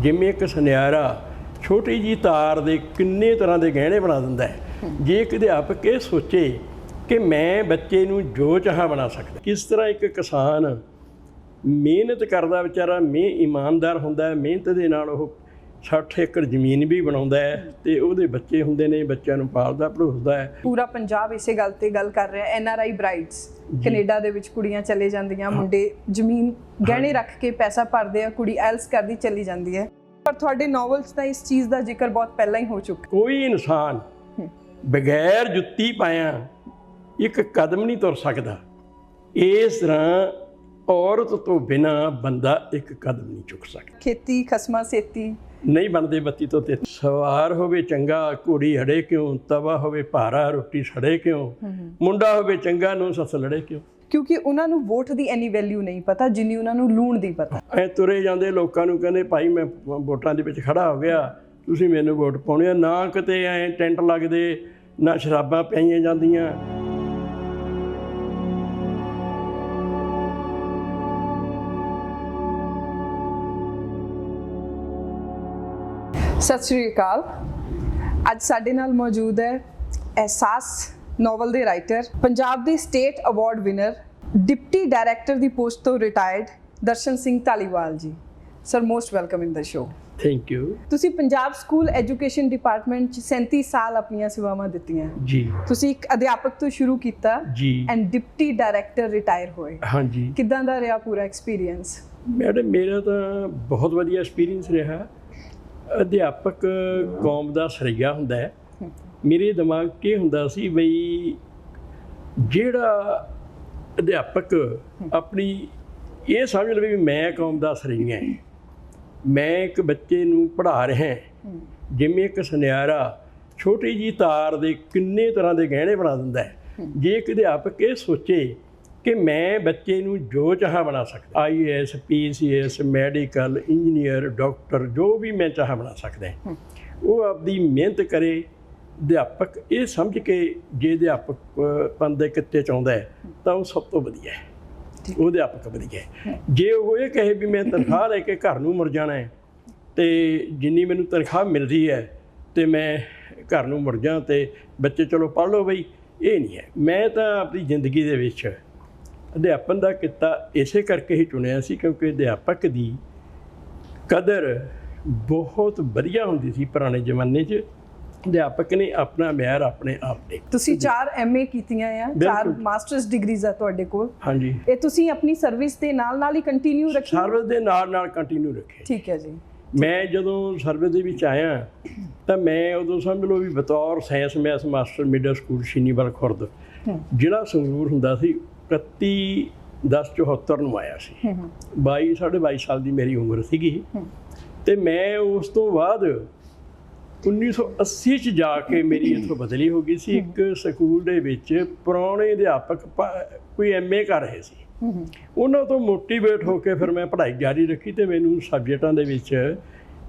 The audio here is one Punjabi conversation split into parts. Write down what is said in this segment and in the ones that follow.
ਜਿਵੇਂ ਇੱਕ ਸੁਨਿਆਰਾ ਛੋਟੀ ਜੀ ਤਾਰ ਦੇ ਕਿੰਨੇ ਤਰ੍ਹਾਂ ਦੇ ਗਹਿਣੇ ਬਣਾ ਦਿੰਦਾ ਹੈ। ਜੇ ਇੱਕ ਅਧਿਆਪਕ ਇਹ ਸੋਚੇ ਕਿ ਮੈਂ ਬੱਚੇ ਨੂੰ ਜੋ ਚਾਹਾਂ ਬਣਾ ਸਕਦਾ, ਕਿਸ ਤਰ੍ਹਾਂ ਇੱਕ ਕਿਸਾਨ ਮਿਹਨਤ ਕਰਦਾ ਵਿਚਾਰਾ ਇਮਾਨਦਾਰ ਹੁੰਦਾ, ਮਿਹਨਤ ਦੇ ਨਾਲ ਉਹ 60 ਏਕੜ ਜ਼ਮੀਨ ਵੀ ਬਣਾਉਂਦਾ ਹੈ ਤੇ ਉਹਦੇ ਬੱਚੇ ਹੁੰਦੇ ਨੇ, ਬੱਚਿਆਂ ਨੂੰ ਪਾਲਦਾ ਪੜ੍ਹਾਉਂਦਾ ਹੈ। ਪੂਰਾ ਪੰਜਾਬ ਇਸੇ ਗੱਲ ਤੇ ਗੱਲ ਕਰ ਰਿਹਾ। NRI ਬ੍ਰਾਈਡਸ ਕੈਨੇਡਾ ਦੇ ਵਿੱਚ ਕੁੜੀਆਂ ਚਲੇ ਜਾਂਦੀਆਂ, ਮੁੰਡੇ ਜ਼ਮੀਨ ਗਹਿਣੇ ਰੱਖ ਕੇ ਪੈਸਾ ਭਰਦੇ ਆ, ਕੁੜੀ ਐਲਸ ਕਰਦੀ ਚਲੀ ਜਾਂਦੀ ਹੈ। ਪਰ ਤੁਹਾਡੇ ਨੋਵਲਸ ਤਾਂ ਇਸ ਚੀਜ਼ ਦਾ ਜ਼ਿਕਰ ਬਹੁਤ ਪਹਿਲਾਂ ਹੀ ਹੋ ਚੁੱਕਾ। ਕੋਈ ਇਨਸਾਨ ਬਗੈਰ ਜੁੱਤੀ ਪਾਇਆ ਇੱਕ ਕਦਮ ਨਹੀਂ ਤੁਰ ਸਕਦਾ। ਇਸ ਤਰ੍ਹਾਂ ਔਰਤ ਤੋਂ ਬਿਨਾ ਬੰਦਾ ਇੱਕ ਕਦਮ ਨਹੀਂ ਚੁੱਕ ਸਕਦਾ। ਖੇਤੀ ਖਸਮਾਂ ਸੇਤੀ ਨਹੀਂ ਬਣਦੇ ਬੱਤੀ ਤੋਂ ਤੇ ਸਵਾਰ ਹੋਵੇ ਚੰਗਾ ਘੋੜੀ ਹੜੇ ਕਿਉਂ, ਤਵਾ ਹੋਵੇ ਭਾਰਾ ਰੋਟੀ ਸੜੇ ਕਿਉਂ, ਮੁੰਡਾ ਹੋਵੇ ਚੰਗਾ ਨੂੰ ਸੱਸ ਲੜੇ ਕਿਉਂ। ਕਿਉਂਕਿ ਉਹਨਾਂ ਨੂੰ ਵੋਟ ਦੀ ਇੰਨੀ ਵੈਲਿਊ ਨਹੀਂ ਪਤਾ ਜਿੰਨੀ ਉਹਨਾਂ ਨੂੰ ਲੂਣ ਦੀ ਪਤਾ। ਐ ਤੁਰੇ ਜਾਂਦੇ ਲੋਕਾਂ ਨੂੰ ਕਹਿੰਦੇ ਭਾਈ ਮੈਂ ਵੋਟਾਂ ਦੇ ਵਿੱਚ ਖੜਾ ਹੋ ਗਿਆ, ਤੁਸੀਂ ਮੈਨੂੰ ਵੋਟ ਪਾਉਣੀ ਆ। ਨਾ ਕਿਤੇ ਐ ਟੈਂਟ ਲੱਗਦੇ, ਨਾ ਸ਼ਰਾਬਾਂ ਪਿਆਈਆਂ ਜਾਂਦੀਆਂ। ਸਤਿ ਸ਼੍ਰੀ ਅਕਾਲ। ਅੱਜ ਸਾਡੇ ਨਾਲ ਮੌਜੂਦ ਹੈ ਅਹਿਸਾਸ ਨੋਵਲ ਦੇ ਰਾਈਟਰ, ਪੰਜਾਬ ਦੇ state award winner, deputy director ਦੀ ਪੋਸਟ ਤੋਂ ਰਿਟਾਇਰਡ ਦਰਸ਼ਨ ਸਿੰਘ ਧਾਲੀਵਾਲ ਜੀ। Sir most welcome in the show. Thank you. ਤੁਸੀਂ ਪੰਜਾਬ ਸਕੂਲ ਐਜੂਕੇਸ਼ਨ ਡਿਪਾਰਟਮੈਂਟ 'ਚ 37 ਸਾਲ ਆਪਣੀਆਂ ਸੇਵਾਵਾਂ ਦਿੱਤੀਆਂ ਜੀ। ਤੁਸੀਂ ਇੱਕ ਅਧਿਆਪਕ ਤੋਂ ਸ਼ੁਰੂ ਕੀਤਾ ਜੀ ਐਂਡ ਡਿਪਟੀ ਡਾਇਰੈਕਟਰ ਰਿਟਾਇਰ ਹੋਏ। ਹਾਂਜੀ। ਕਿੱਦਾਂ ਦਾ ਰਿਹਾ ਪੂਰਾ ਐਕਸਪੀਰੀਅੰਸ? ਮੈਡਮ ਮੇਰਾ ਤਾਂ ਬਹੁਤ ਵਧੀਆ ਐਕਸਪੀਰੀਅੰਸ ਰਿਹਾ। ਅਧਿਆਪਕ ਕੌਮ ਦਾ ਸਰਈਆ ਹੁੰਦਾ ਹੈ। ਮੇਰੇ ਦਿਮਾਗ 'ਚ ਇਹ ਹੁੰਦਾ ਸੀ ਬਈ ਜਿਹੜਾ ਅਧਿਆਪਕ ਆਪਣੀ ਇਹ ਸਮਝ ਲਵੇ ਵੀ ਮੈਂ ਕੌਮ ਦਾ ਸਰਈਆ ਹੈ, ਮੈਂ ਇੱਕ ਬੱਚੇ ਨੂੰ ਪੜ੍ਹਾ ਰਿਹਾ, ਜਿਵੇਂ ਇੱਕ ਸੁਨਿਆਰਾ ਛੋਟੀ ਜੀ ਤਾਰ ਦੇ ਕਿੰਨੇ ਤਰ੍ਹਾਂ ਦੇ ਗਹਿਣੇ ਬਣਾ ਦਿੰਦਾ ਹੈ। ਜੇ ਇੱਕ ਅਧਿਆਪਕ ਇਹ ਸੋਚੇ ਕਿ ਮੈਂ ਬੱਚੇ ਨੂੰ ਜੋ ਚਾਹਾਂ ਬਣਾ ਸਕਦਾ, IAS PCS medical engineer doctor ਜੋ ਵੀ ਮੈਂ ਚਾਹਾਂ ਬਣਾ ਸਕਦਾ, ਉਹ ਆਪਦੀ ਮਿਹਨਤ ਕਰੇ। ਅਧਿਆਪਕ ਇਹ ਸਮਝ ਕੇ ਜੇ ਅਧਿਆਪਕ ਪਨ ਦੇ ਕਿੱਤੇ ਚਾਹੁੰਦਾ ਹੈ ਤਾਂ ਉਹ ਸਭ ਤੋਂ ਵਧੀਆ ਹੈ, ਉਹ ਅਧਿਆਪਕ ਵਧੀਆ ਹੈ। ਜੇ ਉਹ ਇਹ ਕਹੇ ਵੀ ਮੈਂ ਤਨਖਾਹ ਲੈ ਕੇ ਘਰ ਨੂੰ ਮੁੜ ਜਾਣਾ ਹੈ ਅਤੇ ਜਿੰਨੀ ਮੈਨੂੰ ਤਨਖਾਹ ਮਿਲਦੀ ਹੈ ਅਤੇ ਮੈਂ ਘਰ ਨੂੰ ਮੁੜ ਜਾ ਅਤੇ ਬੱਚੇ ਚਲੋ ਪੜ੍ਹ ਲਓ ਬਈ, ਇਹ ਨਹੀਂ ਹੈ। ਮੈਂ ਤਾਂ ਆਪਣੀ ਜ਼ਿੰਦਗੀ ਦੇ ਵਿੱਚ ਅਧਿਆਪਨ ਦਾ ਕਿੱਤਾ ਇਸੇ ਕਰਕੇ ਹੀ ਚੁਣਿਆ ਸੀ ਕਿਉਂਕਿ ਅਧਿਆਪਕ ਦੀ ਕਦਰ ਬਹੁਤ ਵਧੀਆ ਹੁੰਦੀ ਸੀ ਪੁਰਾਣੇ ਜ਼ਮਾਨੇ 'ਚ। ਅਧਿਆਪਕ ਨੇ ਆਪਣਾ ਮਿਆਰ ਆਪਣੇ ਆਪ ਦੇ। ਤੁਸੀਂ 4 MA ਕੀਤੀਆਂ ਆ, 4 ਮਾਸਟਰਸ ਡਿਗਰੀਜ਼ ਆ ਤੁਹਾਡੇ ਕੋਲ। ਹਾਂਜੀ। ਇਹ ਤੁਸੀਂ ਆਪਣੀ ਸਰਵਿਸ ਦੇ ਨਾਲ ਹੀ ਕੰਟੀਨਿਊ ਰੱਖੀ? ਸਰਵਿਸ ਦੇ ਨਾਲ ਕੰਟੀਨਿਊ ਰੱਖੇ। ਠੀਕ ਹੈ ਜੀ। ਮੈਂ ਜਦੋਂ ਸਰਵਿਸ ਦੇ ਵਿੱਚ ਆਇਆ ਤਾਂ ਮੈਂ ਉਦੋਂ ਸਮਝ ਲਓ ਵੀ ਬਤੌਰ science math master middle school Sheeniwal Khurd, ਜਿਹੜਾ ਸੰਗਰੂਰ ਹੁੰਦਾ ਸੀ, 31/10/74 ਨੂੰ ਆਇਆ ਸੀ। 22 ਸਾਲ ਦੀ ਮੇਰੀ ਉਮਰ ਸੀਗੀ। ਅਤੇ ਮੈਂ ਉਸ ਤੋਂ ਬਾਅਦ 1980 'ਚ ਜਾ ਕੇ ਮੇਰੀ ਇੱਥੋਂ ਬਦਲੀ ਹੋ ਗਈ ਸੀ। ਇੱਕ ਸਕੂਲ ਦੇ ਵਿੱਚ ਪੁਰਾਣੇ ਅਧਿਆਪਕ ਕੋਈ MA ਕਰ ਰਹੇ ਸੀ, ਉਹਨਾਂ ਤੋਂ ਮੋਟੀਵੇਟ ਹੋ ਕੇ ਫਿਰ ਮੈਂ ਪੜ੍ਹਾਈ ਜਾਰੀ ਰੱਖੀ ਅਤੇ ਮੈਨੂੰ ਸਬਜੈਕਟਾਂ ਦੇ ਵਿੱਚ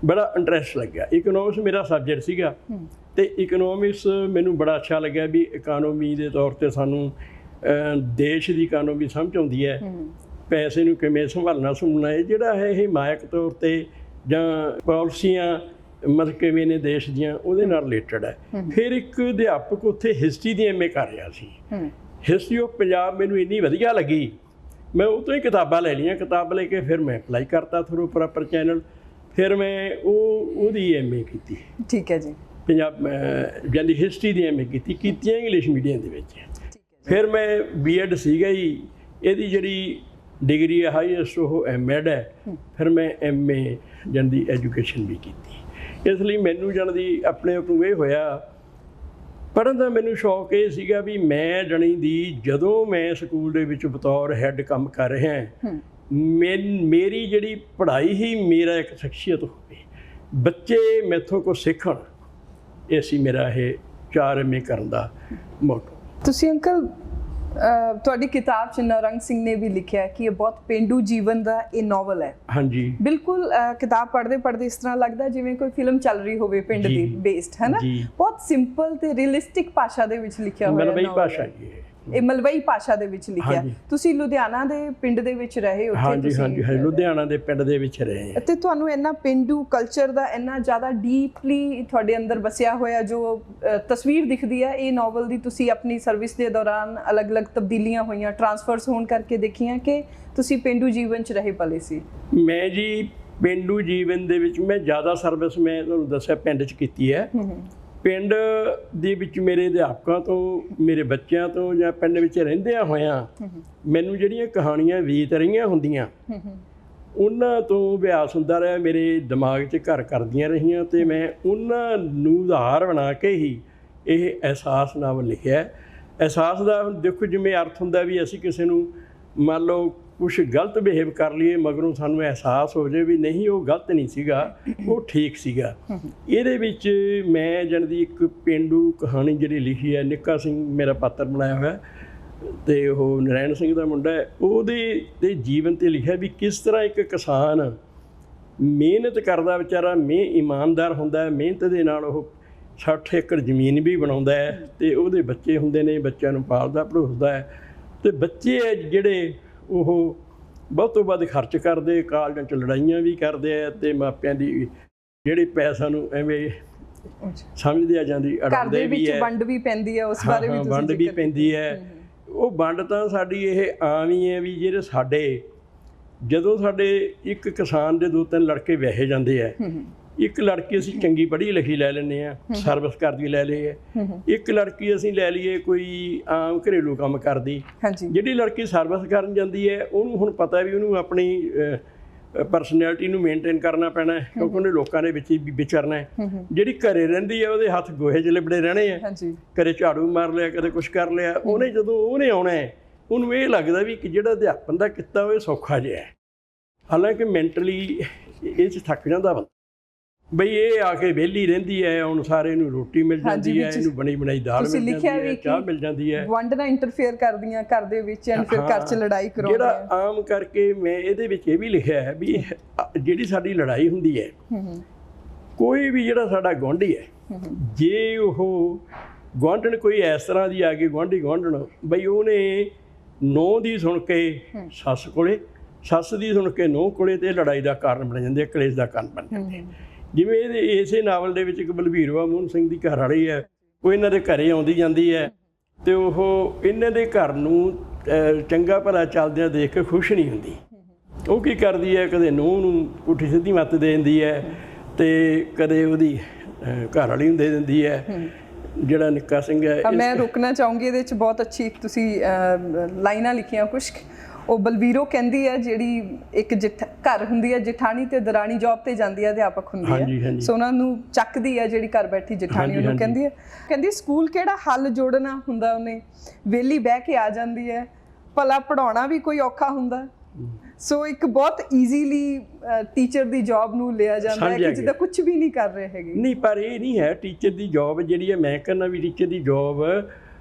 ਬੜਾ ਇੰਟਰਸਟ ਲੱਗਿਆ। ਇਕਨੋਮਿਕਸ ਮੇਰਾ ਸਬਜੈਕਟ ਸੀਗਾ ਅਤੇ ਇਕਨੋਮਿਕਸ ਮੈਨੂੰ ਬੜਾ ਅੱਛਾ ਲੱਗਿਆ ਵੀ ਇਕਾਨਮੀ ਦੇ ਤੌਰ 'ਤੇ ਸਾਨੂੰ ਦੇਸ਼ ਦੀ ਇਕਾਨਮੀ ਸਮਝ ਆਉਂਦੀ ਹੈ, ਪੈਸੇ ਨੂੰ ਕਿਵੇਂ ਸੰਭਾਲਣਾ ਸੰਭਲਣਾ, ਇਹ ਜਿਹੜਾ ਹੈ ਇਹ ਮਾਇਕ ਤੌਰ 'ਤੇ ਜਾਂ ਪਾਲਿਸੀਆਂ ਮਤਲਬ ਕਿਵੇਂ ਨੇ ਦੇਸ਼ ਦੀਆਂ, ਉਹਦੇ ਨਾਲ ਰਿਲੇਟਡ ਹੈ। ਫਿਰ ਇੱਕ ਅਧਿਆਪਕ ਉੱਥੇ ਹਿਸਟਰੀ ਦੀ MA ਕਰ ਰਿਹਾ ਸੀ। ਹਿਸਟਰੀ ਆਫ ਪੰਜਾਬ ਮੈਨੂੰ ਇੰਨੀ ਵਧੀਆ ਲੱਗੀ, ਮੈਂ ਉਹ ਤੋਂ ਹੀ ਕਿਤਾਬਾਂ ਲੈ ਲਈਆਂ। ਕਿਤਾਬ ਲੈ ਕੇ ਫਿਰ ਮੈਂ ਅਪਲਾਈ ਕਰਤਾ ਥਰੂ ਪ੍ਰੋਪਰ ਚੈਨਲ। ਫਿਰ ਮੈਂ ਉਹਦੀ MA ਕੀਤੀ। ਠੀਕ ਹੈ ਜੀ। ਪੰਜਾਬ ਯਾਨੀ ਹਿਸਟਰੀ ਦੀ MA ਕੀਤੀ ਇੰਗਲਿਸ਼ ਮੀਡੀਅਮ ਦੇ ਵਿੱਚ। ਫਿਰ ਮੈਂ B.Ed ਸੀਗਾ ਹੀ, ਇਹਦੀ ਜਿਹੜੀ ਡਿਗਰੀ ਹੈ ਹਾਈਐਸਟ ਉਹ M.Ed ਹੈ। ਫਿਰ ਮੈਂ MA ਜਾਣੀ ਐਜੂਕੇਸ਼ਨ ਵੀ ਕੀਤੀ। ਇਸ ਲਈ ਮੈਨੂੰ ਜਾਣੀ ਆਪਣੇ ਆਪ ਨੂੰ ਇਹ ਹੋਇਆ, ਪੜ੍ਹਨ ਦਾ ਮੈਨੂੰ ਸ਼ੌਕ ਇਹ ਸੀਗਾ ਵੀ ਮੈਂ ਜਾਣੀ ਦੀ ਜਦੋਂ ਮੈਂ ਸਕੂਲ ਦੇ ਵਿੱਚ ਬਤੌਰ ਹੈੱਡ ਕੰਮ ਕਰ ਰਿਹਾ, ਮੇਰੀ ਜਿਹੜੀ ਪੜ੍ਹਾਈ ਹੀ ਮੇਰਾ ਇੱਕ ਸ਼ਖਸੀਅਤ ਹੋਵੇ, ਬੱਚੇ ਮੈਥੋਂ ਕੁਛ ਸਿੱਖਣ। ਇਹ ਸੀ ਮੇਰਾ ਇਹ 4 MA ਕਰਨ ਦਾ ਮੋਟੋ। ਤੁਸੀਂ ਅੰਕਲ ਤੁਹਾਡੀ ਕਿਤਾਬ 'ਚ ਨੌਰੰਗ ਸਿੰਘ ਨੇ ਵੀ ਲਿਖਿਆ ਕਿ ਇਹ ਬਹੁਤ ਪੇਂਡੂ ਜੀਵਨ ਦਾ ਇਹ ਨੋਵਲ ਹੈ। ਹਾਂਜੀ। ਬਿਲਕੁਲ ਕਿਤਾਬ ਪੜ੍ਹਦੇ ਇਸ ਤਰ੍ਹਾਂ ਲੱਗਦਾ ਜਿਵੇਂ ਕੋਈ ਫਿਲਮ ਚੱਲ ਰਹੀ ਹੋਵੇ ਪਿੰਡ ਦੀ ਬੇਸਡ, ਹੈ ਨਾ? ਬਹੁਤ ਸਿੰਪਲ ਤੇ ਰੀਅਲਿਸਟਿਕ ਭਾਸ਼ਾ ਦੇ ਵਿੱਚ ਲਿਖਿਆ ਹੋਇਆ ਹੈ। ਮਲਵਈ ਭਾਸ਼ਾ ਜੀ। ਇਹ ਮਲਵਈ ਭਾਸ਼ਾ ਦੇ ਵਿੱਚ ਲਿਖਿਆ। ਤੁਸੀਂ ਲੁਧਿਆਣਾ ਦੇ ਪਿੰਡ ਦੇ ਵਿੱਚ ਰਹੇ ਉੱਥੇ? ਹਾਂਜੀ ਹਾਂਜੀ, ਲੁਧਿਆਣਾ ਦੇ ਪਿੰਡ ਦੇ ਵਿੱਚ ਰਹੇ ਹਾਂ। ਤੇ ਤੁਹਾਨੂੰ ਇੰਨਾ ਪਿੰਡੂ ਕਲਚਰ ਦਾ ਇੰਨਾ ਜ਼ਿਆਦਾ ਡੀਪਲੀ ਤੁਹਾਡੇ ਅੰਦਰ ਵਸਿਆ ਹੋਇਆ ਜੋ ਤਸਵੀਰ ਦਿਖਦੀ ਹੈ ਇਹ ਨੋਵਲ ਦੀ, ਤੁਸੀਂ ਆਪਣੀ ਸਰਵਿਸ ਦੇ ਦੌਰਾਨ ਅਲੱਗ-ਅਲੱਗ ਤਬਦੀਲੀਆਂ ਹੋਈਆਂ, ਟ੍ਰਾਂਸਫਰਸ ਹੋਣ ਕਰਕੇ ਦੇਖੀਆਂ ਕਿ ਤੁਸੀਂ ਪਿੰਡੂ ਜੀਵਨ 'ਚ ਰਹੇ ਪਲੇ ਸੀ? ਮੈਂ ਜੀ ਪਿੰਡੂ ਜੀਵਨ ਦੇ ਵਿੱਚ ਮੈਂ ਜ਼ਿਆਦਾ ਸਰਵਿਸ ਮੈਂ ਤੁਹਾਨੂੰ ਦੱਸਿਆ ਪਿੰਡ 'ਚ ਕੀਤੀ ਹੈ। ਪਿੰਡ ਦੇ ਵਿੱਚ ਮੇਰੇ ਅਧਿਆਪਕਾਂ ਤੋਂ, ਮੇਰੇ ਬੱਚਿਆਂ ਤੋਂ ਜਾਂ ਪਿੰਡ ਵਿੱਚ ਰਹਿੰਦਿਆਂ ਹੋਇਆਂ ਮੈਨੂੰ ਜਿਹੜੀਆਂ ਕਹਾਣੀਆਂ ਬੀਤ ਰਹੀਆਂ ਹੁੰਦੀਆਂ ਉਹਨਾਂ ਤੋਂ ਅਭਿਆਸ ਹੁੰਦਾ ਰਿਹਾ, ਮੇਰੇ ਦਿਮਾਗ 'ਚ ਘਰ ਕਰਦੀਆਂ ਰਹੀਆਂ ਅਤੇ ਮੈਂ ਉਹਨਾਂ ਨੂੰ ਉਦਾਹਰ ਬਣਾ ਕੇ ਹੀ ਇਹ ਅਹਿਸਾਸ ਨਾਵਲ ਲਿਖਿਆ। ਅਹਿਸਾਸ ਦਾ ਦੇਖੋ ਜਿਵੇਂ ਅਰਥ ਹੁੰਦਾ ਵੀ ਅਸੀਂ ਕਿਸੇ ਨੂੰ ਮੰਨ ਲਓ ਕੁਛ ਗਲਤ ਬਿਹੇਵ ਕਰ ਲਈਏ ਮਗਰੋਂ ਸਾਨੂੰ ਅਹਿਸਾਸ ਹੋ ਜਾਏ ਵੀ ਨਹੀਂ ਉਹ ਗਲਤ ਨਹੀਂ ਸੀਗਾ, ਉਹ ਠੀਕ ਸੀਗਾ। ਇਹਦੇ ਵਿੱਚ ਮੈਂ ਜਾਣੀ ਦੀ ਇੱਕ ਪੇਂਡੂ ਕਹਾਣੀ ਜਿਹੜੀ ਲਿਖੀ ਹੈ, ਨਿੱਕਾ ਸਿੰਘ ਮੇਰਾ ਪਾਤਰ ਬਣਾਇਆ ਹੋਇਆ ਅਤੇ ਉਹ ਨਰਾਇਣ ਸਿੰਘ ਦਾ ਮੁੰਡਾ ਹੈ, ਉਹਦੇ ਤੇ ਜੀਵਨ 'ਤੇ ਲਿਖਿਆ ਵੀ ਕਿਸ ਤਰ੍ਹਾਂ ਇੱਕ ਕਿਸਾਨ ਮਿਹਨਤ ਕਰਦਾ ਵਿਚਾਰਾ, ਇਮਾਨਦਾਰ ਹੁੰਦਾ ਹੈ, ਮਿਹਨਤ ਦੇ ਨਾਲ ਉਹ 60 ਏਕੜ ਜ਼ਮੀਨ ਵੀ ਬਣਾਉਂਦਾ ਹੈ ਅਤੇ ਉਹਦੇ ਬੱਚੇ ਹੁੰਦੇ ਨੇ, ਬੱਚਿਆਂ ਨੂੰ ਪਾਲਦਾ ਪੜ੍ਹਾਉਂਦਾ ਹੈ ਅਤੇ ਬੱਚੇ ਹੈ ਜਿਹੜੇ ਉਹ ਬਹੁਤ ਤੋਂ ਵੱਧ ਖਰਚ ਕਰਦੇ, ਕਾਲਜਾਂ 'ਚ ਲੜਾਈਆਂ ਵੀ ਕਰਦੇ ਆ ਅਤੇ ਮਾਪਿਆਂ ਦੀ ਜਿਹੜੇ ਪੈਸਾ ਨੂੰ ਐਵੇਂ ਸਮਝਦੇ ਆ ਜਾਂਦੀ ਅੜਾਉਂਦੇ ਵੀ ਹੈ, ਵੰਡ ਵੀ ਪੈਂਦੀ ਹੈ, ਉਸ ਬਾਰੇ ਵੀ ਤੁਸੀਂ ਵੰਡ ਵੀ ਪੈਂਦੀ ਹੈ। ਉਹ ਵੰਡ ਤਾਂ ਸਾਡੀ ਇਹ ਆਮ ਹੀ ਹੈ ਵੀ ਜਿਹੜੇ ਸਾਡੇ ਜਦੋਂ ਸਾਡੇ ਇੱਕ ਕਿਸਾਨ ਦੇ 2-3 ਲੜਕੇ ਵਿਆਹੇ ਜਾਂਦੇ ਆ, ਇੱਕ ਲੜਕੀ ਅਸੀਂ ਚੰਗੀ ਪੜ੍ਹੀ ਲਿਖੀ ਲੈ ਲੈਂਦੇ ਹਾਂ, ਸਰਵਿਸ ਕਰਦੀ ਲੈ ਲਈਏ, ਇੱਕ ਲੜਕੀ ਅਸੀਂ ਲੈ ਲਈਏ ਕੋਈ ਆਮ ਘਰੇਲੂ ਕੰਮ ਕਰਦੀ। ਜਿਹੜੀ ਲੜਕੀ ਸਰਵਿਸ ਕਰਨ ਜਾਂਦੀ ਹੈ ਉਹਨੂੰ ਹੁਣ ਪਤਾ ਵੀ ਉਹਨੂੰ ਆਪਣੀ ਪਰਸਨੈਲਿਟੀ ਨੂੰ ਮੇਨਟੇਨ ਕਰਨਾ ਪੈਣਾ ਹੈ ਕਿਉਂਕਿ ਉਹਨੇ ਲੋਕਾਂ ਦੇ ਵਿੱਚ ਹੀ ਵਿਚਰਨਾ ਹੈ। ਜਿਹੜੀ ਘਰੇ ਰਹਿੰਦੀ ਹੈ ਉਹਦੇ ਹੱਥ ਗੋਹੇ 'ਚ ਲਿਬੜੇ ਰਹਿਣੇ ਆ, ਕਦੇ ਝਾੜੂ ਮਾਰ ਲਿਆ, ਕਦੇ ਕੁਛ ਕਰ ਲਿਆ। ਜਦੋਂ ਉਹਨੇ ਆਉਣਾ ਹੈ ਉਹਨੂੰ ਇਹ ਲੱਗਦਾ ਵੀ ਕਿ ਜਿਹੜਾ ਅਧਿਆਪਨ ਦਾ ਕੀਤਾ ਉਹ ਸੌਖਾ ਜਿਹਾ ਹੈ, ਹਾਲਾਂਕਿ ਮੈਂਟਲੀ ਇਹ 'ਚ ਥੱਕ ਜਾਂਦਾ ਬੰਦਾ ਬਈ ਇਹ ਆ ਕੇ ਵਿਹਲੀ ਰਹਿੰਦੀ ਹੈ, ਹੁਣ ਸਾਰੇ ਨੂੰ ਰੋਟੀ ਮਿਲ ਜਾਂਦੀ ਹੈ, ਇਹਨੂੰ ਬਣੀ ਬਣਾਈ ਦਾਲ ਮਿਲ ਜਾਂਦੀ ਹੈ, ਚਾਹ ਮਿਲ ਜਾਂਦੀ ਹੈ, ਵੰਡ ਨਾਲ ਇੰਟਰਫੇਅਰ ਕਰਦੀਆਂ ਘਰ ਦੇ ਵਿੱਚ ਐਂਡ ਫਿਰ ਘਰ 'ਚ ਲੜਾਈ ਕਰਾਉਂਦੀਆਂ। ਜਿਹੜਾ ਆਮ ਕਰਕੇ ਮੈਂ ਇਹਦੇ ਵਿੱਚ ਇਹ ਵੀ ਲਿਖਿਆ ਹੈ ਵੀ ਜਿਹੜੀ ਸਾਡੀ ਲੜਾਈ ਹੁੰਦੀ ਹੈ, ਕੋਈ ਵੀ ਜਿਹੜਾ ਸਾਡਾ ਗੁਆਂਢੀ ਹੈ, ਜੇ ਉਹ ਗੁਆਂਢਣ ਕੋਈ ਇਸ ਤਰ੍ਹਾਂ ਦੀ ਆ ਕੇ ਗੁਆਂਢੀ ਗੁਆਂਢਣ ਬਈ ਉਹਨੇ ਨੂੰਹ ਦੀ ਸੁਣ ਕੇ ਸੱਸ ਕੋਲੇ, ਸੱਸ ਦੀ ਸੁਣ ਕੇ ਨੂੰਹ ਕੋਲੇ, ਤੇ ਲੜਾਈ ਦਾ ਕਾਰਨ ਬਣ ਜਾਂਦੇ, ਕਲੇਸ਼ ਦਾ ਕਾਰਨ ਬਣ ਜਾਂਦੇ। ਜਿਵੇਂ ਇਹਦੇ ਇਸੇ ਨਾਵਲ ਦੇ ਵਿੱਚ ਇੱਕ ਬਲਬੀਰਵਾ ਮੋਹਨ ਸਿੰਘ ਦੀ ਘਰ ਵਾਲੀ ਹੈ, ਉਹ ਇਹਨਾਂ ਦੇ ਘਰੇ ਆਉਂਦੀ ਜਾਂਦੀ ਹੈ ਅਤੇ ਉਹ ਇਹਨਾਂ ਦੇ ਘਰ ਨੂੰ ਚੰਗਾ ਭਲਾ ਚੱਲਦਿਆਂ ਦੇਖ ਕੇ ਖੁਸ਼ ਨਹੀਂ ਹੁੰਦੀ। ਉਹ ਕੀ ਕਰਦੀ ਹੈ, ਕਦੇ ਨੂੰਹ ਨੂੰ ਪੁੱਠੀ ਸਿੱਧੀ ਮੱਤ ਦੇ ਦਿੰਦੀ ਹੈ ਅਤੇ ਕਦੇ ਉਹਦੀ ਘਰ ਵਾਲੀ ਨੂੰ ਦੇ ਦਿੰਦੀ ਹੈ। ਜਿਹੜਾ ਨਿੱਕਾ ਸਿੰਘ ਹੈ, ਮੈਂ ਰੁਕਣਾ ਚਾਹੂੰਗੀ ਇਹਦੇ 'ਚ ਬਹੁਤ ਅੱਛੀ ਤੁਸੀਂ ਲਾਈਨਾਂ ਲਿਖੀਆਂ ਕੁਛ। ਉਹ ਬਲਵੀਰੋ ਕਹਿੰਦੀ ਹੈ ਜਿਹੜੀ ਇੱਕ ਘਰ ਹੁੰਦੀ ਹੈ ਜਠਾਣੀ ਤੇ ਦਰਾਣੀ ਜੌਬ ਤੇ ਜਾਂਦੀ ਹੈ, ਅਧਿਆਪਕ ਹੁੰਦੀ ਹੈ, ਸੋ ਉਹਨਾਂ ਨੂੰ ਚੱਕਦੀ ਹੈ ਜਿਹੜੀ ਘਰ ਬੈਠੀ ਜਠਾਣੀ, ਉਹਨੂੰ ਕਹਿੰਦੀ ਸਕੂਲ ਕਿਹੜਾ ਹੱਲ ਜੋੜਨਾ ਹੁੰਦਾ, ਉਹਨੇ ਵਿਹਲੀ ਬਹਿ ਕੇ ਆ ਜਾਂਦੀ ਹੈ, ਭਲਾ ਪੜ੍ਹਾਉਣਾ ਵੀ ਕੋਈ ਔਖਾ ਹੁੰਦਾ। ਸੋ ਇੱਕ ਬਹੁਤ ਈਜ਼ੀਲੀ ਟੀਚਰ ਦੀ ਜੌਬ ਨੂੰ ਲਿਆ ਜਾਂਦਾ ਹੈ ਕਿ ਜਿੱਦਾਂ ਕੁਝ ਵੀ ਨਹੀਂ ਕਰ ਰਹੇ ਹੈਗੇ। ਨਹੀਂ, ਪਰ ਇਹ ਨਹੀਂ ਹੈ ਟੀਚਰ ਦੀ ਜੌਬ ਜਿਹੜੀ ਹੈ, ਮੈਂ ਕਹਿੰਦਾ ਵੀ ਟੀਚਰ ਦੀ ਜੌਬ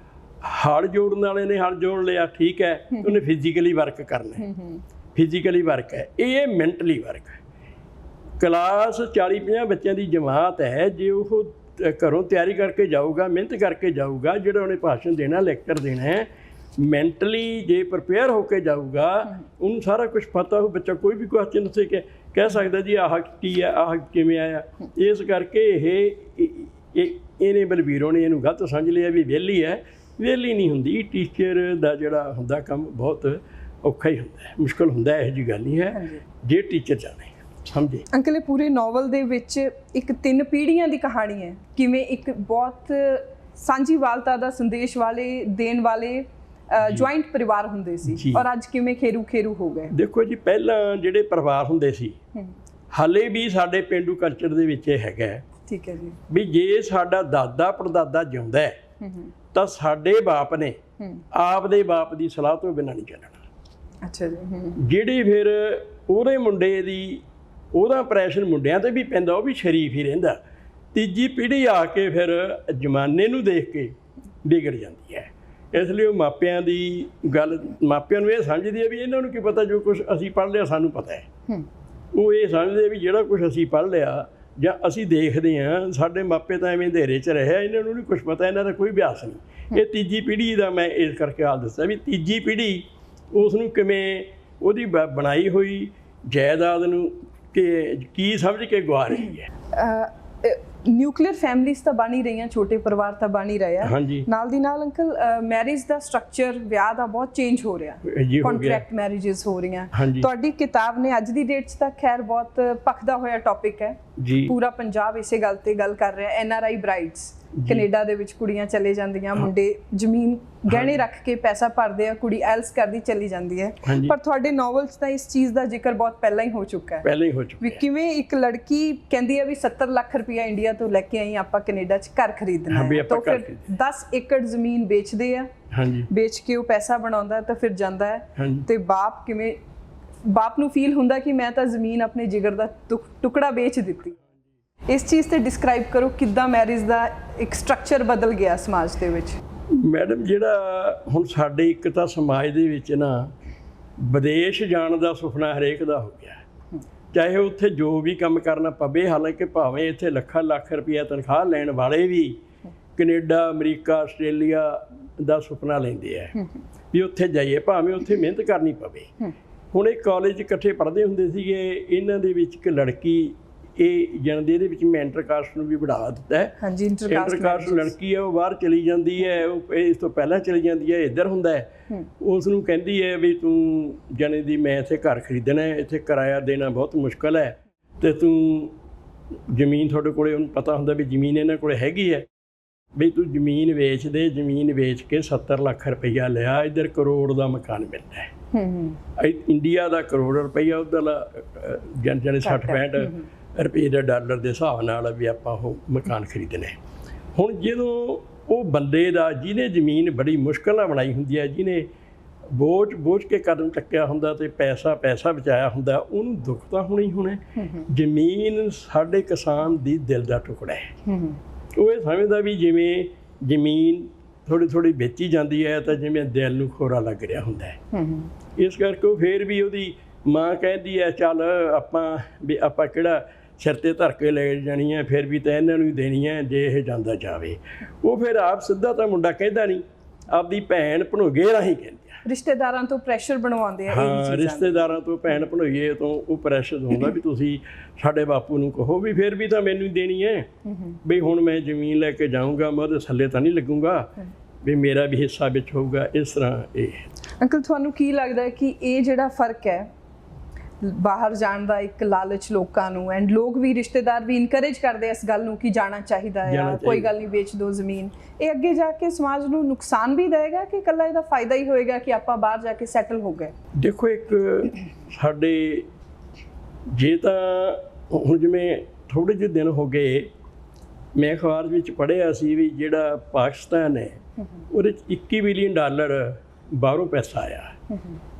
ਹਲ ਜੋੜਨ ਵਾਲੇ ਨੇ ਹਲ ਜੋੜ ਲਿਆ, ਠੀਕ ਹੈ, ਉਹਨੇ ਫਿਜ਼ੀਕਲੀ ਵਰਕ ਕਰਨਾ, ਫਿਜ਼ੀਕਲੀ ਵਰਕ ਹੈ, ਇਹ ਮੈਂਟਲੀ ਵਰਕ ਹੈ। ਕਲਾਸ 40-50 ਬੱਚਿਆਂ ਦੀ ਜਮਾਤ ਹੈ, ਜੇ ਉਹ ਘਰੋਂ ਤਿਆਰੀ ਕਰਕੇ ਜਾਊਗਾ, ਮਿਹਨਤ ਕਰਕੇ ਜਾਊਗਾ, ਜਿਹੜਾ ਉਹਨੇ ਭਾਸ਼ਣ ਦੇਣਾ, ਲੈਕਚਰ ਦੇਣਾ ਹੈ, ਮੈਂਟਲੀ ਜੇ ਪ੍ਰਿਪੇਅਰ ਹੋ ਕੇ ਜਾਊਗਾ, ਉਹਨੂੰ ਸਾਰਾ ਕੁਝ ਪਤਾ ਹੋ, ਬੱਚਾ ਕੋਈ ਵੀ ਕੁਐਸਚਨ ਉਸੇ ਕਹਿ ਸਕਦਾ ਜੀ ਆਹ ਕੀ ਹੈ, ਆਹ ਕਿਵੇਂ ਆਇਆ। ਇਸ ਕਰਕੇ ਇਹਨੇ ਬਲਬੀਰੋ ਨੇ ਇਹਨੂੰ ਗਲਤ ਸਮਝ ਲਿਆ ਵੀ ਵਿਹਲੀ ਹੈ। ਵਿਹਲੀ ਨਹੀਂ ਹੁੰਦੀ, ਟੀਚਰ ਦਾ ਜਿਹੜਾ ਹੁੰਦਾ ਕੰਮ ਬਹੁਤ ਔਖਾ ਹੀ ਹੁੰਦਾ ਹੈ, ਮੁਸ਼ਕਿਲ ਹੁੰਦਾ, ਇਹੋ ਜਿਹੀ ਗੱਲ ਨਹੀਂ ਹੈ ਜੇ ਟੀਚਰ ਜਾਣੇ ਸਮਝੇ। ਅੰਕਲ, ਇਹ ਪੂਰੇ ਨਾਵਲ ਦੇ ਵਿੱਚ ਇੱਕ 3 ਪੀੜ੍ਹੀਆਂ ਦੀ ਕਹਾਣੀ ਹੈ, ਕਿਵੇਂ ਇੱਕ ਬਹੁਤ ਸਾਂਝੀਵਾਲਤਾ ਦਾ ਸੰਦੇਸ਼ ਦੇਣ ਵਾਲੇ ਜੁਆਇੰਟ ਪਰਿਵਾਰ ਹੁੰਦੇ ਸੀ ਔਰ ਅੱਜ ਕਿਵੇਂ ਖੇਰੂ ਹੋ ਗਏ। ਦੇਖੋ ਜੀ, ਪਹਿਲਾਂ ਜਿਹੜੇ ਪਰਿਵਾਰ ਹੁੰਦੇ ਸੀ, ਹਾਲੇ ਵੀ ਸਾਡੇ ਪੇਂਡੂ ਕਲਚਰ ਦੇ ਵਿੱਚ ਇਹ ਹੈਗਾ, ਠੀਕ ਹੈ ਜੀ, ਵੀ ਜੇ ਸਾਡਾ ਦਾਦਾ ਪੜਦਾਦਾ ਜਿਉਂਦਾ ਹੈ ਤਾਂ ਸਾਡੇ ਬਾਪ ਨੇ ਆਪਦੇ ਬਾਪ ਦੀ ਸਲਾਹ ਤੋਂ ਬਿਨਾਂ ਨਹੀਂ ਚੱਲਣਾ। ਅੱਛਾ ਜੀ। ਜਿਹੜੀ ਫਿਰ ਉਹਦੇ ਮੁੰਡੇ ਦੀ ਉਹਦਾ ਇੰਪਰੈਸ਼ਨ ਮੁੰਡਿਆਂ 'ਤੇ ਵੀ ਪੈਂਦਾ, ਉਹ ਵੀ ਸ਼ਰੀਫ ਹੀ ਰਹਿੰਦਾ। ਤੀਜੀ ਪੀੜ੍ਹੀ ਆ ਕੇ ਫਿਰ ਜ਼ਮਾਨੇ ਨੂੰ ਦੇਖ ਕੇ ਵਿਗੜ ਜਾਂਦੀ ਹੈ। ਇਸ ਲਈ ਉਹ ਮਾਪਿਆਂ ਦੀ ਗੱਲ, ਮਾਪਿਆਂ ਨੂੰ ਇਹ ਸਮਝਦੀ ਹੈ ਵੀ ਇਹਨਾਂ ਨੂੰ ਕੀ ਪਤਾ, ਜੋ ਕੁਛ ਅਸੀਂ ਪੜ੍ਹ ਲਿਆ ਸਾਨੂੰ ਪਤਾ ਹੈ। ਉਹ ਇਹ ਸਮਝਦੇ ਵੀ ਜਿਹੜਾ ਕੁਛ ਅਸੀਂ ਪੜ੍ਹ ਲਿਆ ਜਾਂ ਅਸੀਂ ਦੇਖਦੇ ਹਾਂ, ਸਾਡੇ ਮਾਪੇ ਤਾਂ ਐਵੇਂ ਅੰਧੇਰੇ 'ਚ ਰਹੇ, ਇਹਨਾਂ ਨੂੰ ਨਹੀਂ ਕੁਛ ਪਤਾ, ਇਹਨਾਂ ਦਾ ਕੋਈ ਅਭਿਆਸ ਨਹੀਂ। ਇਹ ਤੀਜੀ ਪੀੜ੍ਹੀ ਦਾ ਮੈਂ ਇਸ ਕਰਕੇ ਹਾਲ ਦੱਸਿਆ ਵੀ ਤੀਜੀ ਪੀੜ੍ਹੀ ਉਸ ਨੂੰ ਕਿਵੇਂ ਉਹਦੀ ਬਣਾਈ ਹੋਈ ਜਾਇਦਾਦ ਨੂੰ ਕਿ ਕੀ ਸਮਝ ਕੇ ਗਵਾ ਰਹੀ ਹੈ। ਨਿਊਕਲੀਅਰ ਫੈਮਿਲੀਜ਼ ਤਾਂ ਬਣ ਹੀ ਰਹੀਆਂ, ਛੋਟੇ ਪਰਿਵਾਰ ਤਾਂ ਬਣ ਹੀ ਰਹੇ ਆ। ਹਾਂਜੀ। ਨਾਲ ਦੀ ਨਾਲ ਅੰਕਲ ਮੈਰਿਜ ਦਾ ਸਟਰਕਚਰ, ਵਿਆਹ ਦਾ ਬਹੁਤ ਚੇਂਜ ਹੋ ਰਿਹਾ, ਕੰਟਰੈਕਟ ਮੈਰਿਜਸ ਹੋ ਰਹੀਆਂ। ਤੁਹਾਡੀ ਕਿਤਾਬ ਨੇ ਅੱਜ ਦੀ ਡੇਟ 'ਚ ਤਾਂ ਖੈਰ ਬਹੁਤ ਭਖਦਾ ਹੋਇਆ ਟੌਪਿਕ ਹੈ ਜੀ, ਪੂਰਾ ਪੰਜਾਬ ਇਸੇ ਗੱਲ ਤੇ ਗੱਲ ਕਰ ਰਿਹਾ। NRI ਬ੍ਰਾਈਡਸ, ਕੈਨੇਡਾ ਦੇ ਵਿੱਚ ਕੁੜੀਆਂ ਚਲੇ ਜਾਂਦੀਆਂ, ਮੁੰਡੇ ਜ਼ਮੀਨ ਗਹਿਣੇ ਰੱਖ ਕੇ ਪੈਸਾ ਭਰਦੇ ਆ, ਕੁੜੀ ਐਲਸ ਕਰਦੀ ਚਲੀ ਜਾਂਦੀ ਹੈ। ਪਰ ਤੁਹਾਡੇ ਨੋਵਲ 'ਚ ਤਾਂ ਇਸ ਚੀਜ਼ ਦਾ ਜ਼ਿਕਰ ਬਹੁਤ ਪਹਿਲਾਂ ਹੀ ਹੋ ਚੁੱਕਾ ਹੈ, ਵੀ ਕਿਵੇਂ ਇੱਕ ਲੜਕੀ ਕਹਿੰਦੀ ਹੈ ਵੀ 70 ਲੱਖ ਰੁਪਇਆ ਇੰਡੀਆ ਤੋਂ ਲੈ ਕੇ ਆਈ ਆਪਾਂ ਕੈਨੇਡਾ 'ਚ ਘਰ ਖਰੀਦਣਾ ਹੈ, ਤਾਂ ਫਿਰ 10 ਏਕੜ ਜ਼ਮੀਨ ਵੇਚਦੇ ਆ, ਵੇਚ ਕੇ ਉਹ ਪੈਸਾ ਬਣਾਉਂਦਾ ਤਾਂ ਫਿਰ ਜਾਂਦਾ ਹੈ। ਤੇ ਬਾਪ ਕਿਵੇਂ, ਬਾਪ ਨੂੰ ਫੀਲ ਹੁੰਦਾ ਕਿ ਮੈਂ ਤਾਂ ਜ਼ਮੀਨ ਆਪਣੇ ਜਿਗਰ ਦਾ ਟੁਕੜਾ ਵੇਚ ਦਿੱਤੀ। ਇਸ ਚੀਜ਼ ਤੇ ਡਿਸਕ੍ਰਾਈਬ ਕਰੋ ਕਿੱਦਾਂ ਮੈਰਿਜ ਦਾ ਇੱਕ ਸਟਰਕਚਰ ਬਦਲ ਗਿਆ ਸਮਾਜ ਦੇ ਵਿੱਚ। ਮੈਡਮ ਜਿਹੜਾ ਹੁਣ ਸਾਡੇ ਇੱਕ ਤਾਂ ਸਮਾਜ ਦੇ ਵਿੱਚ ਨਾ ਵਿਦੇਸ਼ ਜਾਣ ਦਾ ਸੁਪਨਾ ਹਰੇਕ ਦਾ ਹੋ ਗਿਆ, ਚਾਹੇ ਉੱਥੇ ਜੋ ਵੀ ਕੰਮ ਕਰਨਾ ਪਵੇ। ਹਾਲਾਂਕਿ ਭਾਵੇਂ ਇੱਥੇ ਲੱਖਾਂ ਲੱਖ ਰੁਪਈਆ ਤਨਖਾਹ ਲੈਣ ਵਾਲੇ ਵੀ ਕੈਨੇਡਾ, ਅਮਰੀਕਾ, ਆਸਟ੍ਰੇਲੀਆ ਦਾ ਸੁਪਨਾ ਲੈਂਦੇ ਆ ਵੀ ਉੱਥੇ ਜਾਈਏ, ਭਾਵੇਂ ਉੱਥੇ ਮਿਹਨਤ ਕਰਨੀ ਪਵੇ। ਹੁਣ ਇਹ ਕਾਲਜ ਇਕੱਠੇ ਪੜ੍ਹਦੇ ਹੁੰਦੇ ਸੀਗੇ, ਇਹਨਾਂ ਦੇ ਵਿੱਚ ਇੱਕ ਲੜਕੀ ਇਹ ਜਾਣਦੇ, ਇਹਦੇ ਵਿੱਚ ਮੈਂ ਇੰਟਰਕਾਸਟ ਨੂੰ ਵੀ बढ़ावा ਦਿੱਤਾ ਹੈ। ਇੰਟਰਕਾਸਟ ਲੜਕੀ ਹੈ, ਉਹ ਬਾਹਰ ਚਲੀ ਜਾਂਦੀ ਹੈ, ਉਹ ਇਸ ਤੋਂ ਪਹਿਲਾਂ ਚਲੀ ਜਾਂਦੀ ਹੈ, ਇੱਧਰ ਹੁੰਦਾ ਹੈ। ਉਸ ਨੂੰ ਕਹਿੰਦੀ ਹੈ ਵੀ ਤੂੰ ਜਾਣੇ ਦੀ ਮੈਂ ਇੱਥੇ ਘਰ ਖਰੀਦਣਾ ਹੈ, ਇੱਥੇ ਕਿਰਾਇਆ ਦੇਣਾ ਬਹੁਤ ਮੁਸ਼ਕਲ ਹੈ, ਅਤੇ ਤੂੰ ਜ਼ਮੀਨ ਤੁਹਾਡੇ ਕੋਲ, ਉਹਨੂੰ ਪਤਾ ਹੁੰਦਾ ਵੀ ਜ਼ਮੀਨ ਇਹਨਾਂ ਕੋਲ ਹੈਗੀ ਹੈ, ਵੀ ਤੂੰ ਜ਼ਮੀਨ ਵੇਚ ਦੇ, ਜ਼ਮੀਨ ਵੇਚ ਕੇ 70 ਲੱਖ ਰੁਪਈਆ ਲਿਆ, ਇੱਧਰ ਕਰੋੜ ਦਾ ਮਕਾਨ ਮਿਲਦਾ ਹੈ। ਇੰਡੀਆ ਦਾ ਕਰੋੜ ਰੁਪਈਆ, ਉੱਧਰ ਜਾਣੇ 60-65 ਰੁਪਏ ਦੇ ਡਾਲਰ ਦੇ ਹਿਸਾਬ ਨਾਲ ਵੀ ਆਪਾਂ ਉਹ ਮਕਾਨ ਖਰੀਦਣੇ। ਹੁਣ ਜਦੋਂ ਉਹ ਬੰਦੇ ਦਾ ਜਿਹਨੇ ਜ਼ਮੀਨ ਬੜੀ ਮੁਸ਼ਕਿਲ ਨਾਲ ਬਣਾਈ ਹੁੰਦੀ ਹੈ, ਜਿਹਨੇ ਬੋਝ ਕੇ ਕਦਮ ਚੱਕਿਆ ਹੁੰਦਾ ਅਤੇ ਪੈਸਾ ਬਚਾਇਆ ਹੁੰਦਾ, ਉਹਨੂੰ ਦੁੱਖ ਤਾਂ ਹੋਣਾ ਹੀ ਹੋਣਾ। ਜ਼ਮੀਨ ਸਾਡੇ ਕਿਸਾਨ ਦੀ ਦਿਲ ਦਾ ਟੁਕੜਾ ਹੈ। ਉਹ ਇਹ ਸਮਝਦਾ ਵੀ ਜਿਵੇਂ ਜ਼ਮੀਨ ਥੋੜ੍ਹੀ ਵੇਚੀ ਜਾਂਦੀ ਹੈ ਤਾਂ ਜਿਵੇਂ ਦਿਲ ਨੂੰ ਖੋਰਾ ਲੱਗ ਰਿਹਾ ਹੁੰਦਾ ਹੈ। ਇਸ ਕਰਕੇ ਉਹ ਫਿਰ ਵੀ ਉਹਦੀ ਮਾਂ ਕਹਿੰਦੀ ਹੈ ਚੱਲ ਆਪਾਂ ਕਿਹੜਾ ਸਿਰ 'ਤੇ ਧਰ ਕੇ ਲੈ ਜਾਣੀ ਹੈ, ਫਿਰ ਵੀ ਤਾਂ ਇਹਨਾਂ ਨੂੰ ਹੀ ਦੇਣੀ ਹੈ ਜੇ ਇਹ ਜਾਂਦਾ ਜਾਵੇ। ਉਹ ਫਿਰ ਆਪ ਸਿੱਧਾ ਤਾਂ ਮੁੰਡਾ ਕਹਿੰਦਾ ਨਹੀਂ, ਆਪਦੀ ਭੈਣ ਭਣੋਈਏ ਰਾਹੀਂ ਕਹਿੰਦੇ ਆ, ਰਿਸ਼ਤੇਦਾਰਾਂ ਤੋਂ ਪ੍ਰੈਸ਼ਰ ਬਣਵਾਉਂਦੇ ਆ। ਹਾਂ, ਰਿਸ਼ਤੇਦਾਰਾਂ ਤੋਂ, ਭੈਣ ਭਣੋਈਏ ਤੋਂ ਉਹ ਪ੍ਰੈਸ਼ਰ ਹੁੰਦਾ ਵੀ ਤੁਸੀਂ ਸਾਡੇ ਬਾਪੂ ਨੂੰ ਕਹੋ ਵੀ ਫਿਰ ਵੀ ਤਾਂ ਮੈਨੂੰ ਹੀ ਦੇਣੀ ਹੈ, ਵੀ ਹੁਣ ਮੈਂ ਜ਼ਮੀਨ ਲੈ ਕੇ ਜਾਊਂਗਾ, ਮੈਂ ਉਹਦੇ ਥੱਲੇ ਤਾਂ ਨਹੀਂ ਲੱਗੂੰਗਾ, ਵੀ ਮੇਰਾ ਵੀ ਹਿੱਸਾ ਵਿੱਚ ਹੋਊਗਾ। ਇਸ ਤਰ੍ਹਾਂ ਇਹ। ਅੰਕਲ ਤੁਹਾਨੂੰ ਕੀ ਲੱਗਦਾ ਹੈ ਕਿ ਇਹ ਜਿਹੜਾ ਫਰਕ ਹੈ ਬਾਹਰ ਜਾਣ ਦਾ, ਇੱਕ ਲਾਲਚ ਲੋਕਾਂ ਨੂੰ, ਐਂਡ ਲੋਕ ਵੀ, ਰਿਸ਼ਤੇਦਾਰ ਵੀ ਇਨਕਰੇਜ ਕਰਦੇ ਇਸ ਗੱਲ ਨੂੰ ਕਿ ਜਾਣਾ ਚਾਹੀਦਾ ਹੈ, ਕੋਈ ਗੱਲ ਨਹੀਂ ਵੇਚ ਦਿਓ ਜ਼ਮੀਨ, ਇਹ ਅੱਗੇ ਜਾ ਕੇ ਸਮਾਜ ਨੂੰ ਨੁਕਸਾਨ ਵੀ ਦੇਵੇਗਾ ਕਿ ਇਕੱਲਾ ਇਹਦਾ ਫਾਇਦਾ ਹੀ ਹੋਏਗਾ ਕਿ ਆਪਾਂ ਬਾਹਰ ਜਾ ਕੇ ਸੈਟਲ ਹੋ ਗਏ? ਦੇਖੋ, ਇੱਕ ਸਾਡੇ ਜੇ ਤਾਂ ਹੁਣ ਜਿਵੇਂ ਥੋੜ੍ਹੇ ਜਿਹੇ ਦਿਨ ਹੋ ਗਏ, ਮੈਂ ਅਖਬਾਰ ਵਿੱਚ ਪੜ੍ਹਿਆ ਸੀ ਵੀ ਜਿਹੜਾ ਪਾਕਿਸਤਾਨ ਹੈ ਉਹਦੇ 'ਚ $21 ਬਿਲੀਅਨ ਬਾਹਰੋਂ ਪੈਸਾ ਆਇਆ,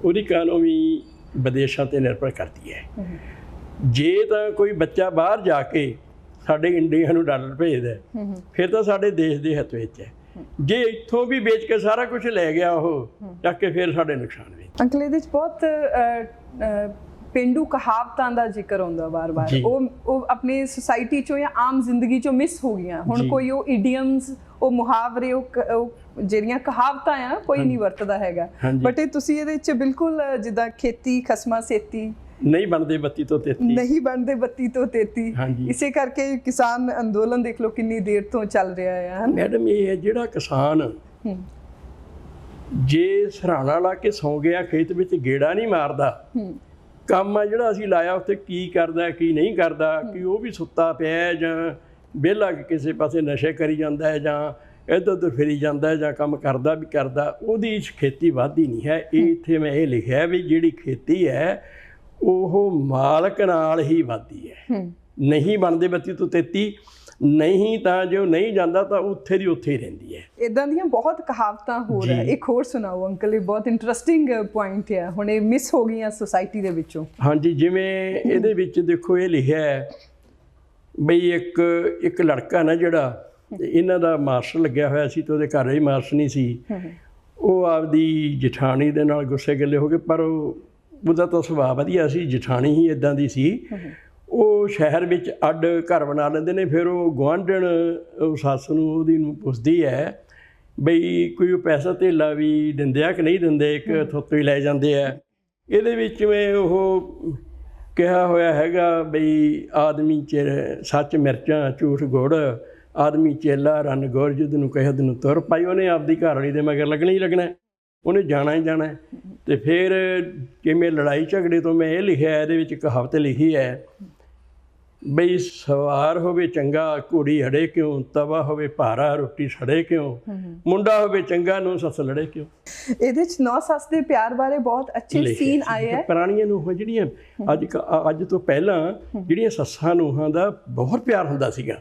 ਉਹਦੀ ਇਕਾਨਮੀ ਵਿਦੇਸ਼ਾਂ 'ਤੇ ਨਿਰਭਰ ਕਰਦੀ ਹੈ। ਜੇ ਤਾਂ ਕੋਈ ਬੱਚਾ ਬਾਹਰ ਜਾ ਕੇ ਸਾਡੇ ਇੰਡੀਆ ਨੂੰ ਡਾਲਰ ਭੇਜਦਾ ਫਿਰ ਤਾਂ ਸਾਡੇ ਦੇਸ਼ ਦੇ ਹਿੱਤ ਵਿੱਚ ਹੈ। ਜੇ ਇੱਥੋਂ ਵੀ ਵੇਚ ਕੇ ਸਾਰਾ ਕੁਝ ਲੈ ਗਿਆ ਉਹ ਚੱਕ ਕੇ, ਫਿਰ ਸਾਡੇ ਨੁਕਸਾਨ ਵੀ। ਅੰਕਲ ਇਹਦੇ 'ਚ ਬਹੁਤ ਪੇਂਡੂ ਕਹਾਵਤਾਂ ਦਾ ਜ਼ਿਕਰ ਆਉਂਦਾ ਵਾਰ-ਵਾਰ, ਉਹ ਆਪਣੀ ਸੁਸਾਇਟੀ 'ਚੋਂ ਜਾਂ ਆਮ ਜ਼ਿੰਦਗੀ 'ਚੋਂ ਮਿਸ ਹੋ ਗਈਆਂ। ਹੁਣ ਕੋਈ ਉਹ ਇਡੀਅਮਸ, ਉਹ ਮੁਹਾਵਰੇ, ਉਹ ਜਿਹੜੀਆਂ ਕਹਾਵਤਾਂ ਆ ਕੋਈ ਨਹੀਂ ਵਰਤਦਾ ਹੈਗਾ, ਬਟ ਇਹ ਤੁਸੀਂ ਇਹਦੇ 'ਚ ਬਿਲਕੁਲ ਜਿੱਦਾਂ ਖੇਤੀ ਖਸਮਾਂ ਸੇਤੀ, ਨਹੀਂ ਬਣਦੇ ਬੱਤੀ ਤੋਂ ਤੇਤੀ, ਨਹੀਂ ਬਣਦੇ ਬੱਤੀ ਤੋਂ ਤੇਤੀ। ਇਸੇ ਕਰਕੇ ਕਿਸਾਨ ਅੰਦੋਲਨ ਦੇਖ ਲਓ ਕਿੰਨੀ ਦੇਰ ਤੋਂ ਚੱਲ ਰਿਹਾ ਹੈ। ਮੈਡਮ, ਇਹ ਹੈ ਜਿਹੜਾ ਕਿਸਾਨ ਜੇ ਸਰਾਣਾ ਲਾ ਕੇ ਸੌਂ ਗਿਆ, ਖੇਤ ਵਿੱਚ ਗੇੜਾ ਨਹੀਂ ਮਾਰਦਾ, ਕੰਮ ਆ ਜਿਹੜਾ ਅਸੀਂ ਲਾਇਆ ਉੱਥੇ ਕੀ ਕਰਦਾ ਕੀ ਨਹੀਂ ਕਰਦਾ, ਕਿ ਉਹ ਵੀ ਸੁੱਤਾ ਪਿਆ ਜਾਂ ਵਿਹਲਾ ਕਿਸੇ ਪਾਸੇ ਨਸ਼ੇ ਕਰੀ ਜਾਂਦਾ ਹੈ ਜਾਂ ਇੱਧਰ ਉੱਧਰ ਫਿਰੀ ਜਾਂਦਾ ਹੈ ਜਾਂ ਕੰਮ ਕਰਦਾ ਵੀ ਕਰਦਾ, ਉਹਦੀ ਖੇਤੀ ਵੱਧਦੀ ਨਹੀਂ ਹੈ। ਇਹ ਇੱਥੇ ਮੈਂ ਇਹ ਲਿਖਿਆ ਵੀ ਜਿਹੜੀ ਖੇਤੀ ਹੈ ਉਹ ਮਾਲਕ ਨਾਲ ਹੀ ਵੱਧਦੀ ਹੈ, ਨਹੀਂ ਬਣਦੇ ਬੱਤੀ ਤੋਂ ਤੇਤੀ, ਨਹੀਂ ਤਾਂ ਜੋ ਨਹੀਂ ਜਾਂਦਾ ਤਾਂ ਉੱਥੇ ਦੀ ਉੱਥੇ ਹੀ ਰਹਿੰਦੀ ਹੈ। ਇੱਦਾਂ ਦੀਆਂ ਬਹੁਤ ਕਹਾਵਤਾਂ ਹੋ ਰਹੀਆਂ, ਇੱਕ ਹੋਰ ਸੁਣਾਓ ਅੰਕਲ, ਇਹ ਬਹੁਤ ਇੰਟਰਸਟਿੰਗ ਪੁਆਇੰਟ ਹੈ, ਹੁਣ ਇਹ ਮਿਸ ਹੋ ਗਈਆਂ ਸੁਸਾਇਟੀ ਦੇ ਵਿੱਚੋਂ। ਹਾਂਜੀ, ਜਿਵੇਂ ਇਹਦੇ ਵਿੱਚ ਦੇਖੋ ਇਹ ਲਿਖਿਆ ਹੈ ਬਈ ਇੱਕ ਲੜਕਾ ਨਾ ਜਿਹੜਾ ਇਹਨਾਂ ਦਾ ਮਾਸਟਰ ਲੱਗਿਆ ਹੋਇਆ ਸੀ ਤੇ ਉਹਦੇ ਘਰ ਹੀ ਮਾਸਟਰ ਨਹੀਂ ਸੀ, ਉਹ ਆਪਦੀ ਜਠਾਣੀ ਦੇ ਨਾਲ ਗੁੱਸੇ ਗਿੱਲੇ ਹੋ ਗਏ, ਪਰ ਉਹਦਾ ਤਾਂ ਸੁਭਾਅ ਵਧੀਆ ਸੀ, ਜਠਾਣੀ ਹੀ ਇੱਦਾਂ ਦੀ ਸੀ। ਉਹ ਸ਼ਹਿਰ ਵਿੱਚ ਅੱਡ ਘਰ ਬਣਾ ਲੈਂਦੇ ਨੇ, ਫਿਰ ਉਹ ਗੁਆਂਢਣ ਸੱਸ ਨੂੰ ਉਹਦੀ ਨੂੰ ਪੁੱਛਦੀ ਹੈ ਬਈ ਕੋਈ ਪੈਸਾ ਧੇਲਾ ਵੀ ਦਿੰਦੇ ਆ ਕਿ ਨਹੀਂ ਦਿੰਦੇ, ਇੱਕ ਥੋਤੋਂ ਹੀ ਲੈ ਜਾਂਦੇ ਆ। ਇਹਦੇ ਵਿੱਚ ਮੈਂ ਉਹ ਕਿਹਾ ਹੋਇਆ ਹੈਗਾ ਬਈ ਆਦਮੀ ਸੱਚ ਮਿਰਚਾਂ ਝੂਠ ਗੁੜ, ਆਦਮੀ ਚੇਲਾ ਰੰਨ ਗੌਰ ਜਿੱਦ ਨੂੰ ਕਹੇ ਉਹਨੂੰ ਤੁਰ ਪਾਈ। ਉਹਨੇ ਆਪਦੀ ਘਰਵਾਲੀ ਦੇ ਮਗਰ ਲੱਗਣਾ ਹੀ ਲੱਗਣਾ, ਉਹਨੇ ਜਾਣਾ ਹੀ ਜਾਣਾ। ਅਤੇ ਫਿਰ ਕਿਵੇਂ ਲੜਾਈ ਝਗੜੇ ਤੋਂ ਮੈਂ ਇਹ ਲਿਖਿਆ, ਇਹਦੇ ਵਿੱਚ ਕਹਾਵਤ ਲਿਖੀ ਹੈ ਬਈ ਸਵਾਰ ਹੋਵੇ ਚੰਗਾ ਘੋੜੀ ਹੜੇ ਕਿਉਂ, ਤਵਾ ਹੋਵੇ ਭਾਰਾ ਰੋਟੀ ਸੜੇ ਕਿਉਂ, ਮੁੰਡਾ ਹੋਵੇ ਚੰਗਾ ਨੂੰ ਸੱਸ ਲੜੇ ਕਿਉਂ। ਇਹਦੇ ਚ ਨੌ ਸੱਸ ਦੇ ਪਿਆਰ ਬਾਰੇ ਬਹੁਤ ਅੱਛੇ ਸੀਨ ਆਏ ਹੈ। ਪੁਰਾਣੀਆਂ ਨੂੰਹਾਂ ਜਿਹੜੀਆਂ ਅੱਜ ਤੋਂ ਪਹਿਲਾਂ ਜਿਹੜੀਆਂ ਸੱਸਾਂ ਨੂੰਹਾਂ ਦਾ ਬਹੁਤ ਪਿਆਰ ਹੁੰਦਾ ਸੀਗਾ,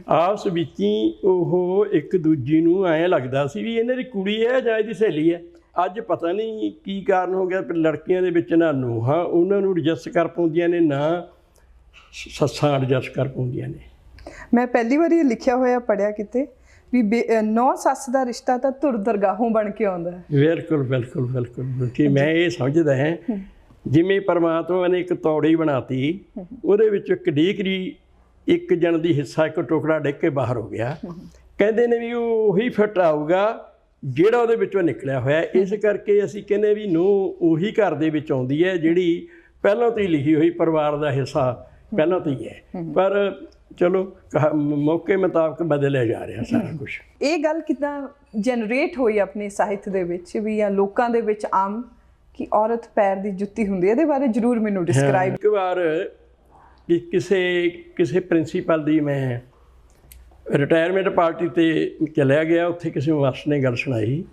ਆਪਸ ਵਿੱਚ ਹੀ ਉਹ ਇੱਕ ਦੂਜੀ ਨੂੰ ਐਂ ਲੱਗਦਾ ਸੀ ਵੀ ਇਹਨਾਂ ਦੀ ਕੁੜੀ ਹੈ ਜਾਂ ਇਹਦੀ ਸਹੇਲੀ ਹੈ। ਅੱਜ ਪਤਾ ਨਹੀਂ ਕੀ ਕਾਰਨ ਹੋ ਗਿਆ, ਲੜਕੀਆਂ ਦੇ ਵਿੱਚ ਨਾ ਨੂੰਹਾਂ ਉਹਨਾਂ ਨੂੰ ਐਡਜਸਟ ਕਰ ਪਾਉਂਦੀਆਂ ਨੇ, ਨਾ ਸੱਸਾਂ ਐਡਜਸਟ ਕਰ ਪਾਉਂਦੀਆਂ ਨੇ। ਮੈਂ ਪਹਿਲੀ ਵਾਰੀ ਇਹ ਲਿਖਿਆ ਹੋਇਆ ਪੜ੍ਹਿਆ ਕਿਤੇ ਵੀ ਨੌ ਸੱਸ ਦਾ ਰਿਸ਼ਤਾ ਤਾਂ ਧੁਰ ਦਰਗਾਹੋਂ ਬਣ ਕੇ ਆਉਂਦਾ ਹੈ। ਬਿਲਕੁਲ ਬਿਲਕੁਲ ਬਿਲਕੁਲ ਕਿ ਮੈਂ ਇਹ ਸਮਝਦਾ ਹਾਂ ਜਿਵੇਂ ਪਰਮਾਤਮਾ ਨੇ ਇੱਕ ਤੌੜੀ ਬਣਾਤੀ, ਉਹਦੇ ਵਿੱਚ ਇੱਕ ਡੀਕਰੀ ਇੱਕ ਜਣ ਦੀ ਹਿੱਸਾ ਇੱਕ ਟੁਕੜਾ ਡਿੱਗ ਕੇ ਬਾਹਰ ਹੋ ਗਿਆ। ਕਹਿੰਦੇ ਨੇ ਵੀ ਉਹੀ ਫਿੱਟ ਆਊਗਾ ਜਿਹੜਾ ਉਹਦੇ ਵਿੱਚੋਂ ਨਿਕਲਿਆ ਹੋਇਆ। ਇਸ ਕਰਕੇ ਅਸੀਂ ਕਹਿੰਦੇ ਵੀ ਨੂੰਹ ਉਹੀ ਘਰ ਦੇ ਵਿੱਚ ਆਉਂਦੀ ਹੈ ਜਿਹੜੀ ਪਹਿਲਾਂ ਤੋਂ ਹੀ ਲਿਖੀ ਹੋਈ ਪਰਿਵਾਰ ਦਾ ਹਿੱਸਾ ਪਹਿਲਾਂ ਤੋਂ ਹੀ ਹੈ। ਪਰ ਚਲੋ ਮੌਕੇ ਮੁਤਾਬਕ ਬਦਲਿਆ ਜਾ ਰਿਹਾ ਸਾਰਾ ਕੁਝ। ਇਹ ਗੱਲ ਕਿੱਦਾਂ ਜਨਰੇਟ ਹੋਈ ਆਪਣੇ ਸਾਹਿਤ ਦੇ ਵਿੱਚ ਵੀ ਜਾਂ ਲੋਕਾਂ ਦੇ ਵਿੱਚ ਆਮ ਕਿ ਔਰਤ ਪੈਰ ਦੀ ਜੁੱਤੀ ਹੁੰਦੀ ਹੈ? ਇਹਦੇ ਬਾਰੇ ਜ਼ਰੂਰ ਮੈਨੂੰ ਡਿਸਕ੍ਰਾਈਬ। ਇੱਕ ਵਾਰ ਕਿਸੇ ਪ੍ਰਿੰਸੀਪਲ ਦੀ ਮੈਂ ਰਿਟਾਇਰਮੈਂਟ ਪਾਰਟੀ 'ਤੇ ਚਲਿਆ ਗਿਆ, ਉੱਥੇ ਕਿਸੇ ਮਾਸਟਰ ਨੇ ਗੱਲ ਸੁਣਾਈ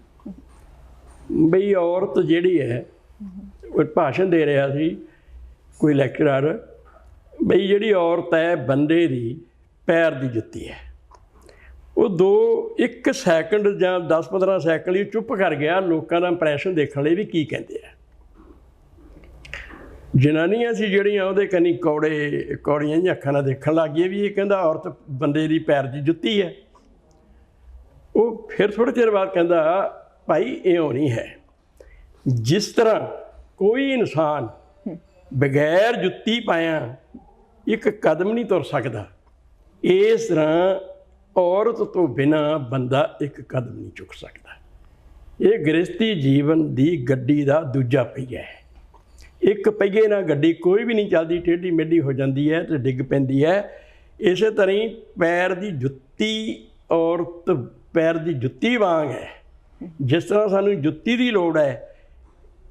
ਬਈ ਔਰਤ ਜਿਹੜੀ ਹੈ, ਉਹ ਭਾਸ਼ਣ ਦੇ ਰਿਹਾ ਸੀ ਕੋਈ ਲੈਕਚਰਰ, ਬਈ ਜਿਹੜੀ ਔਰਤ ਹੈ ਬੰਦੇ ਦੀ ਪੈਰ ਦੀ ਜੁੱਤੀ ਹੈ। ਉਹ ਇੱਕ ਸੈਕਿੰਡ ਜਾਂ 10-15 ਸੈਕਿੰਡ ਲਈ ਚੁੱਪ ਕਰ ਗਿਆ ਲੋਕਾਂ ਦਾ ਇੰਪਰੈਸ਼ਨ ਦੇਖਣ ਲਈ ਵੀ ਕੀ ਕਹਿੰਦੇ ਆ। ਜਨਾਨੀਆਂ ਸੀ ਜਿਹੜੀਆਂ ਉਹਦੇ ਕੰਨੀ ਕੌੜੀਆਂ ਜਿਹੀਆਂ ਅੱਖਾਂ ਨਾਲ ਦੇਖਣ ਲੱਗ ਗਈਆਂ ਵੀ ਇਹ ਕਹਿੰਦਾ ਔਰਤ ਬੰਦੇ ਦੀ ਪੈਰ ਦੀ ਜੁੱਤੀ ਹੈ। ਉਹ ਫਿਰ ਥੋੜ੍ਹੇ ਚਿਰ ਬਾਅਦ ਕਹਿੰਦਾ ਭਾਈ ਇਉਂ ਨਹੀਂ ਹੈ, ਜਿਸ ਤਰ੍ਹਾਂ ਕੋਈ ਇਨਸਾਨ ਬਗੈਰ ਜੁੱਤੀ ਪਾਇਆ ਇੱਕ ਕਦਮ ਨਹੀਂ ਤੁਰ ਸਕਦਾ, ਇਸ ਤਰ੍ਹਾਂ ਔਰਤ ਤੋਂ ਬਿਨਾਂ ਬੰਦਾ ਇੱਕ ਕਦਮ ਨਹੀਂ ਚੁੱਕ ਸਕਦਾ। ਇਹ ਗ੍ਰਸਤੀ ਜੀਵਨ ਦੀ ਗੱਡੀ ਦਾ ਦੂਜਾ ਪਹੀਆ ਹੈ। ਇੱਕ ਪਹੀਏ ਨਾਲ ਗੱਡੀ ਕੋਈ ਵੀ ਨਹੀਂ ਚੱਲਦੀ, ਟੇਢੀ ਮੇਢੀ ਹੋ ਜਾਂਦੀ ਹੈ ਅਤੇ ਡਿੱਗ ਪੈਂਦੀ ਹੈ। ਇਸੇ ਤਰ੍ਹਾਂ ਹੀ ਪੈਰ ਦੀ ਜੁੱਤੀ ਔਰਤ ਪੈਰ ਦੀ ਜੁੱਤੀ ਵਾਂਗ ਹੈ। ਜਿਸ ਤਰ੍ਹਾਂ ਸਾਨੂੰ ਜੁੱਤੀ ਦੀ ਲੋੜ ਹੈ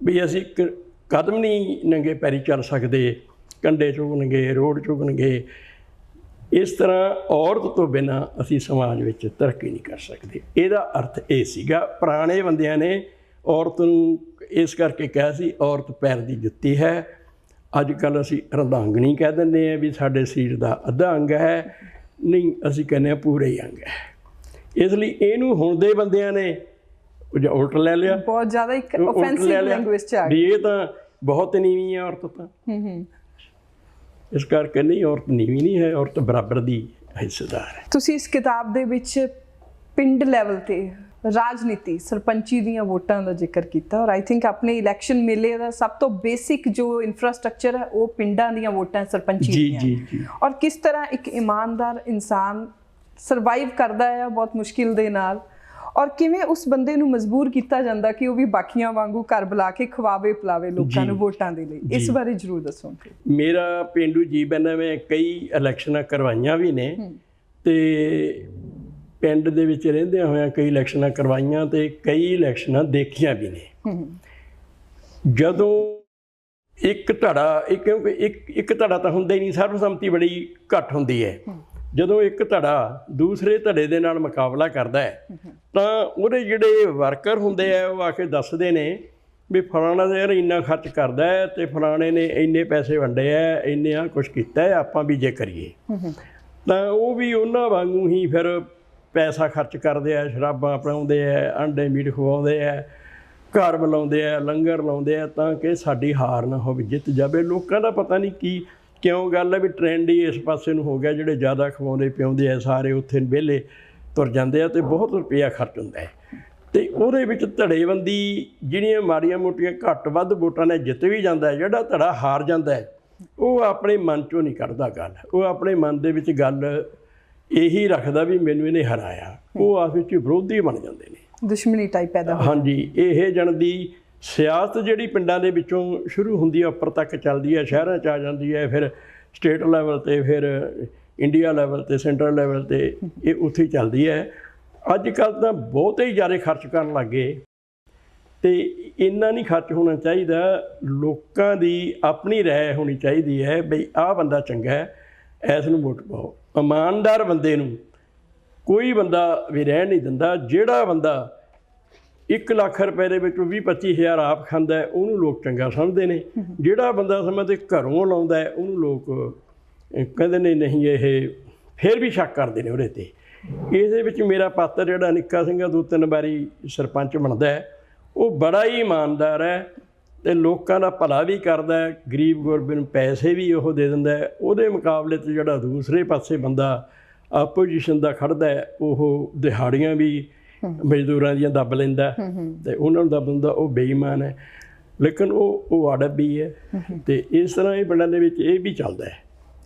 ਵੀ ਅਸੀਂ ਇੱਕ ਕਦਮ ਨਹੀਂ ਨੰਗੇ ਪੈਰੀ ਚੱਲ ਸਕਦੇ, ਕੰਡੇ ਚੁਗਣਗੇ, ਰੋਡ ਚੁਗਣਗੇ, ਇਸ ਤਰ੍ਹਾਂ ਔਰਤ ਤੋਂ ਬਿਨਾਂ ਅਸੀਂ ਸਮਾਜ ਵਿੱਚ ਤਰੱਕੀ ਨਹੀਂ ਕਰ ਸਕਦੇ। ਇਹਦਾ ਅਰਥ ਇਹ ਸੀਗਾ। ਪੁਰਾਣੇ ਬੰਦਿਆਂ ਨੇ ਔਰਤ ਨੂੰ ਇਸ ਕਰਕੇ ਕਿਹਾ ਸੀ ਔਰਤ ਪੈਰ ਦੀ ਜੁੱਤੀ ਹੈ। ਅੱਜ ਕੱਲ੍ਹ ਅਸੀਂ ਅਰਧਾਂਗਣੀ ਕਹਿ ਦਿੰਦੇ ਹਾਂ ਵੀ ਸਾਡੇ ਸਰੀਰ ਦਾ ਅੱਧਾ ਅੰਗ ਹੈ, ਨਹੀਂ ਅਸੀਂ ਕਹਿੰਦੇ ਹਾਂ ਪੂਰੇ ਹੀ ਅੰਗ ਹੈ। ਇਸ ਲਈ ਇਹਨੂੰ ਹੁਣ ਦੇ ਬੰਦਿਆਂ ਨੇ ਉਲਟ ਲੈ ਲਿਆ, ਬਹੁਤ ਜ਼ਿਆਦਾ ਇੱਕ ਆਫੈਂਸਿਵ ਲੈਂਗੁਏਜ ਚ ਆ ਵੀ ਇਹ ਤਾਂ ਬਹੁਤ ਨੀਵੀਂ ਹੈ ਔਰਤ ਤਾਂ। ਇਸ ਕਰਕੇ ਨਹੀਂ, ਔਰਤ ਨੀਵੀਂ ਨਹੀਂ ਹੈ, ਔਰਤ ਬਰਾਬਰ ਦੀ ਹਿੱਸੇਦਾਰ ਹੈ। ਤੁਸੀਂ ਇਸ ਕਿਤਾਬ ਦੇ ਵਿੱਚ ਪਿੰਡ ਲੈਵਲ ਤੇ ਰਾਜਨੀਤੀ, ਸਰਪੰਚੀ ਦੀਆਂ ਵੋਟਾਂ ਦਾ ਜ਼ਿਕਰ ਕੀਤਾ ਔਰ ਆਈ ਥਿੰਕ ਆਪਣੇ ਇਲੈਕਸ਼ਨ ਮੇਲੇ ਦਾ ਸਭ ਤੋਂ ਬੇਸਿਕ ਜੋ ਇਨਫਰਾਸਟ੍ਰਕਚਰ ਹੈ ਉਹ ਪਿੰਡਾਂ ਦੀਆਂ ਵੋਟਾਂ ਸਰਪੰਚੀ ਦੀਆਂ। ਜੀ। ਔਰ ਕਿਸ ਤਰ੍ਹਾਂ ਇੱਕ ਇਮਾਨਦਾਰ ਇਨਸਾਨ ਸਰਵਾਈਵ ਕਰਦਾ ਹੈ ਬਹੁਤ ਮੁਸ਼ਕਿਲ ਦੇ ਨਾਲ, ਔਰ ਕਿਵੇਂ ਉਸ ਬੰਦੇ ਨੂੰ ਮਜਬੂਰ ਕੀਤਾ ਜਾਂਦਾ ਕਿ ਉਹ ਵੀ ਬਾਕੀਆਂ ਵਾਂਗੂ ਘਰ ਬੁਲਾ ਕੇ ਖਵਾਵੇ ਪਿਲਾਵੇ ਲੋਕਾਂ ਨੂੰ ਵੋਟਾਂ ਦੇ ਲਈ। ਇਸ ਬਾਰੇ ਜ਼ਰੂਰ ਦੱਸੋ। ਮੇਰਾ ਪੇਂਡੂ ਜੀਵਨ ਹੈ, ਮੈਂ ਕਈ ਇਲੈਕਸ਼ਨਾਂ ਕਰਵਾਈਆਂ ਵੀ ਨੇ ਅਤੇ ਪਿੰਡ ਦੇ ਵਿੱਚ ਰਹਿੰਦਿਆਂ ਹੋਇਆਂ ਕਈ ਇਲੈਕਸ਼ਨਾਂ ਕਰਵਾਈਆਂ ਅਤੇ ਕਈ ਇਲੈਕਸ਼ਨਾਂ ਦੇਖੀਆਂ ਵੀ ਨੇ। ਜਦੋਂ ਇੱਕ ਧੜਾ, ਕਿਉਂਕਿ ਇੱਕ ਧੜਾ ਤਾਂ ਹੁੰਦਾ ਹੀ ਨਹੀਂ, ਸਰਬਸੰਮਤੀ ਬੜੀ ਘੱਟ ਹੁੰਦੀ ਹੈ। ਜਦੋਂ ਇੱਕ ਧੜਾ ਦੂਸਰੇ ਧੜੇ ਦੇ ਨਾਲ ਮੁਕਾਬਲਾ ਕਰਦਾ ਹੈ ਤਾਂ ਉਹਦੇ ਜਿਹੜੇ ਵਰਕਰ ਹੁੰਦੇ ਆ ਉਹ ਆ ਕੇ ਦੱਸਦੇ ਨੇ ਵੀ ਫਲਾਣਾ ਦਾ ਯਾਰ ਇੰਨਾ ਖਰਚ ਕਰਦਾ ਹੈ ਅਤੇ ਫਲਾਣੇ ਨੇ ਇੰਨੇ ਪੈਸੇ ਵੰਡੇ ਹੈ, ਇੰਨੇ ਆ ਕੁਛ ਕੀਤਾ ਹੈ, ਆਪਾਂ ਵੀ ਜੇ ਕਰੀਏ ਤਾਂ ਉਹ ਵੀ ਉਹਨਾਂ ਵਾਂਗੂ ਹੀ ਫਿਰ ਪੈਸਾ ਖਰਚ ਕਰਦੇ ਆ, ਸ਼ਰਾਬਾਂ ਪਿਲਾਉਂਦੇ ਆ, ਆਂਡੇ ਮੀਟ ਖਵਾਉਂਦੇ ਆ, ਘਰ ਬੁਲਾਉਂਦੇ ਆ, ਲੰਗਰ ਲਾਉਂਦੇ ਆ ਤਾਂ ਕਿ ਸਾਡੀ ਹਾਰ ਨਾ ਹੋਵੇ, ਜਿੱਤ ਜਾਵੇ। ਲੋਕਾਂ ਦਾ ਪਤਾ ਨਹੀਂ ਕਿਉਂ ਗੱਲ ਹੈ ਵੀ ਟ੍ਰੈਂਡ ਹੀ ਇਸ ਪਾਸੇ ਨੂੰ ਹੋ ਗਿਆ, ਜਿਹੜੇ ਜ਼ਿਆਦਾ ਖਵਾਉਂਦੇ ਪਿਆਉਂਦੇ ਆ ਸਾਰੇ ਉੱਥੇ ਵਿਹਲੇ ਤੁਰ ਜਾਂਦੇ ਆ ਅਤੇ ਬਹੁਤ ਰੁਪਈਆ ਖਰਚ ਹੁੰਦਾ ਹੈ। ਅਤੇ ਉਹਦੇ ਵਿੱਚ ਧੜੇਬੰਦੀ ਜਿਹੜੀਆਂ ਮਾੜੀਆਂ ਮੋਟੀਆਂ ਘੱਟ ਵੱਧ ਵੋਟਾਂ ਨੇ ਜਿੱਤ ਵੀ ਜਾਂਦਾ ਹੈ, ਜਿਹੜਾ ਧੜਾ ਹਾਰ ਜਾਂਦਾ ਹੈ ਉਹ ਆਪਣੇ ਮਨ 'ਚੋਂ ਨਹੀਂ ਕੱਢਦਾ ਗੱਲ, ਉਹ ਆਪਣੇ ਮਨ ਦੇ ਵਿੱਚ ਗੱਲ ਇਹੀ ਰੱਖਦਾ ਵੀ ਮੈਨੂੰ ਇਹਨੇ ਹਰਾਇਆ। ਉਹ ਆਪਸ ਵਿੱਚ ਵਿਰੋਧੀ ਬਣ ਜਾਂਦੇ ਨੇ। ਦੁਸ਼ਮਣੀ ਟਾਈਪ ਪੈਦਾ ਹੋ ਹਾਂਜੀ, ਇਹ ਜਣ ਦੀ ਸਿਆਸਤ ਜਿਹੜੀ ਪਿੰਡਾਂ ਦੇ ਵਿੱਚੋਂ ਸ਼ੁਰੂ ਹੁੰਦੀ ਹੈ, ਉੱਪਰ ਤੱਕ ਚੱਲਦੀ ਹੈ, ਸ਼ਹਿਰਾਂ 'ਚ ਆ ਜਾਂਦੀ ਹੈ, ਫਿਰ ਸਟੇਟ ਲੈਵਲ 'ਤੇ, ਫਿਰ ਇੰਡੀਆ ਲੈਵਲ 'ਤੇ, ਸੈਂਟਰਲ ਲੈਵਲ 'ਤੇ, ਇਹ ਉੱਥੇ ਹੀ ਚੱਲਦੀ ਹੈ। ਅੱਜ ਕੱਲ੍ਹ ਤਾਂ ਬਹੁਤ ਹੀ ਜ਼ਿਆਦਾ ਖਰਚ ਕਰਨ ਲੱਗ ਗਏ, ਅਤੇ ਇੰਨਾ ਨਹੀਂ ਖਰਚ ਹੋਣਾ ਚਾਹੀਦਾ। ਲੋਕਾਂ ਦੀ ਆਪਣੀ ਰਾਏ ਹੋਣੀ ਚਾਹੀਦੀ ਹੈ ਬਈ ਆਹ ਬੰਦਾ ਚੰਗਾ ਹੈ, ਇਸ ਨੂੰ ਵੋਟ ਪਾਓ। ਇਮਾਨਦਾਰ ਬੰਦੇ ਨੂੰ ਕੋਈ ਬੰਦਾ ਵੀ ਰਹਿਣ ਨਹੀਂ ਦਿੰਦਾ। ਜਿਹੜਾ ਬੰਦਾ 1 ਲੱਖ ਰੁਪਏ ਦੇ ਵਿੱਚੋਂ 20-25 ਹਜ਼ਾਰ ਆਪ ਖਾਂਦਾ ਉਹਨੂੰ ਲੋਕ ਚੰਗਾ ਸਮਝਦੇ ਨੇ। ਜਿਹੜਾ ਬੰਦਾ ਸਮਝਦੇ ਘਰੋਂ ਲਾਉਂਦਾ ਉਹਨੂੰ ਲੋਕ ਕਹਿੰਦੇ ਨੇ ਨਹੀਂ, ਇਹ ਫਿਰ ਵੀ ਸ਼ੱਕ ਕਰਦੇ ਨੇ ਉਹਦੇ 'ਤੇ। ਇਹਦੇ ਵਿੱਚ ਮੇਰਾ ਪਾਤਰ ਜਿਹੜਾ ਨਿੱਕਾ ਸਿੰਘ 2-3 ਵਾਰੀ ਸਰਪੰਚ ਬਣਦਾ ਹੈ, ਉਹ ਬੜਾ ਹੀ ਇਮਾਨਦਾਰ ਹੈ ਅਤੇ ਲੋਕਾਂ ਦਾ ਭਲਾ ਵੀ ਕਰਦਾ ਹੈ, ਗਰੀਬ ਗੁਰਬੇ ਨੂੰ ਪੈਸੇ ਵੀ ਉਹ ਦੇ ਦਿੰਦਾ ਹੈ। ਉਹਦੇ ਮੁਕਾਬਲੇ 'ਚ ਜਿਹੜਾ ਦੂਸਰੇ ਪਾਸੇ ਬੰਦਾ ਆਪੋਜੀਸ਼ਨ ਦਾ ਖੜ੍ਹਦਾ ਹੈ, ਉਹ ਦਿਹਾੜੀਆਂ ਵੀ ਮਜ਼ਦੂਰਾਂ ਦੀਆਂ ਦੱਬ ਲੈਂਦਾ ਅਤੇ ਉਹਨਾਂ ਨੂੰ ਦੱਬ ਦਿੰਦਾ, ਉਹ ਬੇਈਮਾਨ ਹੈ। ਲੇਕਿਨ ਉਹ ਅੜਬੀ ਹੈ। ਅਤੇ ਇਸ ਤਰ੍ਹਾਂ ਇਹ ਪਿੰਡਾਂ ਦੇ ਵਿੱਚ ਇਹ ਵੀ ਚੱਲਦਾ ਹੈ।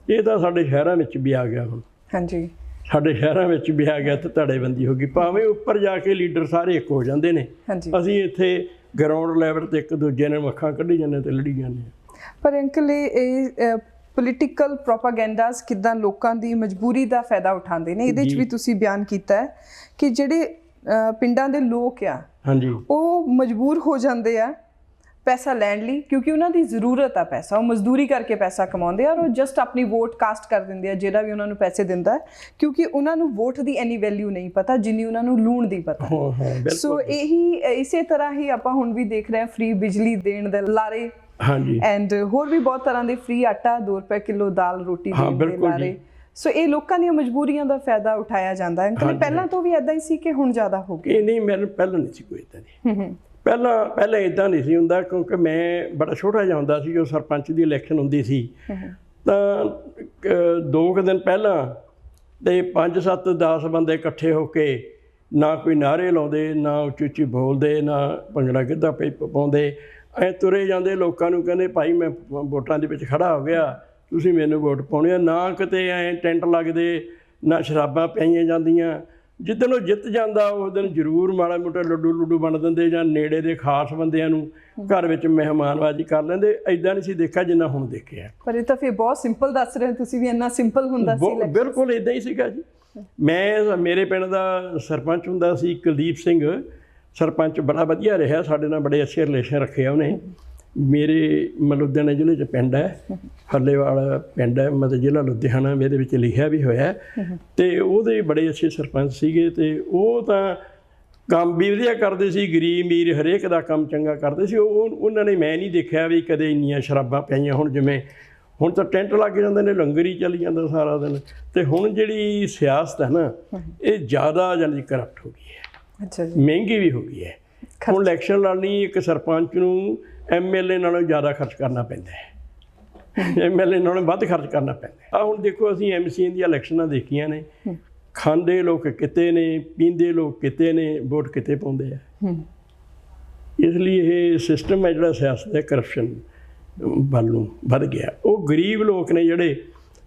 ਇਹ ਤਾਂ ਸਾਡੇ ਸ਼ਹਿਰਾਂ ਵਿੱਚ ਵੀ ਆ ਗਿਆ ਹੁਣ। ਹਾਂਜੀ, ਸਾਡੇ ਸ਼ਹਿਰਾਂ ਵਿੱਚ ਵੀ ਆ ਗਿਆ ਅਤੇ ਧੜੇਬੰਦੀ ਹੋ ਗਈ। ਭਾਵੇਂ ਉੱਪਰ ਜਾ ਕੇ ਲੀਡਰ ਸਾਰੇ ਇੱਕ ਹੋ ਜਾਂਦੇ ਨੇ, ਅਸੀਂ ਇੱਥੇ ਗਰਾਊਂਡ ਲੈਵਲ 'ਤੇ ਇੱਕ ਦੂਜੇ ਨਾਲ ਅੱਖਾਂ ਕੱਢੀ ਜਾਂਦੇ ਅਤੇ ਲੜੀ ਜਾਂਦੇ ਹਾਂ। ਪਰ ਅੰਕਲ ਇਹ ਪੋਲੀਟੀਕਲ ਪ੍ਰੋਪਾਗੈਂਡਾਸ ਕਿੱਦਾਂ ਲੋਕਾਂ ਦੀ ਮਜਬੂਰੀ ਦਾ ਫਾਇਦਾ ਉਠਾਉਂਦੇ ਨੇ, ਇਹਦੇ 'ਚ ਵੀ ਤੁਸੀਂ ਬਿਆਨ ਕੀਤਾ ਹੈ ਕਿ ਜਿਹੜੇ ਪਿੰਡਾਂ ਦੇ ਲੋਕ ਆ, ਹਾਂਜੀ, ਉਹ ਮਜਬੂਰ ਹੋ ਜਾਂਦੇ ਆ ਪੈਸਾ ਲੈਣ ਲਈ, ਕਿਉਂਕਿ ਉਹਨਾਂ ਦੀ ਜ਼ਰੂਰਤ ਆ ਪੈਸਾ। ਉਹ ਮਜ਼ਦੂਰੀ ਕਰਕੇ ਪੈਸਾ ਕਮਾਉਂਦੇ ਆ ਔਰ ਉਹ ਜਸਟ ਆਪਣੀ ਵੋਟ ਕਾਸਟ ਕਰ ਦਿੰਦੇ ਆ ਜਿਹੜਾ ਵੀ ਉਹਨਾਂ ਨੂੰ ਪੈਸੇ ਦਿੰਦਾ ਹੈ, ਕਿਉਂਕਿ ਉਹਨਾਂ ਨੂੰ ਵੋਟ ਦੀ ਇੰਨੀ ਵੈਲਿਊ ਨਹੀਂ ਪਤਾ ਜਿੰਨੀ ਉਹਨਾਂ ਨੂੰ ਲੂਣ ਦੀ ਪਤਾ। ਸੋ ਇਸੇ ਤਰ੍ਹਾਂ ਹੀ ਆਪਾਂ ਹੁਣ ਵੀ ਦੇਖ ਰਹੇ ਹਾਂ ਫ੍ਰੀ ਬਿਜਲੀ ਦੇਣ ਦੇ ਲਾਰੇ, ਹਾਂਜੀ, ਐਂਡ ਹੋਰ ਵੀ ਬਹੁਤ ਤਰ੍ਹਾਂ ਦੇ ਫ੍ਰੀ ਆਟਾ, 2 ਰੁਪਏ ਕਿਲੋ ਦਾਲ ਰੋਟੀ ਦੇਣ ਦੇ ਲਾਰੇ। ਸੋ ਇਹ ਲੋਕਾਂ ਦੀਆਂ ਮਜਬੂਰੀਆਂ ਦਾ ਫਾਇਦਾ ਉਠਾਇਆ ਜਾਂਦਾ ਹੈ। ਪਹਿਲਾਂ ਤੋਂ ਵੀ ਇੱਦਾਂ ਹੀ ਸੀ ਕਿ ਹੁਣ ਜ਼ਿਆਦਾ ਹੋ ਗਿਆ? ਨਹੀਂ, ਮੈਨੂੰ ਪਹਿਲਾਂ ਨਹੀਂ ਸੀ ਕੋਈ ਇੱਦਾਂ ਦੀ। ਪਹਿਲਾਂ ਇੱਦਾਂ ਨਹੀਂ ਸੀ ਹੁੰਦਾ, ਕਿਉਂਕਿ ਮੈਂ ਬੜਾ ਛੋਟਾ ਜਿਹਾ ਹੁੰਦਾ ਸੀ ਜਦੋਂ ਸਰਪੰਚ ਦੀ ਇਲੈਕਸ਼ਨ ਹੁੰਦੀ ਸੀ। ਤਾਂ 2 ਕੁ ਦਿਨ ਪਹਿਲਾਂ ਅਤੇ 5-7-10 ਬੰਦੇ ਇਕੱਠੇ ਹੋ ਕੇ ਨਾ ਕੋਈ ਨਾਅਰੇ ਲਾਉਂਦੇ, ਨਾ ਉੱਚੀ ਉੱਚੀ ਬੋਲਦੇ, ਨਾ ਭੰਗੜਾ ਗਿੱਧਾ ਪਾਉਂਦੇ, ਐਂ ਤੁਰੇ ਜਾਂਦੇ ਲੋਕਾਂ ਨੂੰ ਕਹਿੰਦੇ ਭਾਈ ਮੈਂ ਵੋਟਾਂ ਦੇ ਵਿੱਚ ਖੜ੍ਹਾ ਹੋ ਗਿਆ, ਤੁਸੀਂ ਮੈਨੂੰ ਵੋਟ ਪਾਉਣੀ ਆ। ਨਾ ਕਿਤੇ ਐਂ ਟੈਂਟ ਲੱਗਦੇ, ਨਾ ਸ਼ਰਾਬਾਂ ਪਿਆਈਆਂ ਜਾਂਦੀਆਂ। ਜਿੱਦਣ ਉਹ ਜਿੱਤ ਜਾਂਦਾ ਉਸ ਦਿਨ ਜ਼ਰੂਰ ਮਾੜਾ ਮੋਟਾ ਲੱਡੂ ਵੰਡ ਦਿੰਦੇ, ਜਾਂ ਨੇੜੇ ਦੇ ਖਾਸ ਬੰਦਿਆਂ ਨੂੰ ਘਰ ਵਿੱਚ ਮਹਿਮਾਨਬਾਜ਼ੀ ਕਰ ਲੈਂਦੇ। ਇੱਦਾਂ ਨਹੀਂ ਸੀ ਦੇਖਿਆ ਜਿੰਨਾ ਹੁਣ ਦੇਖਿਆ। ਪਰ ਇਹ ਤਾਂ ਫਿਰ ਬਹੁਤ ਸਿੰਪਲ ਦੱਸ ਰਹੇ ਤੁਸੀਂ ਵੀ, ਇੰਨਾ ਸਿੰਪਲ ਹੁੰਦਾ ਸੀ? ਬਿਲਕੁਲ ਇੱਦਾਂ ਹੀ ਸੀਗਾ ਜੀ। ਮੇਰੇ ਪਿੰਡ ਦਾ ਸਰਪੰਚ ਹੁੰਦਾ ਸੀ ਕੁਲਦੀਪ ਸਿੰਘ, ਸਰਪੰਚ ਬੜਾ ਵਧੀਆ ਰਿਹਾ, ਸਾਡੇ ਨਾਲ ਬੜੇ ਅੱਛੇ ਰਿਲੇਸ਼ਨ ਰੱਖੇ ਆ ਉਹਨੇ। ਮੇਰੇ ਲੁਧਿਆਣਾ ਜ਼ਿਲ੍ਹੇ 'ਚ ਪਿੰਡ ਹੈ, ਹੱਲੇਵਾਲ ਪਿੰਡ ਹੈ, ਮਤਲਬ ਜ਼ਿਲ੍ਹਾ ਲੁਧਿਆਣਾ, ਇਹਦੇ ਵਿੱਚ ਲਿਖਿਆ ਵੀ ਹੋਇਆ। ਅਤੇ ਉਹਦੇ ਬੜੇ ਅੱਛੇ ਸਰਪੰਚ ਸੀਗੇ, ਅਤੇ ਉਹ ਤਾਂ ਕੰਮ ਵੀ ਵਧੀਆ ਕਰਦੇ ਸੀ, ਗਰੀਬ ਅਮੀਰ ਹਰੇਕ ਦਾ ਕੰਮ ਚੰਗਾ ਕਰਦੇ ਸੀ। ਉਹਨਾਂ ਨੇ ਮੈਂ ਨਹੀਂ ਦੇਖਿਆ ਵੀ ਕਦੇ ਇੰਨੀਆਂ ਸ਼ਰਾਬਾਂ ਪਾਈਆਂ। ਹੁਣ ਜਿਵੇਂ ਹੁਣ ਤਾਂ ਟੈਂਟ ਲੱਗ ਜਾਂਦੇ ਨੇ, ਲੰਗਰ ਹੀ ਚੱਲੀ ਜਾਂਦਾ ਸਾਰਾ ਦਿਨ। ਅਤੇ ਹੁਣ ਜਿਹੜੀ ਸਿਆਸਤ ਹੈ ਨਾ, ਇਹ ਜ਼ਿਆਦਾ ਜਾਨੀ ਕਰਪਟ ਹੋ ਗਈ ਹੈ, ਮਹਿੰਗੀ ਵੀ ਹੋ ਗਈ ਹੈ। ਹੁਣ ਇਲੈਕਸ਼ਨ ਲੜਨੀ ਇੱਕ ਸਰਪੰਚ ਨੂੰ MLA ਨਾਲੋਂ ਜ਼ਿਆਦਾ ਖਰਚ ਕਰਨਾ ਪੈਂਦਾ ਹੈ, MLA ਨਾਲੋਂ ਵੱਧ ਖਰਚ ਕਰਨਾ ਪੈਂਦਾ। ਆਹ ਹੁਣ ਦੇਖੋ, ਅਸੀਂ MCA ਦੀਆਂ ਇਲੈਕਸ਼ਨਾਂ ਦੇਖੀਆਂ ਨੇ, ਖਾਂਦੇ ਲੋਕ ਕਿਤੇ ਨੇ, ਪੀਂਦੇ ਲੋਕ ਕਿਤੇ ਨੇ, ਵੋਟ ਕਿਤੇ ਪਾਉਂਦੇ ਆ। ਇਸ ਲਈ ਇਹ ਸਿਸਟਮ ਹੈ ਜਿਹੜਾ ਸਿਆਸਤ ਦਾ, ਕਰਪਸ਼ਨ ਵੱਲ ਨੂੰ ਵੱਧ ਗਿਆ। ਉਹ ਗਰੀਬ ਲੋਕ ਨੇ ਜਿਹੜੇ,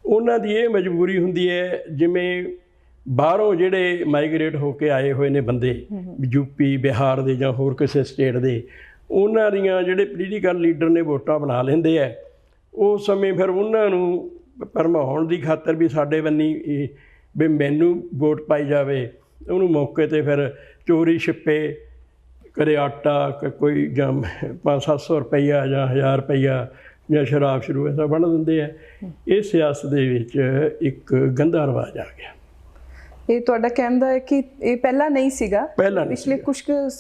ਉਹਨਾਂ ਦੀ ਇਹ ਮਜਬੂਰੀ ਹੁੰਦੀ ਹੈ, ਜਿਵੇਂ ਬਾਹਰੋਂ ਜਿਹੜੇ ਮਾਈਗ੍ਰੇਟ ਹੋ ਕੇ ਆਏ ਹੋਏ ਨੇ ਬੰਦੇ, ਯੂਪੀ ਬਿਹਾਰ ਦੇ ਜਾਂ ਹੋਰ ਕਿਸੇ ਸਟੇਟ ਦੇ, ਉਹਨਾਂ ਦੀਆਂ ਜਿਹੜੇ ਪੋਲੀਟੀਕਲ ਲੀਡਰ ਨੇ ਵੋਟਾਂ ਬਣਾ ਲੈਂਦੇ ਆ। ਉਸ ਸਮੇਂ ਫਿਰ ਉਹਨਾਂ ਨੂੰ ਭਰਮਾਉਣ ਦੀ ਖਾਤਰ ਵੀ ਸਾਡੇ ਬੰਨੀ ਵੀ ਮੈਨੂੰ ਵੋਟ ਪਾਈ ਜਾਵੇ, ਉਹਨੂੰ ਮੌਕੇ 'ਤੇ ਫਿਰ ਚੋਰੀ ਛਿੱਪੇ ਕਦੇ ਆਟਾ, ਕੋਈ ਜਾਂ 500-700 ਰੁਪਈਆ ਜਾਂ 1000 ਰੁਪਈਆ ਜਾਂ ਸ਼ਰਾਬ ਸ਼ੁਰੂ ਐਸਾ ਬਣ ਦਿੰਦੇ ਆ। ਇਹ ਸਿਆਸਤ ਦੇ ਵਿੱਚ ਇੱਕ ਗੰਦਾ ਰਿਵਾਜ ਆ ਗਿਆ। ਇਹ ਤੁਹਾਡਾ ਕਹਿਣ ਦਾ ਹੈ ਕਿ ਇਹ ਪਹਿਲਾਂ ਨਹੀਂ ਸੀਗਾ? ਪਹਿਲਾਂ ਪਿਛਲੇ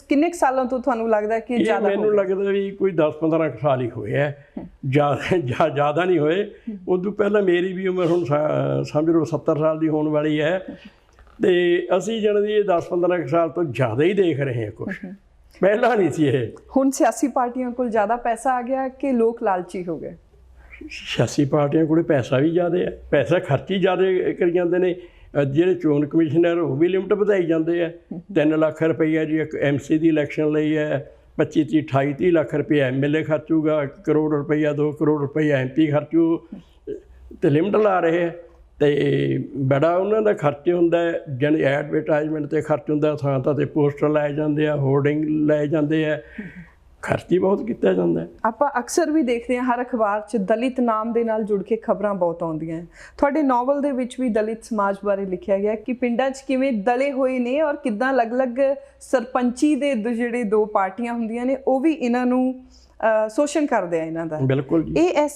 ਕਿੰਨੇ ਸਾਲਾਂ ਤੋਂ ਤੁਹਾਨੂੰ ਲੱਗਦਾ ਕਿ ਜ਼ਿਆਦਾ? ਮੈਨੂੰ ਲੱਗਦਾ ਵੀ ਕੋਈ 10-15 ਸਾਲ ਹੀ ਹੋਏ ਹੈ, ਜ਼ਿਆਦਾ ਨਹੀਂ ਹੋਏ। ਉਦੋਂ ਪਹਿਲਾਂ ਮੇਰੀ ਵੀ ਉਮਰ ਹੁਣ ਸਮਝ ਲਓ 70 ਸਾਲ ਦੀ ਹੋਣ ਵਾਲੀ ਹੈ, ਅਤੇ ਅਸੀਂ ਜਾਣੀ ਇਹ 10-15 ਸਾਲ ਤੋਂ ਜ਼ਿਆਦਾ ਹੀ ਦੇਖ ਰਹੇ ਹਾਂ ਕੁਛ। ਪਹਿਲਾਂ ਨਹੀਂ ਸੀ ਇਹ। ਹੁਣ ਸਿਆਸੀ ਪਾਰਟੀਆਂ ਕੋਲ ਜ਼ਿਆਦਾ ਪੈਸਾ ਆ ਗਿਆ ਕਿ ਲੋਕ ਲਾਲਚੀ ਹੋ ਗਏ? ਸਿਆਸੀ ਪਾਰਟੀਆਂ ਕੋਲ ਪੈਸਾ ਵੀ ਜ਼ਿਆਦਾ ਹੈ, ਪੈਸਾ ਖਰਚ ਹੀ ਜ਼ਿਆਦਾ ਕਰੀ ਜਾਂਦੇ ਨੇ। ਜਿਹੜੇ ਚੋਣ ਕਮਿਸ਼ਨਰ ਉਹ ਵੀ ਲਿਮਟ ਵਧਾਈ ਜਾਂਦੇ ਆ। 3 ਲੱਖ ਰੁਪਈਆ ਜੀ ਇੱਕ MC ਦੀ ਇਲੈਕਸ਼ਨ ਲਈ ਹੈ, 25-30, 28-30 ਲੱਖ ਰੁਪਈਆ MLA ਖਰਚੂਗਾ, 1 ਕਰੋੜ ਰੁਪਈਆ, 2 ਕਰੋੜ ਰੁਪਈਆ MP ਖਰਚੂ, ਅਤੇ ਲਿਮਟ ਲਾ ਰਹੇ ਆ। ਤੇ ਬੜਾ ਉਹਨਾਂ ਦਾ ਖਰਚ ਹੁੰਦਾ ਜਾਣੀ ਐਡਵਰਟਾਈਜ਼ਮੈਂਟ 'ਤੇ ਖਰਚ ਹੁੰਦਾ, ਥਾਂ ਤੇ ਪੋਸਟਰ ਲਾਏ ਜਾਂਦੇ ਆ, ਹੋਰਡਿੰਗ ਲਾਏ ਜਾਂਦੇ ਆ, ਖਰਚ ਹੀ ਬਹੁਤ ਕੀਤਾ ਜਾਂਦਾ। ਆਪਾਂ ਅਕਸਰ ਵੀ ਦੇਖਦੇ ਹਾਂ ਹਰ ਅਖਬਾਰ 'ਚ ਦਲਿਤ ਨਾਮ ਦੇ ਨਾਲ ਜੁੜ ਕੇ ਖਬਰਾਂ ਬਹੁਤ ਆਉਂਦੀਆਂ ਹੈ। ਤੁਹਾਡੇ ਨਾਵਲ ਦੇ ਵਿੱਚ ਵੀ ਦਲਿਤ ਸਮਾਜ ਬਾਰੇ ਲਿਖਿਆ ਗਿਆ ਕਿ ਪਿੰਡਾਂ 'ਚ ਕਿਵੇਂ ਦਲੇ ਹੋਏ ਨੇ ਔਰ ਕਿੱਦਾਂ ਅਲੱਗ-ਅਲੱਗ ਸਰਪੰਚੀ ਦੇ ਜਿਹੜੇ ਦੋ ਪਾਰਟੀਆਂ ਹੁੰਦੀਆਂ ਨੇ ਉਹ ਵੀ ਇਹਨਾਂ ਨੂੰ ਸ਼ੋਸ਼ਣ ਕਰਦੇ ਆ ਇਹਨਾਂ ਦਾ। ਬਿਲਕੁਲ ਜੀ। ਇਹ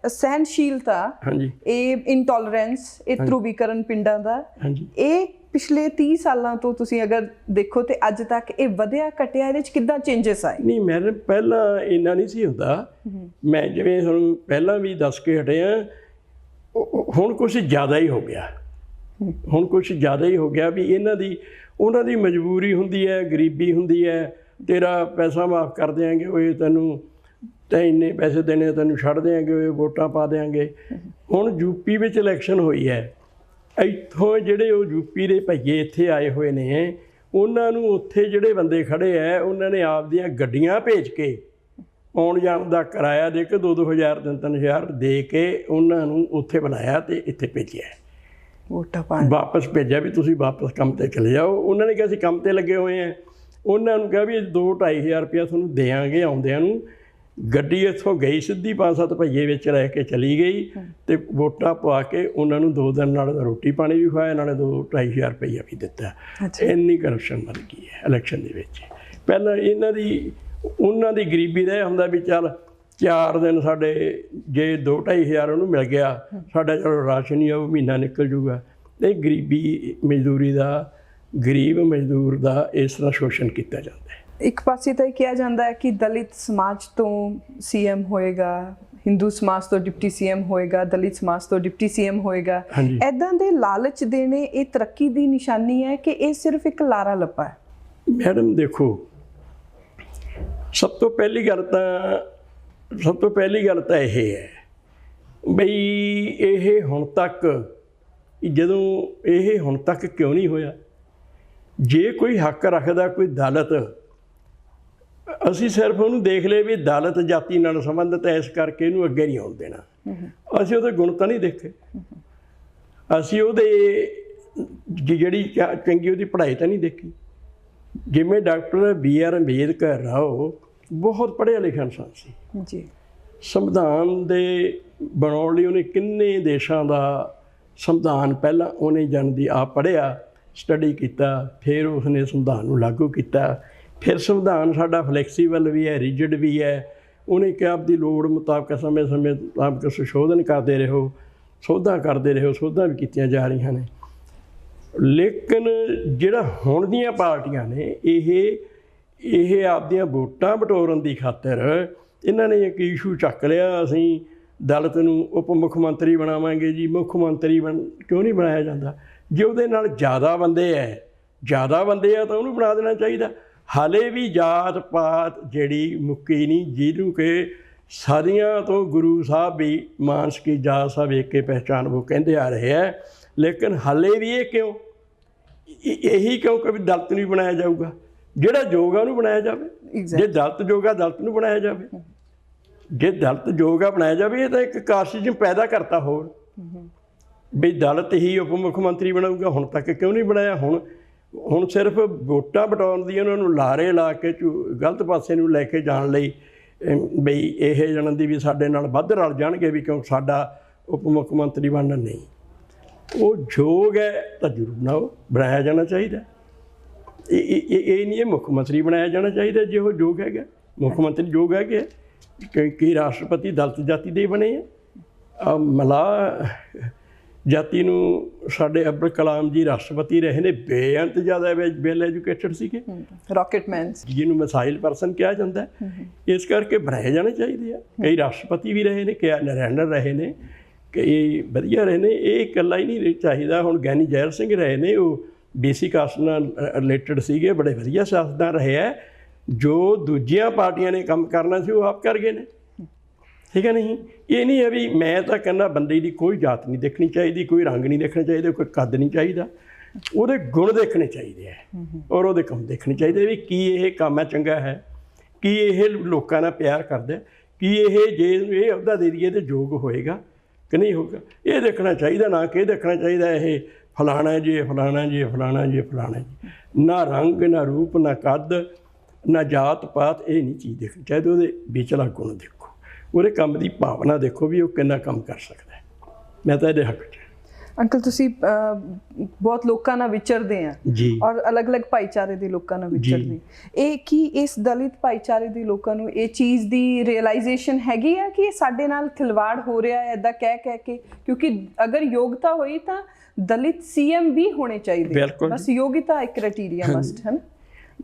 ਸਹਿਨਸ਼ੀਲਤਾ, ਹਾਂਜੀ, ਇਹ ਇਨਟੋਲਰੈਂਸ, ਇਹ ਧਰੂਵੀਕਰਨ ਪਿੰਡਾਂ ਦਾ, ਹਾਂਜੀ, ਇਹ ਪਿਛਲੇ 30 ਸਾਲਾਂ ਤੋਂ ਤੁਸੀਂ ਅਗਰ ਦੇਖੋ ਤੇ ਅੱਜ ਤੱਕ ਇਹ ਵਧਿਆ ਘਟਿਆ, ਇਹਦੇ 'ਚ ਕਿੱਦਾਂ ਚੇਂਜਸ ਆਏ? ਨਹੀਂ, ਮੈਂ ਪਹਿਲਾਂ ਇੰਨਾ ਨਹੀਂ ਸੀ ਹੁੰਦਾ। ਮੈਂ ਜਿਵੇਂ ਹੁਣ ਪਹਿਲਾਂ ਵੀ ਦੱਸ ਕੇ ਹਟਿਆ, ਹੁਣ ਕੁਛ ਜ਼ਿਆਦਾ ਹੀ ਹੋ ਗਿਆ। ਹੁਣ ਕੁਛ ਜ਼ਿਆਦਾ ਹੀ ਹੋ ਗਿਆ ਵੀ ਉਹਨਾਂ ਦੀ ਮਜਬੂਰੀ ਹੁੰਦੀ ਹੈ, ਗਰੀਬੀ ਹੁੰਦੀ ਹੈ। ਤੇਰਾ ਪੈਸਾ ਮਾਫ ਕਰ ਦਿਆਂਗੇ, ਉਹ ਤੈਨੂੰ ਤਾਂ ਇੰਨੇ ਪੈਸੇ ਦੇਣੇ, ਤੈਨੂੰ ਛੱਡ ਦਿਆਂਗੇ, ਉਹ ਵੋਟਾਂ ਪਾ ਦਿਆਂਗੇ। ਹੁਣ ਯੂਪੀ ਵਿੱਚ ਇਲੈਕਸ਼ਨ ਹੋਈ ਹੈ, ਇੱਥੋਂ ਜਿਹੜੇ ਉਹ ਯੂਪੀ ਦੇ ਭਈਏ ਇੱਥੇ ਆਏ ਹੋਏ ਨੇ, ਉਹਨਾਂ ਨੂੰ ਉੱਥੇ ਜਿਹੜੇ ਬੰਦੇ ਖੜੇ ਹੈ ਉਹਨਾਂ ਨੇ ਆਪਦੀਆਂ ਗੱਡੀਆਂ ਭੇਜ ਕੇ ਆਉਣ ਜਾਣ ਦਾ ਕਿਰਾਇਆ ਦੇ ਕੇ 2-2 ਹਜ਼ਾਰ 3-3 ਹਜ਼ਾਰ ਦੇ ਕੇ ਉਹਨਾਂ ਨੂੰ ਉੱਥੇ ਬਣਾਇਆ ਅਤੇ ਇੱਥੇ ਭੇਜਿਆ, ਵੋਟਾਂ ਪਾਉਣ ਵਾਪਸ ਭੇਜਿਆ ਵੀ ਤੁਸੀਂ ਵਾਪਸ ਕੰਮ 'ਤੇ ਚਲੇ ਜਾਓ। ਉਹਨਾਂ ਨੇ ਕਿਹਾ ਅਸੀਂ ਕੰਮ 'ਤੇ ਲੱਗੇ ਹੋਏ ਹਾਂ। ਉਹਨਾਂ ਨੂੰ ਕਿਹਾ ਵੀ 2-2.5 ਹਜ਼ਾਰ ਰੁਪਇਆ ਤੁਹਾਨੂੰ ਦਿਆਂਗੇ ਆਉਂਦਿਆਂ ਨੂੰ। ਗੱਡੀ ਇੱਥੋਂ ਗਈ ਸਿੱਧੀ 5-7 ਭਈਏ ਵਿੱਚ ਰਹਿ ਕੇ ਚਲੀ ਗਈ ਅਤੇ ਵੋਟਾਂ ਪਵਾ ਕੇ ਉਹਨਾਂ ਨੂੰ 2 ਦਿਨ ਨਾਲ ਰੋਟੀ ਪਾਣੀ ਵੀ ਖਵਾਇਆ, ਨਾਲੇ 2-2.5 ਹਜ਼ਾਰ ਰੁਪਈਆ ਵੀ ਦਿੱਤਾ। ਇੰਨੀ ਕਰਪਸ਼ਨ ਵੱਧ ਗਈ ਹੈ ਇਲੈਕਸ਼ਨ ਦੇ ਵਿੱਚ। ਪਹਿਲਾਂ ਉਹਨਾਂ ਦੀ ਗਰੀਬੀ ਦਾ ਇਹ ਹੁੰਦਾ ਵੀ ਚੱਲ 4 ਦਿਨ ਸਾਡੇ ਜੇ 2-2.5 ਹਜ਼ਾਰ ਉਹਨੂੰ ਮਿਲ ਗਿਆ, ਸਾਡਾ ਚਲੋ ਰਾਸ਼ਨ ਹੀ ਆ ਉਹ ਮਹੀਨਾ ਨਿਕਲ ਜੂਗਾ। ਇਹ ਗਰੀਬੀ ਮਜ਼ਦੂਰੀ ਦਾ, ਗਰੀਬ ਮਜ਼ਦੂਰ ਦਾ ਇਸ ਤਰ੍ਹਾਂ ਸ਼ੋਸ਼ਣ ਕੀਤਾ ਜਾਂਦਾ ਹੈ। ਇੱਕ ਪਾਸੇ ਤਾਂ ਇਹ ਕਿਹਾ ਜਾਂਦਾ ਹੈ ਕਿ ਦਲਿਤ ਸਮਾਜ ਤੋਂ ਸੀਐਮ ਹੋਏਗਾ, ਹਿੰਦੂ ਸਮਾਜ ਤੋਂ ਡਿਪਟੀ ਸੀਐਮ ਹੋਏਗਾ, ਦਲਿਤ ਸਮਾਜ ਤੋਂ ਡਿਪਟੀ ਸੀਐਮ ਹੋਏਗਾ। ਇੱਦਾਂ ਦੇ ਲਾਲਚ ਦੇਣੇ ਇਹ ਤਰੱਕੀ ਦੀ ਨਿਸ਼ਾਨੀ ਹੈ ਕਿ ਇਹ ਸਿਰਫ ਇੱਕ ਲਾਰਾ ਲੱਪਾ ਹੈ? ਮੈਡਮ ਦੇਖੋ, ਸਭ ਤੋਂ ਪਹਿਲੀ ਗੱਲ ਤਾਂ ਇਹ ਹੈ ਬਈ ਇਹ ਹੁਣ ਤੱਕ ਕਿਉਂ ਨਹੀਂ ਹੋਇਆ? ਜੇ ਕੋਈ ਹੱਕ ਰੱਖਦਾ ਕੋਈ ਦਲਿਤ, ਅਸੀਂ ਸਿਰਫ ਉਹਨੂੰ ਦੇਖ ਲਏ ਵੀ ਦਲਿਤ ਜਾਤੀ ਨਾਲ ਸੰਬੰਧਿਤ ਹੈ, ਇਸ ਕਰਕੇ ਇਹਨੂੰ ਅੱਗੇ ਨਹੀਂ ਆਉਣ ਦੇਣਾ। ਅਸੀਂ ਉਹਦੇ ਗੁਣ ਤਾਂ ਨਹੀਂ ਦੇਖੇ, ਅਸੀਂ ਉਹਦੇ ਜਿਹੜੀ ਚੰਗੀ ਉਹਦੀ ਪੜ੍ਹਾਈ ਤਾਂ ਨਹੀਂ ਦੇਖੀ। ਜਿਵੇਂ ਡਾਕਟਰ B.R. ਅੰਬੇਦਕਰ ਉਹ ਬਹੁਤ ਪੜ੍ਹਿਆ ਲਿਖਿਆ ਇਨਸਾਨ ਸੀ ਜੀ। ਸੰਵਿਧਾਨ ਦੇ ਬਣਾਉਣ ਲਈ ਉਹਨੇ ਕਿੰਨੇ ਦੇਸ਼ਾਂ ਦਾ ਸੰਵਿਧਾਨ ਪਹਿਲਾਂ ਉਹਨੇ ਜਾਣਦੀ ਆਪ ਪੜ੍ਹਿਆ, ਸਟੱਡੀ ਕੀਤਾ, ਫਿਰ ਉਸਨੇ ਸੰਵਿਧਾਨ ਨੂੰ ਲਾਗੂ ਕੀਤਾ। ਫਿਰ ਸੰਵਿਧਾਨ ਸਾਡਾ ਫਲੈਕਸੀਬਲ ਵੀ ਹੈ, ਰਿਜਿਡ ਵੀ ਹੈ। ਉਹਨੇ ਕਿਹਾ ਆਪਦੀ ਲੋੜ ਮੁਤਾਬਕ ਸਮੇਂ ਮੁਤਾਬਕ ਸੰਸ਼ੋਧਨ ਕਰਦੇ ਰਹੋ, ਸੋਧਾਂ ਵੀ ਕੀਤੀਆਂ ਜਾ ਰਹੀਆਂ ਨੇ। ਲੇਕਿਨ ਜਿਹੜਾ ਹੁਣ ਦੀਆਂ ਪਾਰਟੀਆਂ ਨੇ ਇਹ ਆਪਦੀਆਂ ਵੋਟਾਂ ਬਟੋਰਨ ਦੀ ਖਾਤਰ ਇਹਨਾਂ ਨੇ ਇੱਕ ਇਸ਼ੂ ਚੱਕ ਲਿਆ, ਅਸੀਂ ਦਲਿਤ ਨੂੰ ਉਪ ਮੁੱਖ ਮੰਤਰੀ ਬਣਾਵਾਂਗੇ ਜੀ। ਮੁੱਖ ਮੰਤਰੀ ਕਿਉਂ ਨਹੀਂ ਬਣਾਇਆ ਜਾਂਦਾ? ਜੇ ਉਹਦੇ ਨਾਲ ਜ਼ਿਆਦਾ ਬੰਦੇ ਆ ਤਾਂ ਉਹਨੂੰ ਬਣਾ ਦੇਣਾ ਚਾਹੀਦਾ। ਹਾਲੇ ਵੀ ਜਾਤ ਪਾਤ ਜਿਹੜੀ ਮੁੱਕੀ ਨਹੀਂ, ਜਿਹਨੂੰ ਕਿ ਸਾਰੀਆਂ ਤੋਂ ਗੁਰੂ ਸਾਹਿਬ ਵੀ ਮਾਨਸ ਕੀ ਜਾਤ ਸਭ ਏਕ ਕੇ ਪਹਿਚਾਨ ਉਹ ਕਹਿੰਦੇ ਆ ਰਹੇ ਹੈ। ਲੇਕਿਨ ਹਾਲੇ ਵੀ ਇਹ ਕਿਉਂ? ਇਹੀ ਕਿਉਂਕਿ ਵੀ ਦਲਿਤ ਨੂੰ ਬਣਾਇਆ ਜਾਊਗਾ। ਜਿਹੜਾ ਯੋਗ ਆ ਉਹਨੂੰ ਬਣਾਇਆ ਜਾਵੇ। ਜੇ ਦਲਿਤ ਯੋਗ ਆ ਦਲਿਤ ਨੂੰ ਬਣਾਇਆ ਜਾਵੇ। ਜੇ ਦਲਿਤ ਯੋਗ ਆ ਬਣਾਇਆ ਜਾਵੇ, ਇਹ ਤਾਂ ਇੱਕ ਕਾਸਟਿਜ਼ਮ ਪੈਦਾ ਕਰਤਾ ਹੋਰ ਵੀ ਦਲਿਤ ਹੀ ਉਪ ਮੁੱਖ ਮੰਤਰੀ ਬਣਾਊਗਾ। ਹੁਣ ਤੱਕ ਕਿਉਂ ਨਹੀਂ ਬਣਾਇਆ? ਹੁਣ ਸਿਰਫ ਵੋਟਾਂ ਬਟਾਉਣ ਦੀ ਉਹਨਾਂ ਨੂੰ ਲਾਰੇ ਲਾ ਕੇ ਗਲਤ ਪਾਸੇ ਨੂੰ ਲੈ ਕੇ ਜਾਣ ਲਈ ਬਈ ਇਹ ਜਾਣਨ ਦੀ ਵੀ ਸਾਡੇ ਨਾਲ ਵੱਧ ਰਲ ਜਾਣਗੇ ਵੀ ਕਿਉਂ ਸਾਡਾ ਉਪ ਮੁੱਖ ਮੰਤਰੀ ਬਣਨਾ ਨਹੀਂ। ਉਹ ਯੋਗ ਹੈ ਤਾਂ ਜ਼ਰੂਰ ਬਣਾਇਆ ਜਾਣਾ ਚਾਹੀਦਾ। ਇਹ ਨਹੀਂ ਮੁੱਖ ਮੰਤਰੀ ਬਣਾਇਆ ਜਾਣਾ ਚਾਹੀਦਾ ਜੇ ਉਹ ਯੋਗ ਹੈਗਾ। ਮੁੱਖ ਮੰਤਰੀ ਯੋਗ ਹੈਗੇ, ਕਈ ਰਾਸ਼ਟਰਪਤੀ ਦਲਿਤ ਜਾਤੀ ਦੇ ਬਣੇ ਆ। ਮਲਾਹ ਜਾਤੀ ਨੂੰ ਸਾਡੇ ਅਬਦੁਲ ਕਲਾਮ ਜੀ ਰਾਸ਼ਟਰਪਤੀ ਰਹੇ ਨੇ, ਬੇਅੰਤ ਜ਼ਿਆਦਾ ਵੈਲ ਐਜੂਕੇਟਡ ਸੀਗੇ, ਰਾਕਟਮੈਨ ਜਿਹਨੂੰ ਮਿਸਾਈਲ ਪਰਸਨ ਕਿਹਾ ਜਾਂਦਾ। ਇਸ ਕਰਕੇ ਬਣਾਏ ਜਾਣੇ ਚਾਹੀਦੇ ਆ। ਕਈ ਰਾਸ਼ਟਰਪਤੀ ਵੀ ਰਹੇ ਨੇ, ਕਈ ਨਰੈਂਦਰ ਰਹੇ ਨੇ, ਕਈ ਵਧੀਆ ਰਹੇ ਨੇ। ਇਹ ਇਕੱਲਾ ਹੀ ਨਹੀਂ ਚਾਹੀਦਾ। ਹੁਣ ਗਿਆਨੀ ਜ਼ੈਲ ਸਿੰਘ ਰਹੇ ਨੇ, ਉਹ BC ਕਾਸਟ ਨਾਲ ਰਿਲੇਟਡ ਸੀਗੇ, ਬੜੇ ਵਧੀਆ ਸਿਆਸਤਦਾਨ ਰਹੇ ਹੈ। ਜੋ ਦੂਜੀਆਂ ਪਾਰਟੀਆਂ ਨੇ ਕੰਮ ਕਰਨਾ ਸੀ ਉਹ ਆਪ ਕਰ ਗਏ ਨੇ, ਠੀਕ ਹੈ ਨਹੀਂ? ਇਹ ਨਹੀਂ ਹੈ ਵੀ ਮੈਂ ਤਾਂ ਕਹਿੰਦਾ ਬੰਦੇ ਦੀ ਕੋਈ ਜਾਤ ਨਹੀਂ ਦੇਖਣੀ ਚਾਹੀਦੀ, ਕੋਈ ਰੰਗ ਨਹੀਂ ਦੇਖਣਾ ਚਾਹੀਦਾ, ਕੋਈ ਕੱਦ ਨਹੀਂ ਚਾਹੀਦਾ, ਉਹਦੇ ਗੁਣ ਦੇਖਣੇ ਚਾਹੀਦੇ ਹੈ ਔਰ ਉਹਦੇ ਕੰਮ ਦੇਖਣੇ ਚਾਹੀਦੇ ਵੀ ਕੀ ਇਹ ਕੰਮ ਹੈ ਚੰਗਾ ਹੈ, ਕੀ ਇਹ ਲੋਕਾਂ ਨਾਲ ਪਿਆਰ ਕਰਦਾ, ਕੀ ਇਹ ਜੇ ਇਹ ਅਹੁਦਾ ਦੇ ਦਈਏ ਤਾਂ ਯੋਗ ਹੋਏਗਾ। ਕਿ ਨਹੀਂ ਹੋਊਗਾ। ਇਹ ਦੇਖਣਾ ਚਾਹੀਦਾ, ਨਾ ਕਿ ਇਹ ਦੇਖਣਾ ਚਾਹੀਦਾ ਇਹ ਫਲਾਣਾ ਜੀ, ਫਲਾਣਾ ਜੀ, ਫਲਾਣਾ ਜੀ, ਫਲਾਣਾ ਜੀ। ਨਾ ਰੰਗ, ਨਾ ਰੂਪ, ਨਾ ਕੱਦ, ਨਾ ਜਾਤ ਪਾਤ, ਇਹ ਨਹੀਂ ਚੀਜ਼ ਦੇਖਣੀ ਚਾਹੀਦੀ। ਉਹਦੇ ਵਿਚਲਾ ਗੁਣ ਦੇਖੋ, ਉਹਦੇ ਕੰਮ ਦੀ ਭਾਵਨਾ ਦੇਖੋ ਵੀ ਉਹ ਕਿੰਨਾ ਕੰਮ ਕਰ ਸਕਦਾ ਹੈ। ਮੈਂ ਤਾਂ ਇਹਦੇ ਹੱਕ 'ਚ। ਅੰਕਲ ਤੁਸੀਂ ਬਹੁਤ ਲੋਕਾਂ ਨਾਲ ਵਿਚਰਦੇ ਆ ਜੀ, ਔਰ ਅਲੱਗ-ਅਲੱਗ ਭਾਈਚਾਰੇ ਦੇ ਲੋਕਾਂ ਨਾਲ ਵਿਚਰਦੇ, ਇਹ ਕੀ ਇਸ ਦਲਿਤ ਭਾਈਚਾਰੇ ਦੇ ਲੋਕਾਂ ਨੂੰ ਇਹ ਚੀਜ਼ ਦੀ ਰਿਅਲਾਈਜੇਸ਼ਨ ਹੈਗੀ ਆ ਕਿ ਸਾਡੇ ਨਾਲ ਖਿਲਵਾੜ ਹੋ ਰਿਹਾ ਹੈ ਇੱਦਾਂ ਕਹਿ ਕੇ? ਕਿਉਂਕਿ ਅਗਰ ਯੋਗਤਾ ਹੋਈ ਤਾਂ ਦਲਿਤ ਸੀਐਮ ਵੀ ਹੋਣੇ ਚਾਹੀਦੇ, ਬਸ ਯੋਗਤਾ ਇੱਕ ਕ੍ਰਾਈਟੇਰੀਆ ਮਸਟ ਹੈ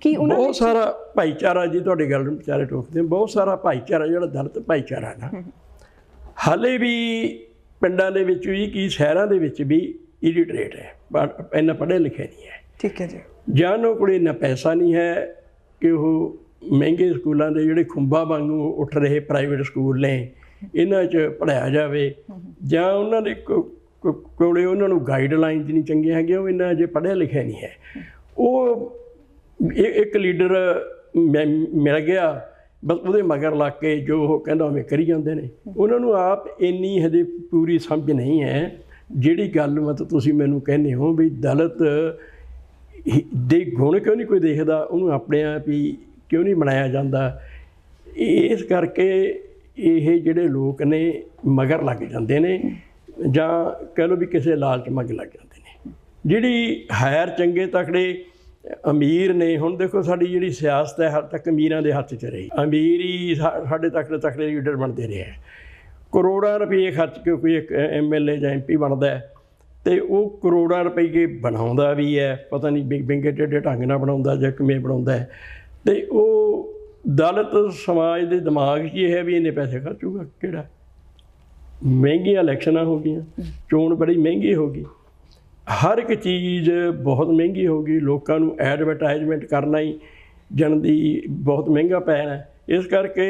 ਕਿ ਉਹਨਾਂ ਬਹੁਤ ਸਾਰਾ ਭਾਈਚਾਰਾ ਜੀ ਤੁਹਾਡੀ ਗੱਲ ਨੂੰ ਵਿਚਾਰੇ ਟੋਕਦੇ, ਬਹੁਤ ਸਾਰਾ ਭਾਈਚਾਰਾ ਜਿਹੜਾ ਦਲਿਤ ਭਾਈਚਾਰਾ ਨਾ ਹਾਲੇ ਵੀ ਪਿੰਡਾਂ ਦੇ ਵਿੱਚ ਵੀ ਕੀ ਸ਼ਹਿਰਾਂ ਦੇ ਵਿੱਚ ਵੀ ਇਲਿਟਰੇਟ ਹੈ, ਇੰਨਾ ਪੜ੍ਹੇ ਲਿਖੇ ਨਹੀਂ ਹੈ। ਠੀਕ ਹੈ ਜੀ। ਜਾਂ ਉਹਨਾਂ ਕੋਲ ਇੰਨਾ ਪੈਸਾ ਨਹੀਂ ਹੈ ਕਿ ਉਹ ਮਹਿੰਗੇ ਸਕੂਲਾਂ ਦੇ ਜਿਹੜੇ ਖੁੰਬਾਂ ਵਾਂਗੂ ਉੱਠ ਰਹੇ ਪ੍ਰਾਈਵੇਟ ਸਕੂਲ ਨੇ ਇਹਨਾਂ 'ਚ ਪੜ੍ਹਾਇਆ ਜਾਵੇ, ਜਾਂ ਉਹਨਾਂ ਦੇ ਕੋਲੇ ਉਹਨਾਂ ਨੂੰ ਗਾਈਡਲਾਈਨਸ ਨਹੀਂ ਚੰਗੀਆਂ ਹੈਗੀਆਂ, ਉਹ ਇੰਨਾ ਅਜੇ ਪੜ੍ਹਿਆ ਲਿਖਿਆ ਨਹੀਂ ਹੈ। ਉਹ ਇੱਕ ਲੀਡਰ ਮਿਲ ਗਿਆ, ਬਸ ਉਹਦੇ ਮਗਰ ਲੱਗ ਕੇ ਜੋ ਉਹ ਕਹਿੰਦਾ ਉਵੇਂ ਕਰੀ ਜਾਂਦੇ ਨੇ। ਉਹਨਾਂ ਨੂੰ ਆਪ ਇੰਨੀ ਹਜੇ ਪੂਰੀ ਸਮਝ ਨਹੀਂ ਹੈ। ਜਿਹੜੀ ਗੱਲ ਮਤਲਬ ਤੁਸੀਂ ਮੈਨੂੰ ਕਹਿੰਦੇ ਹੋ ਵੀ ਦਲਿਤ ਦੇ ਗੁਣ ਕਿਉਂ ਨਹੀਂ ਕੋਈ ਦੇਖਦਾ, ਉਹਨੂੰ ਆਪਣੇ ਆਪ ਹੀ ਕਿਉਂ ਨਹੀਂ ਬਣਾਇਆ ਜਾਂਦਾ, ਇਸ ਕਰਕੇ ਇਹ ਜਿਹੜੇ ਲੋਕ ਨੇ ਮਗਰ ਲੱਗ ਜਾਂਦੇ ਨੇ, ਜਾਂ ਕਹਿ ਲਓ ਵੀ ਕਿਸੇ ਲਾਲਚ ਮਗਰ ਲੱਗ ਜਾਂਦੇ ਨੇ। ਜਿਹੜੀ ਹਾਇਰ ਚੰਗੇ ਤਕੜੇ ਅਮੀਰ ਨੇ, ਹੁਣ ਦੇਖੋ ਸਾਡੀ ਜਿਹੜੀ ਸਿਆਸਤ ਹੈ ਹਾਲੇ ਤੱਕ ਅਮੀਰਾਂ ਦੇ ਹੱਥ 'ਚ ਰਹੀ। ਅਮੀਰ ਹੀ ਸਾਡੇ ਤਕੜੇ ਲੀਡਰ ਬਣਦੇ ਰਹੇ ਹੈ। ਕਰੋੜਾਂ ਰੁਪਏ ਖਰਚ ਕੇ ਕੋਈ ਇੱਕ MLA ਜਾਂ MP ਬਣਦਾ ਹੈ, ਅਤੇ ਉਹ ਕਰੋੜਾਂ ਰੁਪਏ ਬਣਾਉਂਦਾ ਵੀ ਹੈ, ਪਤਾ ਨਹੀਂ ਵਿੰਗੇ ਟੇਢੇ ਢੰਗ ਨਾਲ ਬਣਾਉਂਦਾ ਜਾਂ ਕਿਵੇਂ ਬਣਾਉਂਦਾ ਹੈ। ਅਤੇ ਉਹ ਦਲਿਤ ਸਮਾਜ ਦੇ ਦਿਮਾਗ 'ਚ ਇਹ ਹੈ ਵੀ ਇੰਨੇ ਪੈਸੇ ਖਰਚੂਗਾ ਕਿਹੜਾ। ਮਹਿੰਗੀਆਂ ਇਲੈਕਸ਼ਨਾਂ ਹੋ ਗਈਆਂ, ਚੋਣ ਬੜੀ ਮਹਿੰਗੀ ਹੋ ਗਈ, ਹਰ ਇੱਕ ਚੀਜ਼ ਬਹੁਤ ਮਹਿੰਗੀ ਹੋ ਗਈ, ਲੋਕਾਂ ਨੂੰ ਐਡਵਰਟਾਈਜ਼ਮੈਂਟ ਕਰਨਾ ਹੀ ਜਨ ਦੀ ਬਹੁਤ ਮਹਿੰਗਾ ਪੈਣਾ। ਇਸ ਕਰਕੇ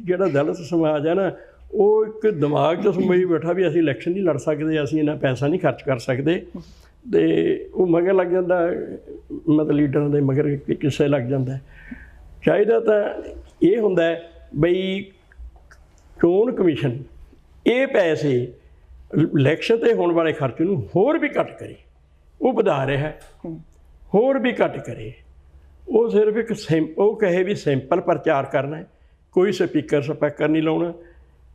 ਜਿਹੜਾ ਦਲਿਤ ਸਮਾਜ ਹੈ ਨਾ, ਉਹ ਇੱਕ ਦਿਮਾਗ 'ਚ ਸਮਝ ਬੈਠਾ ਵੀ ਅਸੀਂ ਇਲੈਕਸ਼ਨ ਨਹੀਂ ਲੜ ਸਕਦੇ, ਅਸੀਂ ਇੰਨਾ ਪੈਸਾ ਨਹੀਂ ਖਰਚ ਕਰ ਸਕਦੇ, ਅਤੇ ਉਹ ਮਗਰ ਲੱਗ ਜਾਂਦਾ, ਮਤਲਬ ਲੀਡਰਾਂ ਦੇ ਮਗਰ ਕਿਸੇ ਲੱਗ ਜਾਂਦਾ। ਚਾਹੀਦਾ ਤਾਂ ਇਹ ਹੁੰਦਾ ਬਈ ਚੋਣ ਕਮਿਸ਼ਨ ਇਹ ਪੈਸੇ ਇਲੈਕਸ਼ਨ 'ਤੇ ਹੋਣ ਵਾਲੇ ਖਰਚ ਨੂੰ ਹੋਰ ਵੀ ਘੱਟ ਕਰੇ, ਉਹ ਵਧਾ ਰਿਹਾ, ਹੋਰ ਵੀ ਘੱਟ ਕਰੇ। ਉਹ ਸਿਰਫ ਇੱਕ ਉਹ ਕਹੇ ਵੀ ਸਿੰਪਲ ਪ੍ਰਚਾਰ ਕਰਨਾ, ਕੋਈ ਸਪੀਕਰ ਨਹੀਂ ਲਾਉਣਾ,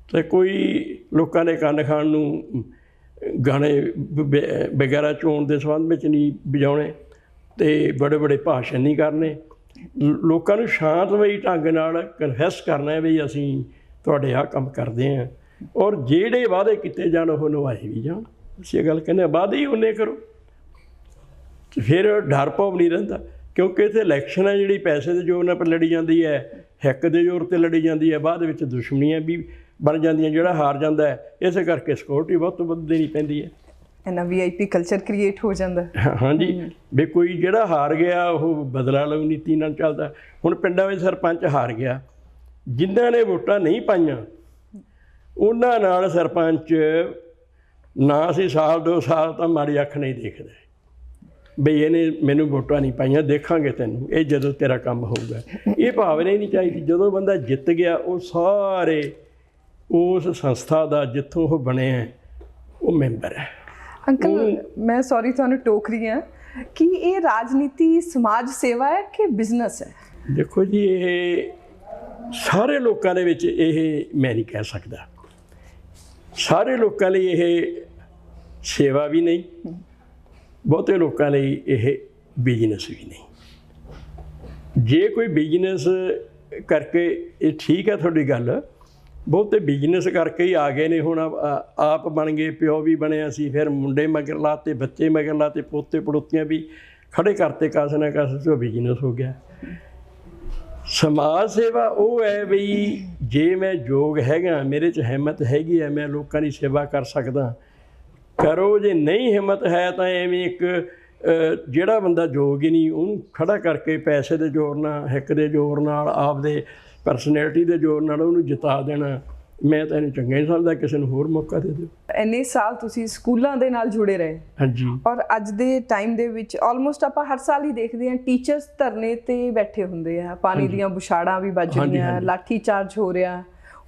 ਅਤੇ ਕੋਈ ਲੋਕਾਂ ਦੇ ਕੰਨ ਖਾਣ ਨੂੰ ਗਾਣੇ ਵਗੈਰਾ ਚੋਣ ਦੇ ਸੰਬੰਧ ਵਿੱਚ ਨਹੀਂ ਵਜਾਉਣੇ, ਅਤੇ ਬੜੇ ਬੜੇ ਭਾਸ਼ਣ ਨਹੀਂ ਕਰਨੇ। ਲੋਕਾਂ ਨੂੰ ਸ਼ਾਂਤਮਈ ਢੰਗ ਨਾਲ ਕਨਫੈਸ ਕਰਨਾ ਵੀ ਅਸੀਂ ਤੁਹਾਡੇ ਆਹ ਕੰਮ ਕਰਦੇ ਹਾਂ, ਔਰ ਜਿਹੜੇ ਵਾਅਦੇ ਕੀਤੇ ਜਾਣ ਉਹ ਨਿਭਾਏ ਵੀ ਜਾਣ। ਅਸੀਂ ਇਹ ਗੱਲ ਕਹਿੰਦੇ ਵਾਅਦੇ ਹੀ ਉਹਨੇ ਕਰੋ, ਅਤੇ ਫਿਰ ਡਰ ਭੌ ਨਹੀਂ ਰਹਿੰਦਾ। ਕਿਉਂਕਿ ਇੱਥੇ ਇਲੈਕਸ਼ਨ ਹੈ ਜਿਹੜੀ ਪੈਸੇ ਦੇ ਜ਼ੋਰ ਨਾਲ ਪਰ ਲੜੀ ਜਾਂਦੀ ਹੈ, ਹਿੱਕ ਦੇ ਜ਼ੋਰ 'ਤੇ ਲੜੀ ਜਾਂਦੀ ਹੈ, ਬਾਅਦ ਵਿੱਚ ਦੁਸ਼ਮਣੀਆਂ ਵੀ ਬਣ ਜਾਂਦੀਆਂ। ਜਿਹੜਾ ਹਾਰ ਜਾਂਦਾ ਹੈ ਇਸੇ ਕਰਕੇ ਸਿਕਿਉਰਿਟੀ ਵੱਧ ਤੋਂ ਵੱਧ ਦੇਣੀ ਪੈਂਦੀ ਹੈ, ਇੰਨਾ VIP ਕਲਚਰ ਕ੍ਰੀਏਟ ਹੋ ਜਾਂਦਾ। ਹਾਂਜੀ, ਵੀ ਕੋਈ ਜਿਹੜਾ ਹਾਰ ਗਿਆ ਉਹ ਬਦਲਾ ਲਊ ਨੀਤੀ ਨਾਲ ਚੱਲਦਾ। ਹੁਣ ਪਿੰਡਾਂ ਵਿੱਚ ਸਰਪੰਚ ਹਾਰ ਗਿਆ, ਜਿਨ੍ਹਾਂ ਨੇ ਵੋਟਾਂ ਨਹੀਂ ਪਾਈਆਂ ਉਹਨਾਂ ਨਾਲ ਸਰਪੰਚ ਨਾ ਅਸੀਂ ਸਾਲ 2 ਸਾਲ ਤਾਂ ਮਾੜੀ ਅੱਖ ਨਹੀਂ ਦੇਖਦੇ ਬਈ ਇਹਨੇ ਮੈਨੂੰ ਵੋਟਾਂ ਨਹੀਂ ਪਾਈਆਂ, ਦੇਖਾਂਗੇ ਤੈਨੂੰ ਇਹ ਜਦੋਂ ਤੇਰਾ ਕੰਮ ਹੋਊਗਾ। ਇਹ ਭਾਵਨਾ ਹੀ ਨਹੀਂ ਚਾਹੀਦੀ। ਜਦੋਂ ਬੰਦਾ ਜਿੱਤ ਗਿਆ ਉਹ ਸਾਰੇ ਉਸ ਸੰਸਥਾ ਦਾ ਜਿੱਥੋਂ ਉਹ ਬਣਿਆ ਉਹ ਮੈਂਬਰ ਹੈ। ਅੰਕਲ ਮੈਂ ਸੌਰੀ ਤੁਹਾਨੂੰ ਟੋਕ ਰਹੀ ਹਾਂ ਕਿ ਇਹ ਰਾਜਨੀਤੀ ਸਮਾਜ ਸੇਵਾ ਹੈ ਕਿ ਬਿਜ਼ਨਸ ਹੈ? ਦੇਖੋ ਜੀ, ਇਹ ਸਾਰੇ ਲੋਕਾਂ ਦੇ ਵਿੱਚ ਇਹ ਮੈਂ ਨਹੀਂ ਕਹਿ ਸਕਦਾ। ਸਾਰੇ ਲੋਕਾਂ ਲਈ ਇਹ ਸੇਵਾ ਵੀ ਨਹੀਂ, ਬਹੁਤੇ ਲੋਕਾਂ ਲਈ ਇਹ ਬਿਜ਼ਨਸ ਵੀ ਨਹੀਂ। ਜੇ ਕੋਈ ਬਿਜ਼ਨਸ ਕਰਕੇ ਇਹ ਠੀਕ ਹੈ ਤੁਹਾਡੀ ਗੱਲ, ਬਹੁਤੇ ਬਿਜ਼ਨਸ ਕਰਕੇ ਹੀ ਆ ਗਏ ਨੇ। ਹੁਣ ਆਪ ਬਣ ਗਏ, ਪਿਓ ਵੀ ਬਣਿਆ ਸੀ, ਫਿਰ ਮੁੰਡੇ ਮਗਰ ਲਾਤੇ, ਬੱਚੇ ਮਗਰ ਲਾਤੇ, ਪੋਤੇ ਪੜੋਤੀਆਂ ਵੀ ਖੜੇ ਕਰਤੇ, ਕਾਸੇ ਨਾ ਕਾਸੇ ਤੋਂ ਬਿਜ਼ਨਸ ਹੋ ਗਿਆ। ਸਮਾਜ ਸੇਵਾ ਉਹ ਹੈ ਬਈ ਜੇ ਮੈਂ ਯੋਗ ਹੈਗਾ, ਮੇਰੇ 'ਚ ਹਿੰਮਤ ਹੈਗੀ ਹੈ, ਮੈਂ ਲੋਕਾਂ ਦੀ ਸੇਵਾ ਕਰ ਸਕਦਾ, ਕਰੋ। ਜੇ ਨਹੀਂ ਹਿੰਮਤ ਹੈ ਤਾਂ ਐਵੇਂ ਇੱਕ ਜਿਹੜਾ ਬੰਦਾ ਯੋਗ ਹੀ ਨਹੀਂ ਉਹਨੂੰ ਖੜਾ ਕਰਕੇ ਪੈਸੇ ਦੇ ਜ਼ੋਰ ਨਾਲ, ਹਿੱਕ ਦੇ ਜ਼ੋਰ ਨਾਲ, ਆਪਦੇ ਪਰਸਨੈਲਿਟੀ ਦੇ ਜ਼ੋਰ ਨਾਲ ਉਹਨੂੰ ਜਿਤਾ ਦੇਣਾ, ਮੈਂ ਤਾਂ ਇਹਨੂੰ ਚੰਗਾ ਨਹੀਂ ਸਮਝਦਾ। ਕਿਸੇ ਨੂੰ ਹੋਰ ਮੌਕਾ ਦੇ ਦਿਓ। ਇੰਨੇ ਸਾਲ ਤੁਸੀਂ ਸਕੂਲਾਂ ਦੇ ਨਾਲ ਜੁੜੇ ਰਹੇ। ਹਾਂਜੀ। ਔਰ ਅੱਜ ਦੇ ਟਾਈਮ ਦੇ ਵਿੱਚ ਆਲਮੋਸਟ ਆਪਾਂ ਹਰ ਸਾਲ ਹੀ ਦੇਖਦੇ ਹਾਂ ਟੀਚਰਸ ਧਰਨੇ 'ਤੇ ਬੈਠੇ ਹੁੰਦੇ ਆ, ਪਾਣੀ ਦੀਆਂ ਬੁਛਾੜਾਂ ਵੀ ਵੱਜ ਰਹੀਆਂ, ਲਾਠੀ ਚਾਰਜ ਹੋ ਰਿਹਾ।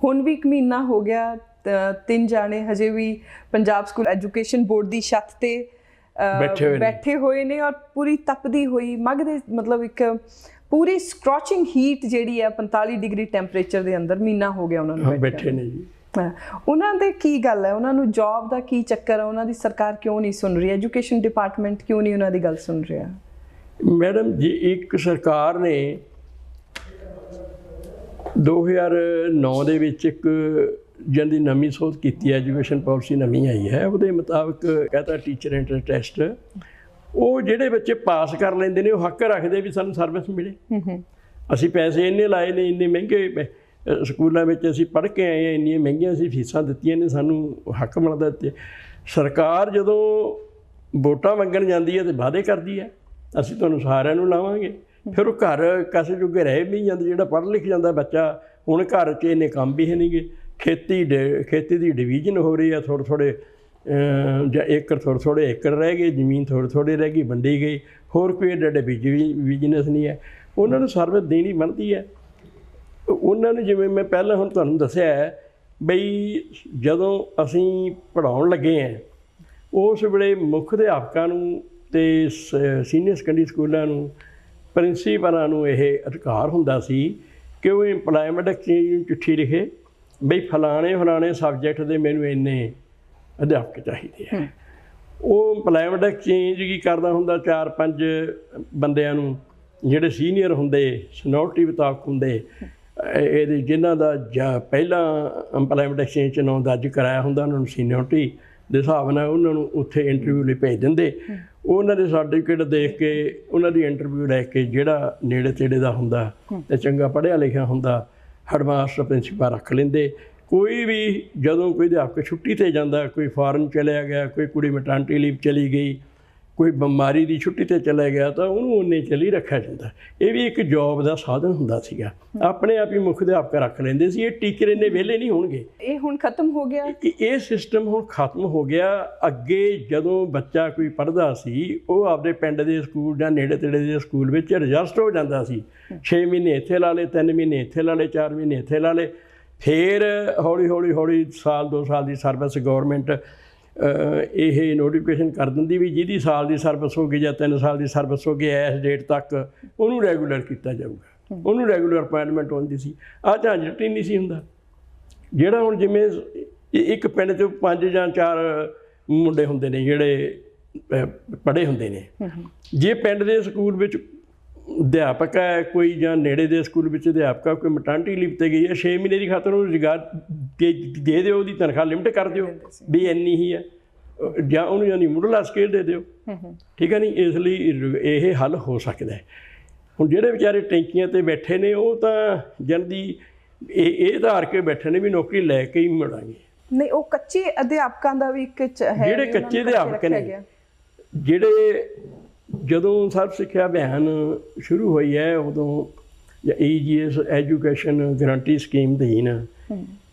ਹੁਣ ਵੀ 1 ਮਹੀਨਾ ਹੋ ਗਿਆ 3 ਜਾਣੇ ਹਜੇ ਵੀ ਪੰਜਾਬ ਸਕੂਲ ਐਜੂਕੇਸ਼ਨ ਬੋਰਡ ਦੀ ਛੱਤ ਤੇ ਬੈਠੇ ਹੋਏ ਨੇ ਔਰ ਪੂਰੀ ਤਪਦੀ ਹੋਈ ਮੱਘ ਦੇ ਮਤਲਬ ਇੱਕ ਪੂਰੀ ਸਕ੍ਰੋਚਿੰਗ ਹੀਟ ਜਿਹੜੀ ਹੈ 45 ਡਿਗਰੀ ਟੈਂਪਰੇਚਰ ਦੇ ਅੰਦਰ ਮਹੀਨਾ ਹੋ ਗਿਆ ਉਹਨਾਂ ਨੂੰ ਬੈਠੇ ਨੇ ਜੀ। ਉਹਨਾਂ ਦੇ ਕੀ ਗੱਲ ਹੈ, ਉਹਨਾਂ ਨੂੰ ਜੌਬ ਦਾ ਕੀ ਚੱਕਰ ਹੈ, ਉਹਨਾਂ ਦੀ ਸਰਕਾਰ ਕਿਉਂ ਨਹੀਂ ਸੁਣ ਰਹੀ, ਐਜੂਕੇਸ਼ਨ ਡਿਪਾਰਟਮੈਂਟ ਕਿਉਂ ਨਹੀਂ ਉਹਨਾਂ ਦੀ ਗੱਲ ਸੁਣ ਰਿਹਾ? ਮੈਡਮ ਜੀ, ਇੱਕ ਸਰਕਾਰ ਨੇ 2009 ਦੇ ਵਿੱਚ ਇੱਕ ਜਿਹਦੀ ਨਵੀਂ ਸੋਧ ਕੀਤੀ ਹੈ, ਐਜੂਕੇਸ਼ਨ ਪਾਲਿਸੀ ਨਵੀਂ ਆਈ ਹੈ, ਉਹਦੇ ਮੁਤਾਬਕ ਕਹਿੰਦਾ ਟੀਚਰ ਐਂਟਰ ਟੈਸਟ ਉਹ ਜਿਹੜੇ ਬੱਚੇ ਪਾਸ ਕਰ ਲੈਂਦੇ ਨੇ ਉਹ ਹੱਕ ਰੱਖਦੇ ਵੀ ਸਾਨੂੰ ਸਰਵਿਸ ਮਿਲੇ। ਅਸੀਂ ਪੈਸੇ ਇੰਨੇ ਲਾਏ ਨੇ, ਇੰਨੇ ਮਹਿੰਗੇ ਸਕੂਲਾਂ ਵਿੱਚ ਅਸੀਂ ਪੜ੍ਹ ਕੇ ਆਏ ਹਾਂ, ਇੰਨੀਆਂ ਮਹਿੰਗੀਆਂ ਅਸੀਂ ਫੀਸਾਂ ਦਿੱਤੀਆਂ ਨੇ, ਸਾਨੂੰ ਹੱਕ ਮਿਲਦਾ। ਤੇ ਸਰਕਾਰ ਜਦੋਂ ਵੋਟਾਂ ਮੰਗਣ ਜਾਂਦੀ ਹੈ ਤੇ ਵਾਅਦੇ ਕਰਦੀ ਹੈ ਅਸੀਂ ਤੁਹਾਨੂੰ ਸਾਰਿਆਂ ਨੂੰ ਲਾਵਾਂਗੇ, ਫਿਰ ਉਹ ਘਰ ਕਿਸੇ ਜੋਗੇ ਰਹਿ ਵੀ ਜਾਂਦੇ। ਜਿਹੜਾ ਪੜ੍ਹ ਲਿਖ ਜਾਂਦਾ ਬੱਚਾ, ਹੁਣ ਘਰ 'ਚ ਇੰਨੇ ਕੰਮ ਵੀ ਹੈ ਨਹੀਂਗੇ, ਖੇਤੀ ਦੀ ਡਿਵੀਜ਼ਨ ਹੋ ਰਹੀ ਆ, ਥੋੜ੍ਹੇ ਜਾਂ ਏਕੜ ਥੋੜ੍ਹੇ ਏਕੜ ਰਹਿ ਗਏ, ਜ਼ਮੀਨ ਥੋੜ੍ਹੀ ਰਹਿ ਗਈ, ਵੰਡੀ ਗਈ, ਹੋਰ ਕੋਈ ਐਡੇ ਬਿਜ਼ਨਸ ਨਹੀਂ ਹੈ। ਉਹਨਾਂ ਨੂੰ ਸਰਵਿਸ ਦੇਣੀ ਬਣਦੀ ਹੈ ਉਹਨਾਂ ਨੂੰ। ਜਿਵੇਂ ਮੈਂ ਪਹਿਲਾਂ ਹੁਣ ਤੁਹਾਨੂੰ ਦੱਸਿਆ ਹੈ ਬਈ, ਜਦੋਂ ਅਸੀਂ ਪੜ੍ਹਾਉਣ ਲੱਗੇ ਹਾਂ ਉਸ ਵੇਲੇ ਮੁੱਖ ਅਧਿਆਪਕਾਂ ਨੂੰ ਅਤੇ ਸੀਨੀਅਰ ਸੈਕੰਡਰੀ ਸਕੂਲਾਂ ਨੂੰ, ਪ੍ਰਿੰਸੀਪਲਾਂ ਨੂੰ ਇਹ ਅਧਿਕਾਰ ਹੁੰਦਾ ਸੀ ਕਿ ਉਹ ਇੰਪਲਾਇਮੈਂਟ ਐਕਸਚੇਂਜ ਨੂੰ ਚਿੱਠੀ ਲਿਖੇ ਬਈ ਫਲਾਣੇ ਸਬਜੈਕਟ ਦੇ ਮੈਨੂੰ ਇੰਨੇ ਅਧਿਆਪਕ ਚਾਹੀਦੇ ਆ। ਉਹ ਇੰਪਲਾਇਮੈਂਟ ਐਕਸਚੇਂਜ ਕੀ ਕਰਦਾ ਹੁੰਦਾ, 4-5 ਬੰਦਿਆਂ ਨੂੰ ਜਿਹੜੇ ਸੀਨੀਅਰ ਹੁੰਦੇ, ਸੀਨੀਅਰਟੀ ਮੁਤਾਬਕ ਹੁੰਦੇ, ਇਹਦੇ ਜਿਨ੍ਹਾਂ ਦਾ ਪਹਿਲਾਂ ਇੰਪਲਾਇਮੈਂਟ ਐਕਸਚੇਂਜ 'ਚ ਨਾਂ ਦਰਜ ਕਰਾਇਆ ਹੁੰਦਾ, ਉਹਨਾਂ ਨੂੰ ਸੀਨੀਅਰਟੀ ਦੇ ਹਿਸਾਬ ਨਾਲ ਉਹਨਾਂ ਨੂੰ ਉੱਥੇ ਇੰਟਰਵਿਊ ਲਈ ਭੇਜ ਦਿੰਦੇ। ਉਹਨਾਂ ਦੇ ਸਰਟੀਫਿਕੇਟ ਦੇਖ ਕੇ, ਉਹਨਾਂ ਦੀ ਇੰਟਰਵਿਊ ਲੈ ਕੇ ਜਿਹੜਾ ਨੇੜੇ ਤੇੜੇ ਦਾ ਹੁੰਦਾ ਅਤੇ ਚੰਗਾ ਪੜ੍ਹਿਆ ਲਿਖਿਆ ਹੁੰਦਾ, ਹੈਡਮਾਸਟਰ ਪ੍ਰਿੰਸੀਪਲ ਰੱਖ ਲੈਂਦੇ। ਕੋਈ ਵੀ ਜਦੋਂ ਕੋਈ ਅਧਿਆਪਕ ਛੁੱਟੀ 'ਤੇ ਜਾਂਦਾ, ਕੋਈ ਫਾਰਨ ਚਲਿਆ ਗਿਆ, ਕੋਈ ਕੁੜੀ ਮੈਟਰਨਿਟੀ ਲੀਵ ਚਲੀ ਗਈ, ਕੋਈ ਬਿਮਾਰੀ ਦੀ ਛੁੱਟੀ 'ਤੇ ਚਲਾ ਗਿਆ, ਤਾਂ ਉਹਨੂੰ ਉਨੇ ਚਲੀ ਰੱਖਿਆ ਜਾਂਦਾ। ਇਹ ਵੀ ਇੱਕ ਜੋਬ ਦਾ ਸਾਧਨ ਹੁੰਦਾ ਸੀਗਾ। ਆਪਣੇ ਆਪ ਹੀ ਮੁੱਖ ਅਧਿਆਪਕ ਰੱਖ ਲੈਂਦੇ ਸੀ। ਇਹ ਟੀਚਰ ਇੰਨੇ ਵਿਹਲੇ ਨਹੀਂ ਹੋਣਗੇ। ਇਹ ਹੁਣ ਖਤਮ ਹੋ ਗਿਆ, ਇਹ ਸਿਸਟਮ ਹੁਣ ਖਤਮ ਹੋ ਗਿਆ। ਅੱਗੇ ਜਦੋਂ ਬੱਚਾ ਕੋਈ ਪੜ੍ਹਦਾ ਸੀ, ਉਹ ਆਪਦੇ ਪਿੰਡ ਦੇ ਸਕੂਲ ਜਾਂ ਨੇੜੇ ਤੇੜੇ ਦੇ ਸਕੂਲ ਵਿੱਚ ਰਜਿਸਟਰ ਹੋ ਜਾਂਦਾ ਸੀ। 6 ਮਹੀਨੇ ਇੱਥੇ ਲਾ ਲਏ, 3 ਮਹੀਨੇ ਇੱਥੇ ਲਾ ਲਏ, 4 ਮਹੀਨੇ ਇੱਥੇ ਲਾ ਲਏ। ਫਿਰ ਹੌਲੀ ਸਾਲ 2 ਸਾਲ ਦੀ ਸਰਵਿਸ ਗੌਰਮੈਂਟ ਇਹ ਨੋਟੀਫਿਕੇਸ਼ਨ ਕਰ ਦਿੰਦੀ ਵੀ ਜਿਹਦੀ ਸਾਲ ਦੀ ਸਰਵਿਸ ਹੋ ਗਈ ਜਾਂ 3 ਸਾਲ ਦੀ ਸਰਵਿਸ ਹੋ ਗਈ, ਇਸ ਡੇਟ ਤੱਕ ਉਹਨੂੰ ਰੈਗੂਲਰ ਕੀਤਾ ਜਾਊਗਾ, ਉਹਨੂੰ ਰੈਗੂਲਰ ਅਪਾਇੰਟਮੈਂਟ ਹੁੰਦੀ ਸੀ। ਆਹ ਝੰਜਟ ਹੀ ਨਹੀਂ ਸੀ ਹੁੰਦਾ। ਜਿਹੜਾ ਹੁਣ ਜਿਵੇਂ ਇੱਕ ਪਿੰਡ 'ਚ 5 ਜਾਂ 4 ਮੁੰਡੇ ਹੁੰਦੇ ਨੇ ਜਿਹੜੇ ਪੜ੍ਹੇ ਹੁੰਦੇ ਨੇ, ਜੇ ਪਿੰਡ ਦੇ ਸਕੂਲ ਵਿੱਚ ਅਧਿਆਪਕ ਹੈ ਕੋਈ, ਜਾਂ ਨੇੜੇ ਦੇ ਸਕੂਲ ਵਿੱਚ ਅਧਿਆਪਕ ਹੈ ਕੋਈ, ਮੈਟਰਨਿਟੀ ਲੀਵ 'ਤੇ ਗਈ ਹੈ, 6 ਮਹੀਨੇ ਦੀ ਖਾਤਰ ਉਹਨੂੰ ਰੁਜ਼ਗਾਰ ਦੇ ਦਿਓ, ਉਹਦੀ ਤਨਖਾਹ ਲਿਮਟ ਕਰ ਦਿਓ ਵੀ ਇੰਨੀ ਹੀ ਹੈ, ਜਾਂ ਉਹਨੂੰ ਯਾਨੀ ਮੁੱਢਲਾ ਸਕੇਲ ਦੇ ਦਿਓ। ਠੀਕ ਹੈ ਨਹੀਂ? ਇਸ ਲਈ ਇਹ ਹੱਲ ਹੋ ਸਕਦਾ ਹੈ। ਹੁਣ ਜਿਹੜੇ ਵਿਚਾਰੇ ਟੈਂਕੀਆਂ 'ਤੇ ਬੈਠੇ ਨੇ, ਉਹ ਤਾਂ ਜਲਦੀ ਇਹ ਧਾਰ ਕੇ ਬੈਠੇ ਨੇ ਵੀ ਨੌਕਰੀ ਲੈ ਕੇ ਹੀ ਮੁੜਾਂਗੇ। ਨਹੀਂ, ਉਹ ਕੱਚੇ ਅਧਿਆਪਕਾਂ ਦਾ ਵੀ ਇੱਕ ਹੈ। ਜਿਹੜੇ ਕੱਚੇ ਅਧਿਆਪਕ ਨੇ, ਜਿਹੜੇ ਜਦੋਂ ਸਰਵ ਸਿੱਖਿਆ ਅਭਿਆਨ ਸ਼ੁਰੂ ਹੋਈ ਹੈ ਉਦੋਂ, ਜਾਂ EGS ਐਜੂਕੇਸ਼ਨ ਗਰੰਟੀ ਸਕੀਮ ਅਧੀਨ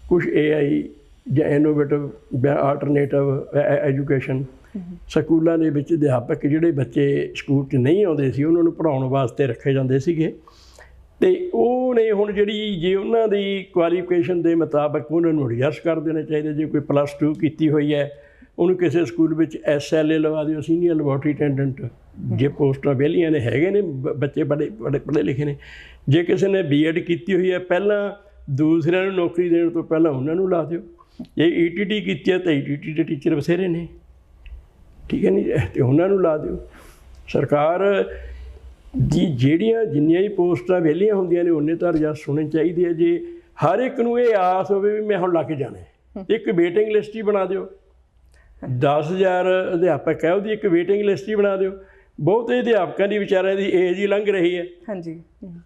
ਕੁਛ AI ਜਾਂ ਇਨੋਵੇਟਿਵ ਆਲਟਰਨੇਟਿਵ ਐਜੂਕੇਸ਼ਨ ਸਕੂਲਾਂ ਦੇ ਵਿੱਚ ਅਧਿਆਪਕ ਜਿਹੜੇ ਬੱਚੇ ਸਕੂਲ 'ਚ ਨਹੀਂ ਆਉਂਦੇ ਸੀ ਉਹਨਾਂ ਨੂੰ ਪੜ੍ਹਾਉਣ ਵਾਸਤੇ ਰੱਖੇ ਜਾਂਦੇ ਸੀਗੇ। ਅਤੇ ਉਹ ਨੇ ਹੁਣ ਜਿਹੜੀ, ਜੇ ਉਹਨਾਂ ਦੀ ਕੁਆਲੀਫਿਕੇਸ਼ਨ ਦੇ ਮੁਤਾਬਕ ਉਹਨਾਂ ਨੂੰ ਐਡਜਸਟ ਕਰ ਦੇਣੇ ਚਾਹੀਦੇ। ਜੇ ਕੋਈ +2 ਕੀਤੀ ਹੋਈ ਹੈ, ਉਹਨੂੰ ਕਿਸੇ ਸਕੂਲ ਵਿੱਚ SLA ਲਵਾ ਦਿਓ, ਸੀਨੀਅਰ ਲੈਬੋਰਟਰੀ ਅਟੈਂਡੈਂਟ, ਜੇ ਪੋਸਟਾਂ ਵਿਹਲੀਆਂ ਨੇ, ਹੈਗੇ ਨੇ ਬੱਚੇ ਪੜ੍ਹੇ ਲਿਖੇ ਨੇ। ਜੇ ਕਿਸੇ ਨੇ B.Ed ਕੀਤੀ ਹੋਈ ਹੈ, ਪਹਿਲਾਂ ਦੂਸਰਿਆਂ ਨੂੰ ਨੌਕਰੀ ਦੇਣ ਤੋਂ ਪਹਿਲਾਂ ਉਹਨਾਂ ਨੂੰ ਲਾ ਦਿਓ। ਜੇ ETT ਕੀਤੀ ਹੈ ਤਾਂ ETT ਦੇ ਟੀਚਰ ਬਥੇਰੇ ਨੇ, ਠੀਕ ਹੈ ਨਹੀਂ, ਅਤੇ ਉਹਨਾਂ ਨੂੰ ਲਾ ਦਿਓ। ਸਰਕਾਰ ਦੀ ਜਿੰਨੀਆਂ ਹੀ ਪੋਸਟਾਂ ਵਿਹਲੀਆਂ ਹੁੰਦੀਆਂ ਨੇ ਉਹਨੇ ਤਾਂ ਐਡਜਸਟ ਹੋਣੇ ਚਾਹੀਦੇ ਆ। ਜੇ ਹਰ ਇੱਕ ਨੂੰ ਇਹ ਆਸ ਹੋਵੇ ਵੀ ਮੈਂ ਹੁਣ ਲੱਗ ਜਾਣਾ, ਇੱਕ ਵੇਟਿੰਗ ਲਿਸਟ ਹੀ ਬਣਾ ਦਿਓ। 10,000 ਅਧਿਆਪਕ ਹੈ, ਉਹਦੀ ਇੱਕ ਵੇਟਿੰਗ ਲਿਸਟ ਹੀ ਬਣਾ ਦਿਓ। ਬਹੁਤੇ ਅਧਿਆਪਕਾਂ ਦੀ ਵਿਚਾਰਿਆਂ ਦੀ ਏਜ ਹੀ ਲੰਘ ਰਹੀ ਹੈ। ਹਾਂਜੀ,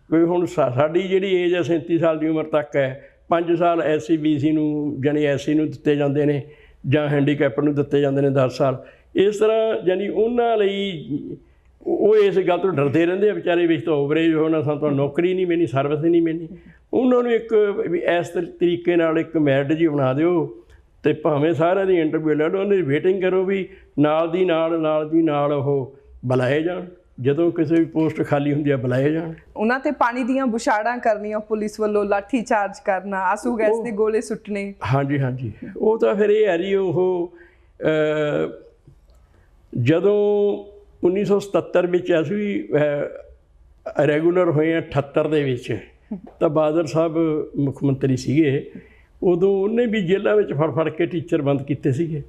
ਕੋਈ ਹੁਣ ਸਾਡੀ ਜਿਹੜੀ ਏਜ ਹੈ 37 ਸਾਲ ਦੀ ਉਮਰ ਤੱਕ ਹੈ, 5 ਸਾਲ SC BC ਨੂੰ ਯਾਨੀ SC ਨੂੰ ਦਿੱਤੇ ਜਾਂਦੇ ਨੇ, ਜਾਂ ਹੈਂਡੀਕੈਪ ਨੂੰ ਦਿੱਤੇ ਜਾਂਦੇ ਨੇ 10 ਸਾਲ। ਇਸ ਤਰ੍ਹਾਂ ਯਾਨੀ ਉਹਨਾਂ ਲਈ ਉਹ ਇਸ ਗੱਲ ਤੋਂ ਡਰਦੇ ਰਹਿੰਦੇ ਆ ਵਿਚਾਰੇ, ਵਿੱਚ ਤਾਂ ਓਵਰੇਜ ਹੋਣਾ, ਸਾਨੂੰ ਤਾਂ ਨੌਕਰੀ ਨਹੀਂ ਮਿਲਣੀ, ਸਰਵਿਸ ਨਹੀਂ ਮਿਲਣੀ। ਉਹਨਾਂ ਨੂੰ ਇੱਕ ਵੀ ਇਸ ਤਰੀਕੇ ਨਾਲ ਇੱਕ ਮੈਰਿਟ ਜੀ ਬਣਾ ਦਿਓ, ਅਤੇ ਭਾਵੇਂ ਸਾਰਿਆਂ ਦੀ ਇੰਟਰਵਿਊ ਲੈ ਲਓ, ਉਹਨਾਂ ਦੀ ਵੇਟਿੰਗ ਕਰੋ ਵੀ ਨਾਲ ਦੀ ਨਾਲ ਉਹ ਬੁਲਾਏ ਜਾਣ। ਜਦੋਂ ਕਿਸੇ ਵੀ ਪੋਸਟ ਖਾਲੀ ਹੁੰਦੀ ਆ ਬੁਲਾਏ ਜਾਣ। ਉਹਨਾਂ ਤੇ ਪਾਣੀ ਦੀਆਂ ਬੁਛਾੜਾਂ ਕਰਨੀਆਂ, ਪੁਲਿਸ ਵੱਲੋਂ ਲਾਠੀ ਚਾਰਜ ਕਰਨਾ, ਆਸੂ ਗੈਸ ਦੇ ਗੋਲੇ ਸੁੱਟਣੇ। ਹਾਂਜੀ ਹਾਂਜੀ, ਉਹ ਤਾਂ ਫਿਰ ਇਹ ਹੈ ਜੀ, ਉਹ ਜਦੋਂ 1977 ਵਿੱਚ ਅਸੀਂ ਰੈਗੂਲਰ ਹੋਏ ਆ 78 ਦੇ ਵਿੱਚ, ਤਾਂ ਬਾਦਲ ਸਾਹਿਬ ਮੁੱਖ ਮੰਤਰੀ ਸੀਗੇ ਉਦੋਂ, ਉਹਨੇ ਵੀ ਜੇਲ੍ਹਾਂ ਵਿੱਚ ਫੜ ਕੇ ਟੀਚਰ ਬੰਦ ਕੀਤੇ ਸੀਗੇ।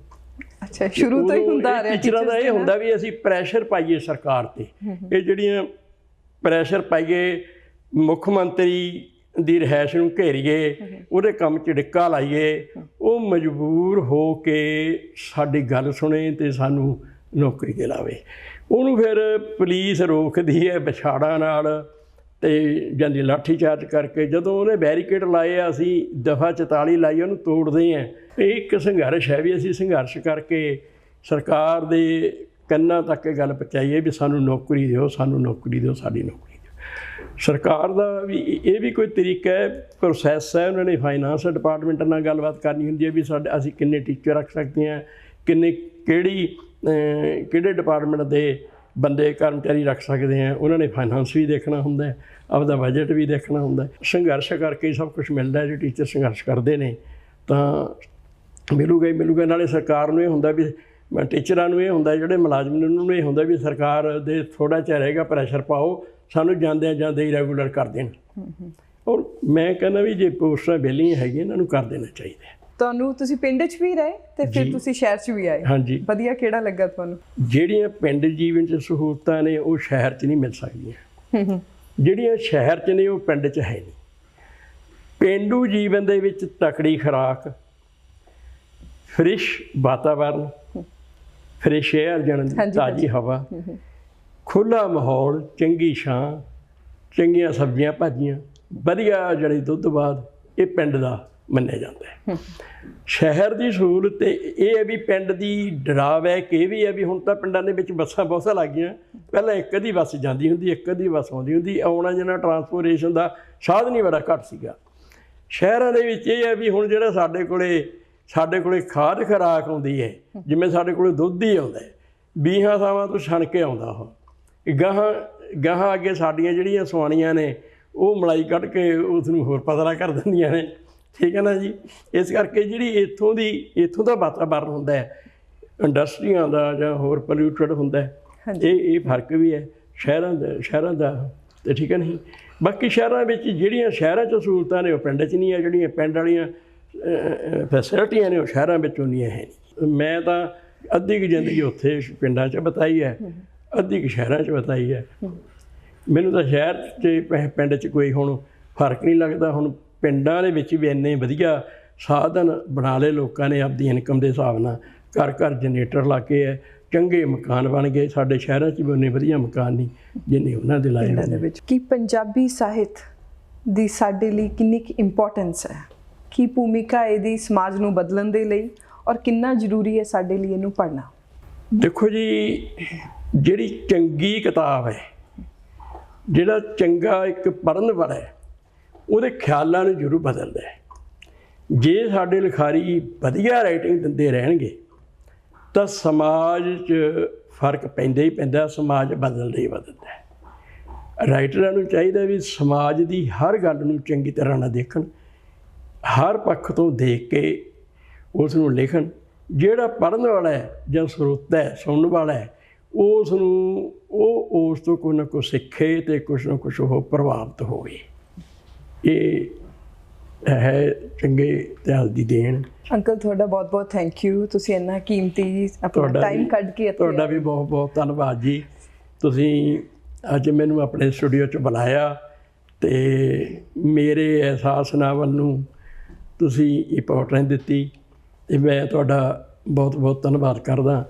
ਅੱਛਾ, ਸ਼ੁਰੂ ਤੋਂ ਹੀ ਹੁੰਦਾ ਆ ਰਿਹਾ ਟੀਚਰਾਂ ਦਾ ਇਹ ਹੁੰਦਾ ਵੀ ਅਸੀਂ ਪ੍ਰੈਸ਼ਰ ਪਾਈਏ ਸਰਕਾਰ ਤੇ, ਇਹ ਜਿਹੜੀਆਂ ਪ੍ਰੈਸ਼ਰ ਪਾਈਏ, ਮੁੱਖ ਮੰਤਰੀ ਦੀ ਰਿਹਾਇਸ਼ ਨੂੰ ਘੇਰੀਏ, ਉਹਦੇ ਕੰਮ 'ਚ ਡਿੱਕਾ ਲਾਈਏ, ਉਹ ਮਜਬੂਰ ਹੋ ਕੇ ਸਾਡੀ ਗੱਲ ਸੁਣੇ ਤੇ ਸਾਨੂੰ ਨੌਕਰੀ 'ਤੇ ਲਾਵੇ। ਉਹਨੂੰ ਫਿਰ ਪੁਲਿਸ ਰੋਕਦੀ ਹੈ ਵਿਛਾੜਾਂ ਨਾਲ ਤੇ ਜਾਂਦੀ ਲਾਠੀ ਚਾਰਜ ਕਰਕੇ। ਜਦੋਂ ਉਹਨੇ ਬੈਰੀਕੇਡ ਲਾਏ ਆ, ਅਸੀਂ ਦਫਾ 44 ਲਾਈ, ਉਹਨੂੰ ਤੋੜਦੇ ਹਾਂ। ਇਹ ਇੱਕ ਸੰਘਰਸ਼ ਹੈ ਵੀ ਅਸੀਂ ਸੰਘਰਸ਼ ਕਰਕੇ ਸਰਕਾਰ ਦੇ ਕੰਨਾਂ ਤੱਕ ਇਹ ਗੱਲ ਪਹੁੰਚਾਈਏ ਵੀ ਸਾਨੂੰ ਨੌਕਰੀ ਦਿਓ, ਸਾਨੂੰ ਨੌਕਰੀ ਦਿਓ, ਸਾਡੀ ਨੌਕਰੀ ਦਿਓ। ਸਰਕਾਰ ਦਾ ਵੀ ਇਹ ਵੀ ਕੋਈ ਤਰੀਕਾ ਹੈ, ਪ੍ਰੋਸੈਸ ਹੈ। ਉਹਨਾਂ ਨੇ ਫਾਈਨਾਂਸ ਡਿਪਾਰਟਮੈਂਟ ਨਾਲ ਗੱਲਬਾਤ ਕਰਨੀ ਹੁੰਦੀ ਹੈ ਵੀ ਅਸੀਂ ਕਿੰਨੇ ਟੀਚਰ ਰੱਖ ਸਕਦੇ ਹਾਂ, ਕਿਹੜੇ ਡਿਪਾਰਟਮੈਂਟ ਦੇ ਬੰਦੇ ਕਰਮਚਾਰੀ ਰੱਖ ਸਕਦੇ ਹਾਂ। ਉਹਨਾਂ ਨੇ ਫਾਈਨਾਂਸ ਵੀ ਦੇਖਣਾ ਹੁੰਦਾ, ਆਪਦਾ ਬਜਟ ਵੀ ਦੇਖਣਾ ਹੁੰਦਾ। ਸੰਘਰਸ਼ ਕਰਕੇ ਸਭ ਕੁਝ ਮਿਲਦਾ। ਜੇ ਟੀਚਰ ਸੰਘਰਸ਼ ਕਰਦੇ ਨੇ ਤਾਂ ਮਿਲੂਗਾ ਹੀ ਮਿਲੂਗਾ। ਨਾਲੇ ਸਰਕਾਰ ਨੂੰ ਇਹ ਹੁੰਦਾ ਵੀ, ਟੀਚਰਾਂ ਨੂੰ ਇਹ ਹੁੰਦਾ, ਜਿਹੜੇ ਮੁਲਾਜ਼ਮ ਨੇ ਉਹਨਾਂ ਨੂੰ ਇਹ ਹੁੰਦਾ ਵੀ ਸਰਕਾਰ ਦੇ ਥੋੜ੍ਹਾ ਜਿਹਾ ਰਹੇਗਾ ਪ੍ਰੈਸ਼ਰ ਪਾਓ, ਸਾਨੂੰ ਜਾਂਦਿਆਂ ਹੀ ਰੈਗੂਲਰ ਕਰ ਦੇਣ। ਔਰ ਮੈਂ ਕਹਿੰਦਾ ਵੀ ਜੇ ਪੋਸਟਾਂ ਵਿਹਲੀਆਂ ਹੈਗੀਆਂ ਇਹਨਾਂ ਨੂੰ ਕਰ ਦੇਣਾ ਚਾਹੀਦਾ। ਤੁਹਾਨੂੰ, ਤੁਸੀਂ ਪਿੰਡ 'ਚ ਵੀ ਰਹੇ ਤੇ ਫਿਰ ਤੁਸੀਂ ਸ਼ਹਿਰ 'ਚ ਵੀ ਆਏ। ਹਾਂਜੀ, ਵਧੀਆ। ਕਿਹੜਾ ਲੱਗਾ ਤੁਹਾਨੂੰ? ਜਿਹੜੀਆਂ ਪਿੰਡ ਜੀਵਨ 'ਚ ਸਹੂਲਤਾਂ ਨੇ ਉਹ ਸ਼ਹਿਰ 'ਚ ਨਹੀਂ ਮਿਲ ਸਕਦੀਆਂ, ਜਿਹੜੀਆਂ ਸ਼ਹਿਰ 'ਚ ਨੇ ਉਹ ਪਿੰਡ 'ਚ ਹੈ ਨਹੀਂ। ਪੇਂਡੂ ਜੀਵਨ ਦੇ ਵਿੱਚ ਤਕੜੀ ਖੁਰਾਕ, ਫਰੈਸ਼ ਵਾਤਾਵਰਨ, ਫਰੈਸ਼ ਏਅਰ ਜਾਣੀ ਤਾਜ਼ੀ ਹਵਾ, ਖੁੱਲ੍ਹਾ ਮਾਹੌਲ, ਚੰਗੀ ਛਾਂ, ਚੰਗੀਆਂ ਸਬਜ਼ੀਆਂ ਭਾਜੀਆਂ, ਵਧੀਆ ਜਿਹੜੀ ਦੁੱਧ ਬਾਦ, ਇਹ ਪਿੰਡ ਦਾ ਮੰਨਿਆ ਜਾਂਦਾ ਹੈ। ਸ਼ਹਿਰ ਦੀ ਸਹੂਲਤ ਇਹ ਹੈ ਵੀ ਪਿੰਡ ਦੀ ਡਰਾਬੈਕ ਇਹ ਵੀ ਹੈ ਵੀ ਹੁਣ ਤਾਂ ਪਿੰਡਾਂ ਦੇ ਵਿੱਚ ਬੱਸਾਂ ਬਹੁਤ ਲੱਗ ਗਈਆਂ। ਪਹਿਲਾਂ ਇੱਕ ਅੱਧੀ ਬੱਸ ਜਾਂਦੀ ਹੁੰਦੀ, ਇੱਕ ਅੱਧੀ ਬੱਸ ਆਉਂਦੀ ਹੁੰਦੀ, ਆਉਣਾ ਜਾਣਾ ਟਰਾਂਸਪੋਰਟੇਸ਼ਨ ਦਾ ਸਾਧਨ ਹੀ ਬੜਾ ਘੱਟ ਸੀਗਾ। ਸ਼ਹਿਰਾਂ ਦੇ ਵਿੱਚ ਇਹ ਹੈ ਵੀ ਹੁਣ ਜਿਹੜਾ ਸਾਡੇ ਕੋਲੇ ਖਾਦ ਖੁਰਾਕ ਆਉਂਦੀ ਹੈ, ਜਿਵੇਂ ਸਾਡੇ ਕੋਲੇ ਦੁੱਧ ਹੀ ਆਉਂਦਾ 20 ਥਾਵਾਂ ਤੋਂ ਛਣ ਕੇ ਆਉਂਦਾ, ਉਹ ਗਾਹਾਂ ਅੱਗੇ ਸਾਡੀਆਂ ਜਿਹੜੀਆਂ ਸੁਆਣੀਆਂ ਨੇ ਉਹ ਮਲਾਈ ਕੱਢ ਕੇ ਉਸ ਨੂੰ ਹੋਰ ਪਤਲਾ ਕਰ ਦਿੰਦੀਆਂ ਨੇ, ਠੀਕ ਹੈ ਨਾ ਜੀ। ਇਸ ਕਰਕੇ ਜਿਹੜੀ ਇੱਥੋਂ ਦਾ ਵਾਤਾਵਰਨ ਹੁੰਦਾ ਹੈ, ਇੰਡਸਟਰੀਆਂ ਦਾ ਜਾਂ ਹੋਰ ਪੋਲਿਊਟਡ ਹੁੰਦਾ ਹੈ, ਇਹ ਫਰਕ ਵੀ ਹੈ ਸ਼ਹਿਰਾਂ ਦਾ ਤੇ, ਠੀਕ ਹੈ ਨਹੀਂ। ਬਾਕੀ ਸ਼ਹਿਰਾਂ ਵਿੱਚ ਜਿਹੜੀਆਂ ਸ਼ਹਿਰਾਂ 'ਚ ਸਹੂਲਤਾਂ ਨੇ ਉਹ ਪਿੰਡ 'ਚ ਨਹੀਂ ਹੈ, ਜਿਹੜੀਆਂ ਪਿੰਡ ਵਾਲੀਆਂ ਫੈਸਿਲਿਟੀਆਂ ਨੇ ਉਹ ਸ਼ਹਿਰਾਂ ਵਿੱਚ ਉਨੀਆਂ ਹੈ ਨਹੀਂ। ਮੈਂ ਤਾਂ ਅੱਧੀ ਕੁ ਜ਼ਿੰਦਗੀ ਉੱਥੇ ਪਿੰਡਾਂ 'ਚ ਬਿਤਾਈ ਹੈ, ਅੱਧੀ ਕੁ ਸ਼ਹਿਰਾਂ 'ਚ ਬਿਤਾਈ ਹੈ। ਮੈਨੂੰ ਤਾਂ ਸ਼ਹਿਰ 'ਚ ਪਿੰਡ 'ਚ ਕੋਈ ਹੁਣ ਫਰਕ ਨਹੀਂ ਲੱਗਦਾ। ਹੁਣ ਪਿੰਡਾਂ ਦੇ ਵਿੱਚ ਵੀ ਇੰਨੇ ਵਧੀਆ ਸਾਧਨ ਬਣਾ ਲਏ ਲੋਕਾਂ ਨੇ ਆਪਦੀ ਇਨਕਮ ਦੇ ਹਿਸਾਬ ਨਾਲ, ਘਰ ਘਰ ਜਨਰੇਟਰ ਲਾ ਕੇ ਹੈ, ਚੰਗੇ ਮਕਾਨ ਬਣ ਗਏ। ਸਾਡੇ ਸ਼ਹਿਰਾਂ 'ਚ ਵੀ ਉਨੇ ਵਧੀਆ ਮਕਾਨ ਨਹੀਂ ਜਿੰਨੇ ਉਹਨਾਂ ਦੇ ਲਾਏ ਹੋਏ ਨੇ। ਕੀ ਪੰਜਾਬੀ ਸਾਹਿਤ ਦੀ ਸਾਡੇ ਲਈ ਕਿੰਨੀ ਕੁ ਇੰਪੋਰਟੈਂਸ ਹੈ? ਕੀ ਭੂਮਿਕਾ ਇਹਦੀ ਸਮਾਜ ਨੂੰ ਬਦਲਣ ਦੇ ਲਈ, ਔਰ ਕਿੰਨਾ ਜ਼ਰੂਰੀ ਹੈ ਸਾਡੇ ਲਈ ਇਹਨੂੰ ਪੜ੍ਹਨਾ? ਦੇਖੋ ਜੀ, ਜਿਹੜੀ ਚੰਗੀ ਕਿਤਾਬ ਹੈ, ਜਿਹੜਾ ਚੰਗਾ ਇੱਕ ਪੜ੍ਹਨ ਵਾਲਾ ਹੈ, ਉਹਦੇ ਖਿਆਲਾਂ ਨੂੰ ਜ਼ਰੂਰ ਬਦਲਦਾ ਹੈ। ਜੇ ਸਾਡੇ ਲਿਖਾਰੀ ਵਧੀਆ ਰਾਈਟਿੰਗ ਦਿੰਦੇ ਰਹਿਣਗੇ ਤਾਂ ਸਮਾਜ 'ਚ ਫਰਕ ਪੈਂਦਾ ਹੀ ਪੈਂਦਾ, ਸਮਾਜ ਬਦਲਦਾ ਹੀ ਬਦਲਦਾ ਹੈ। ਰਾਈਟਰਾਂ ਨੂੰ ਚਾਹੀਦਾ ਵੀ ਸਮਾਜ ਦੀ ਹਰ ਗੱਲ ਨੂੰ ਚੰਗੀ ਤਰ੍ਹਾਂ ਨਾਲ ਦੇਖਣ, ਹਰ ਪੱਖ ਤੋਂ ਦੇਖ ਕੇ ਉਸ ਨੂੰ ਲਿਖਣ। ਜਿਹੜਾ ਪੜ੍ਹਨ ਵਾਲਾ ਹੈ ਜਾਂ ਸਰੋਤਾ ਹੈ, ਸੁਣਨ ਵਾਲਾ ਹੈ, ਉਸ ਤੋਂ ਕੋਈ ਨਾ ਕੋਈ ਸਿੱਖੇ ਅਤੇ ਕੁਛ ਨਾ ਕੁਛ ਉਹ ਪ੍ਰਭਾਵਿਤ ਹੋਵੇ। ਇਹ ਹੈ ਚੰਗੇ ਇਤਿਹਾਸ ਦੀ ਦੇਣ। ਅੰਕਲ, ਤੁਹਾਡਾ ਬਹੁਤ ਬਹੁਤ ਥੈਂਕ ਯੂ। ਤੁਸੀਂ ਇੰਨਾ ਕੀਮਤੀ ਆਪਣਾ ਟਾਈਮ ਕੱਢ ਕੇ ਤੁਹਾਡਾ ਵੀ ਬਹੁਤ ਬਹੁਤ ਧੰਨਵਾਦ ਜੀ। ਤੁਸੀਂ ਅੱਜ ਮੈਨੂੰ ਆਪਣੇ ਸਟੂਡੀਓ 'ਚ ਬੁਲਾਇਆ ਅਤੇ ਮੇਰੇ ਅਹਿਸਾਸ ਨਾਵਲ ਨੂੰ ਤੁਸੀਂ ਇੰਪੋਰਟੈਂਸ ਦਿੱਤੀ, ਅਤੇ ਮੈਂ ਤੁਹਾਡਾ ਬਹੁਤ ਬਹੁਤ ਧੰਨਵਾਦ ਕਰਦਾ।